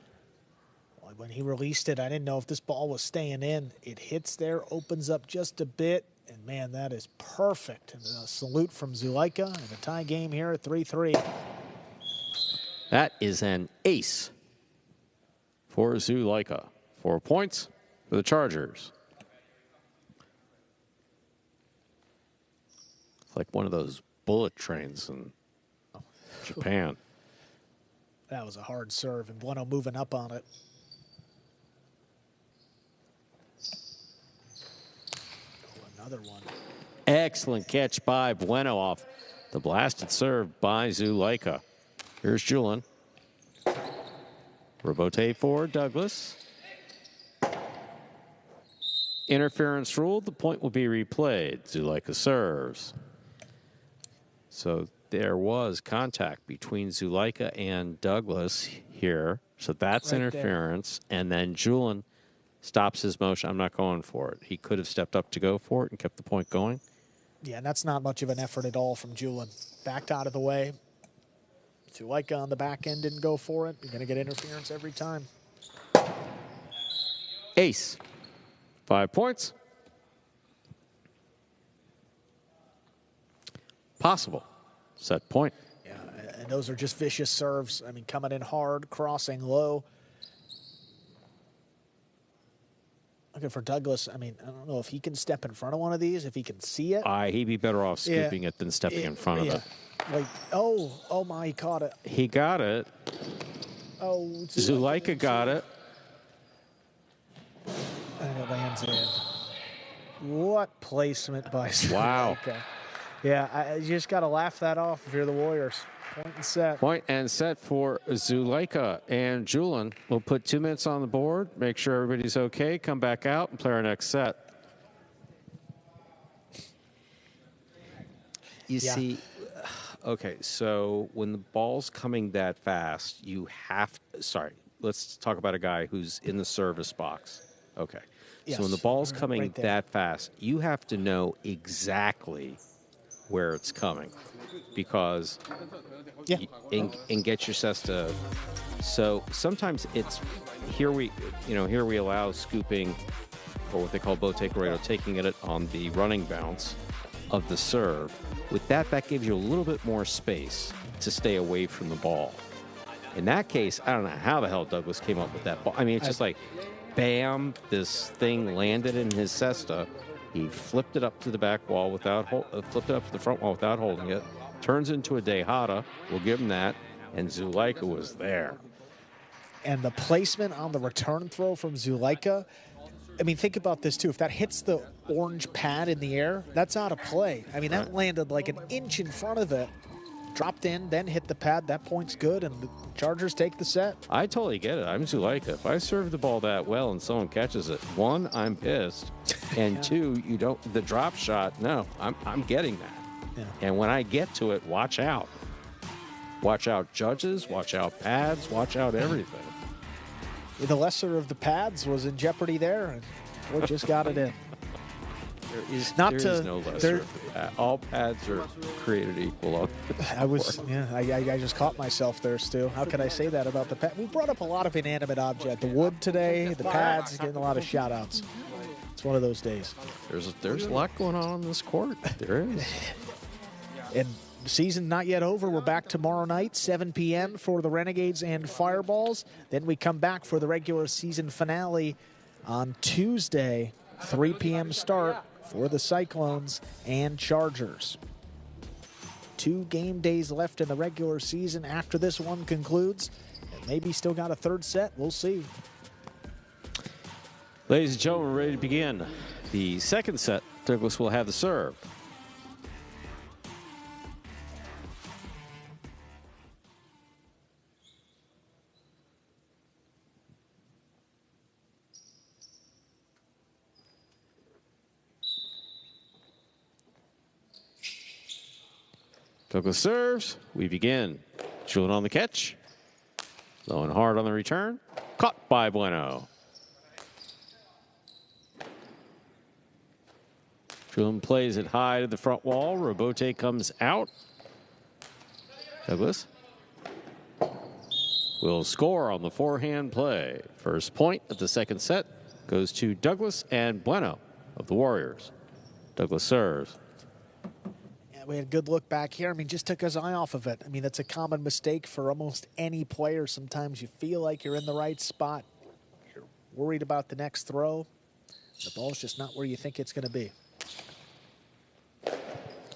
When he released it, I didn't know if this ball was staying in. It hits there, opens up just a bit, and man, that is perfect. And a salute from Zuleika, and a tie game here at 3-3. That is an ace for Zuleika. 4 points for the Chargers. It's like one of those bullet trains in Japan. That was a hard serve, and Bueno moving up on it. Another one. Excellent catch by Bueno off the blasted serve by Zuleika. Here's Julian. Robote for Douglas. Interference ruled. The point will be replayed. Zuleika serves. So there was contact between Zuleika and Douglas here. So that's Right interference. And then Julian stops his motion. I'm not going for it. He could have stepped up to go for it and kept the point going. Yeah, and that's not much of an effort at all from Julian. Backed out of the way. Zuleika on the back end didn't go for it. You're going to get interference every time. Ace. 5 points. Possible. Set point. Yeah, and those are just vicious serves. I mean, coming in hard, crossing low. Looking for Douglas. I mean, I don't know if he can step in front of one of these, if he can see it. He'd be better off scooping it than stepping in front of it. Like, oh my, he caught it. He got it. Oh, Zuleika got it. And it lands in. What placement by Zuleika. Wow. Yeah, I just got to laugh that off if you're the Warriors. Point and set. Point and set for Zuleika and Julian. We'll put 2 minutes on the board, make sure everybody's okay, come back out and play our next set. You see, okay, so when the ball's coming that fast, you have – sorry, let's talk about a guy who's in the service box. Okay. Yes. So when the ball's coming Right there. that fast, you have to know exactly where it's coming because and get your cesta. So sometimes it's here we allow scooping or what they call bote corrido, taking it on the running bounce of the serve. With that gives you a little bit more space to stay away from the ball. In that case, I don't know how the hell Douglas came up with that ball. I mean, it's just like, bam, this thing landed in his cesta. He flipped it up to the back wall flipped it up to the front wall without holding it. Turns into a Dejada. We'll give him that. And Zuleika was there. And the placement on the return throw from Zulaika, I mean, think about this, too. If that hits the orange pad in the air, that's out of play. I mean, that landed like an inch in front of it, dropped in, then hit the pad. That point's good, and the Chargers take the set. I totally get it. I'm Zulaika. If I serve the ball that well and someone catches it, one, I'm pissed, and two, you don't. The drop shot, no, I'm getting that. Yeah. And when I get to it, watch out. Watch out judges, watch out pads, watch out everything. The lesser of the pads was in jeopardy there, and boy just got it in. There is no lesser. All pads are created equal. I just caught myself there, Stu. How could I say that about the pad? We brought up a lot of inanimate object. The wood today, the pads, getting a lot of shout-outs. It's one of those days. There's a lot going on this court. There is. And the season not yet over. We're back tomorrow night, 7 p.m. for the Renegades and Fireballs. Then we come back for the regular season finale on Tuesday, 3 p.m. start for the Cyclones and Chargers. 2 game days left in the regular season after this one concludes. And maybe still got a third set. We'll see. Ladies and gentlemen, we're ready to begin the second set. Douglas will have the serve. Douglas serves. We begin. Julian on the catch. Low and hard on the return. Caught by Bueno. Julian plays it high to the front wall. Robote comes out. Douglas will score on the forehand play. First point of the second set goes to Douglas and Bueno of the Warriors. Douglas serves. We had a good look back here. I mean, just took his eye off of it. I mean, that's a common mistake for almost any player. Sometimes you feel like you're in the right spot. You're worried about the next throw. The ball's just not where you think it's going to be.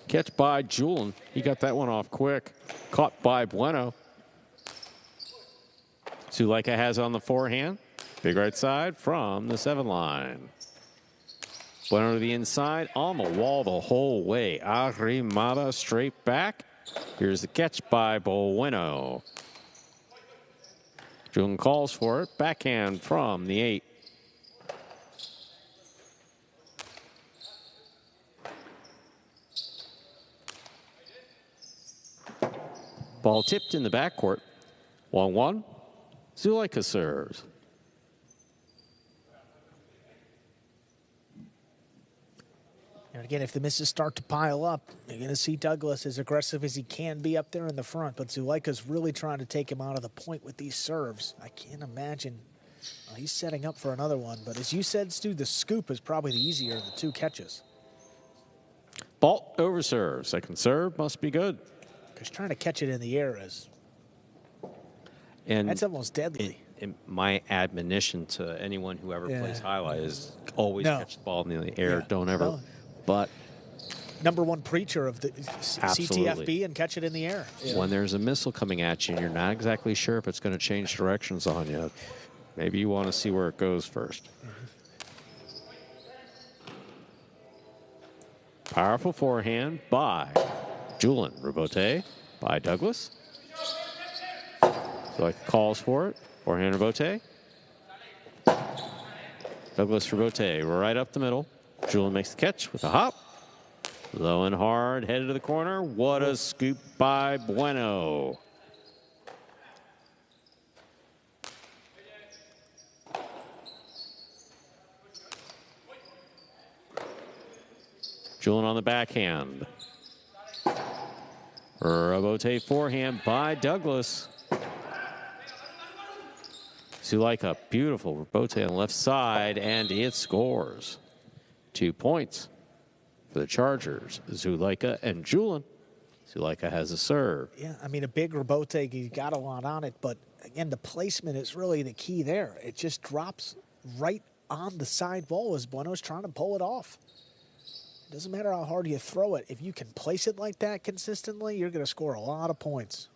Catch by Julian. He got that one off quick. Caught by Bueno. Zulaika has on the forehand. Big right side from the 7 line. Bueno to the inside, on the wall the whole way. Arrimada straight back. Here's the catch by Bueno. Julian calls for it. Backhand from the 8. Ball tipped in the backcourt. 1-1. Zulaika serves. And again, if the misses start to pile up, you're going to see Douglas as aggressive as he can be up there in the front. But Zulaika's really trying to take him out of the point with these serves. I can't imagine. Well, he's setting up for another one. But as you said, Stu, the scoop is probably the easier of the 2 catches. Ball over serve. Second serve must be good. Because trying to catch it in the air that's almost deadly. My admonition to anyone who ever plays highlight is always catch the ball in the air. Don't ever. No. But number 1 preacher of the CTFB and catch it in the air. When there's a missile coming at you and you're not exactly sure if it's going to change directions on you, maybe you want to see where it goes first. Powerful forehand by Julian. Robote by Douglas. So calls for it. Forehand Robote. Douglas Robote right up the middle. Julian makes the catch with a hop. Low and hard, headed to the corner. What a scoop by Bueno. Julian on the backhand. Robote forehand by Douglas. Zulaika, beautiful Robote on the left side, and it scores. 2 points for the Chargers. Zulaika and Julian. Zulaika has a serve. Yeah, I mean, a big Robote, he got a lot on it, but again, the placement is really the key there. It just drops right on the side wall as Bueno's trying to pull it off. It doesn't matter how hard you throw it. If you can place it like that consistently, you're going to score a lot of points.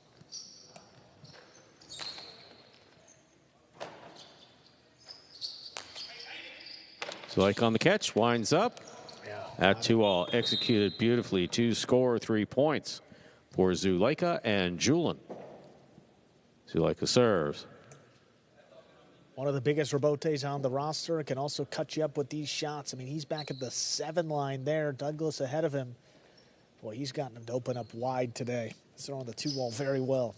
Zuleika on the catch, winds up. That 2-all executed beautifully to score 3 points for Zuleika and Julian. Zuleika serves. One of the biggest rebotes on the roster. Can also cut you up with these shots. I mean, he's back at the 7 line there. Douglas ahead of him. Boy, he's gotten him to open up wide today. He's throwing the 2-wall very well.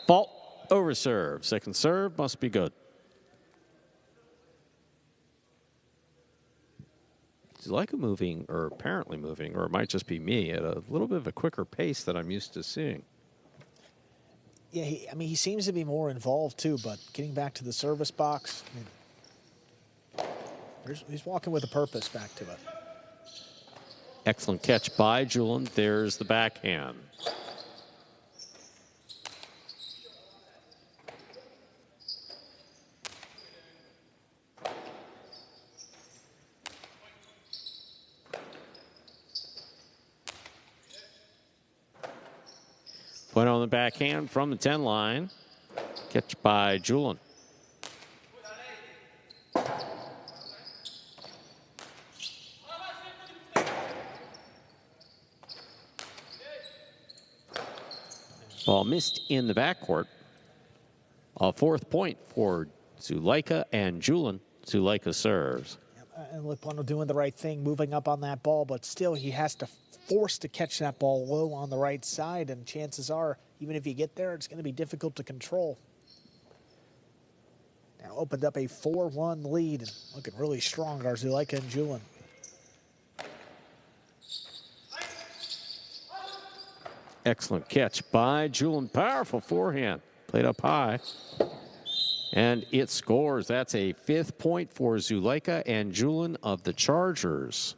Fault over serve. Second serve must be good. Zuleika moving, or apparently moving, or it might just be me, at a little bit of a quicker pace than I'm used to seeing. Yeah, he seems to be more involved too, but getting back to the service box, he's walking with a purpose back to it. Excellent catch by Julian. There's the backhand. Point on the backhand from the 10 line. Catch by Julian. Ball missed in the backcourt. A 4th point for Zuleika and Julian. Zuleika serves. And look, Bueno doing the right thing, moving up on that ball, but still he has to force to catch that ball low on the right side, and chances are, even if you get there, it's going to be difficult to control. Now opened up a 4-1 lead, and looking really strong, are Zuleika and Julian. Excellent catch by Julian. Powerful forehand. Played up high. And it scores. That's a 5th point for Zuleika and Julian of the Chargers.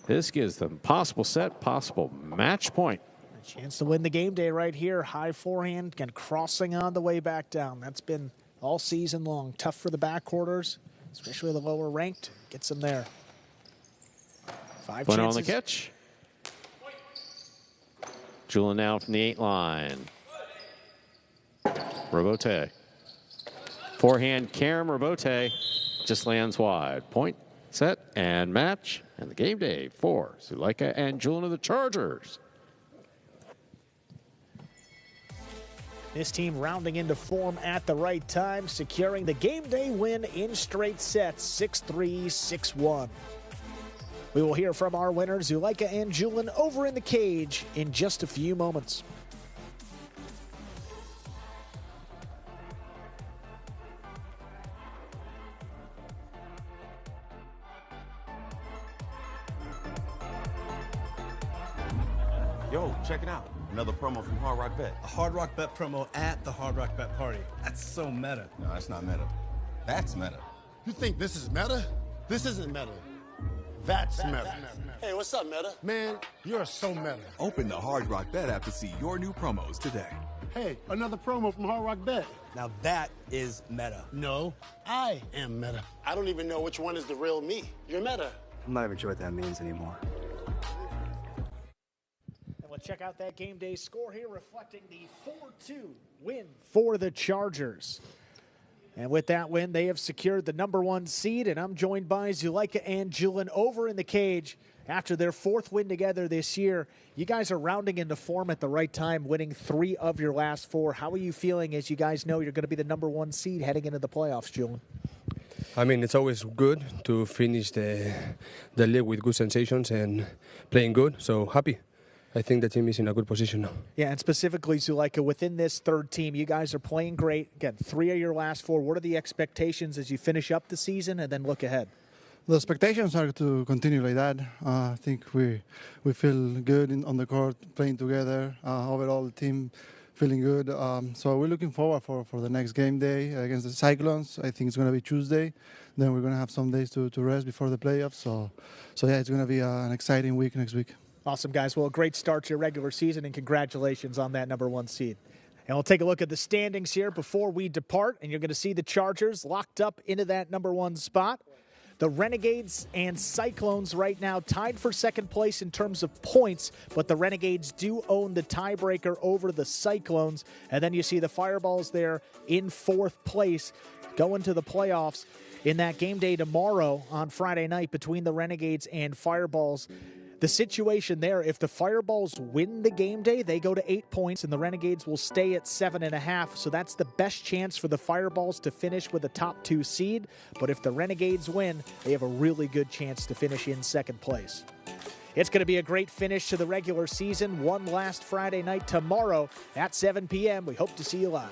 This gives them possible set, possible match point. A chance to win the game day right here. High forehand and crossing on the way back down. That's been all season long. Tough for the backcourters, especially the lower ranked. Gets them there. 5 Point chances. on the catch. Julian now from the 8 line. Robote. Forehand, Karam Robote just lands wide. Point, set, and match. And the game day for Zuleika and Julian of the Chargers. This team rounding into form at the right time, securing the game day win in straight sets, 6-3, 6-1. We will hear from our winners, Zuleika and Julian, over in the cage in just a few moments. Yo, check it out. Another promo from Hard Rock Bet. A Hard Rock Bet promo at the Hard Rock Bet party. That's so meta. No, that's not meta. That's meta. You think this is meta? This isn't meta. That's meta. Hey, what's up, Meta? Man, you're so meta. Open the Hard Rock Bet app to see your new promos today. Hey, another promo from Hard Rock Bet. Now that is meta. No, I am meta. I don't even know which one is the real me. You're Meta. I'm not even sure what that means anymore. And we'll check out that game day score here, reflecting the 4-2 win for the Chargers. And with that win, they have secured the #1 seed, and I'm joined by Zuleika and Julian over in the cage after their 4th win together this year. You guys are rounding into form at the right time, winning 3 of your last 4. How are you feeling as you guys know you're going to be the #1 seed heading into the playoffs, Julian? I mean, it's always good to finish the league with good sensations and playing good, so happy. I think the team is in a good position now. Yeah, and specifically, Zuleika, within this 3rd team, you guys are playing great. Again, 3 of your last 4. What are the expectations as you finish up the season and then look ahead? The expectations are to continue like that. I think we feel good on the court, playing together. Overall, the team feeling good. So we're looking forward for the next game day against the Cyclones. I think it's going to be Tuesday. Then we're going to have some days to rest before the playoffs. So yeah, it's going to be an exciting week next week. Awesome, guys. Well, a great start to your regular season, and congratulations on that #1 seed. And we'll take a look at the standings here before we depart, and you're going to see the Chargers locked up into that #1 spot. The Renegades and Cyclones right now tied for second place in terms of points, but the Renegades do own the tiebreaker over the Cyclones. And then you see the Fireballs there in fourth place going to the playoffs in that game day tomorrow on Friday night between the Renegades and Fireballs. The situation there, if the Fireballs win the game day, they go to 8 points, and the Renegades will stay at 7.5. So that's the best chance for the Fireballs to finish with a top 2 seed. But if the Renegades win, they have a really good chance to finish in second place. It's going to be a great finish to the regular season. One last Friday night tomorrow at 7 p.m. We hope to see you live.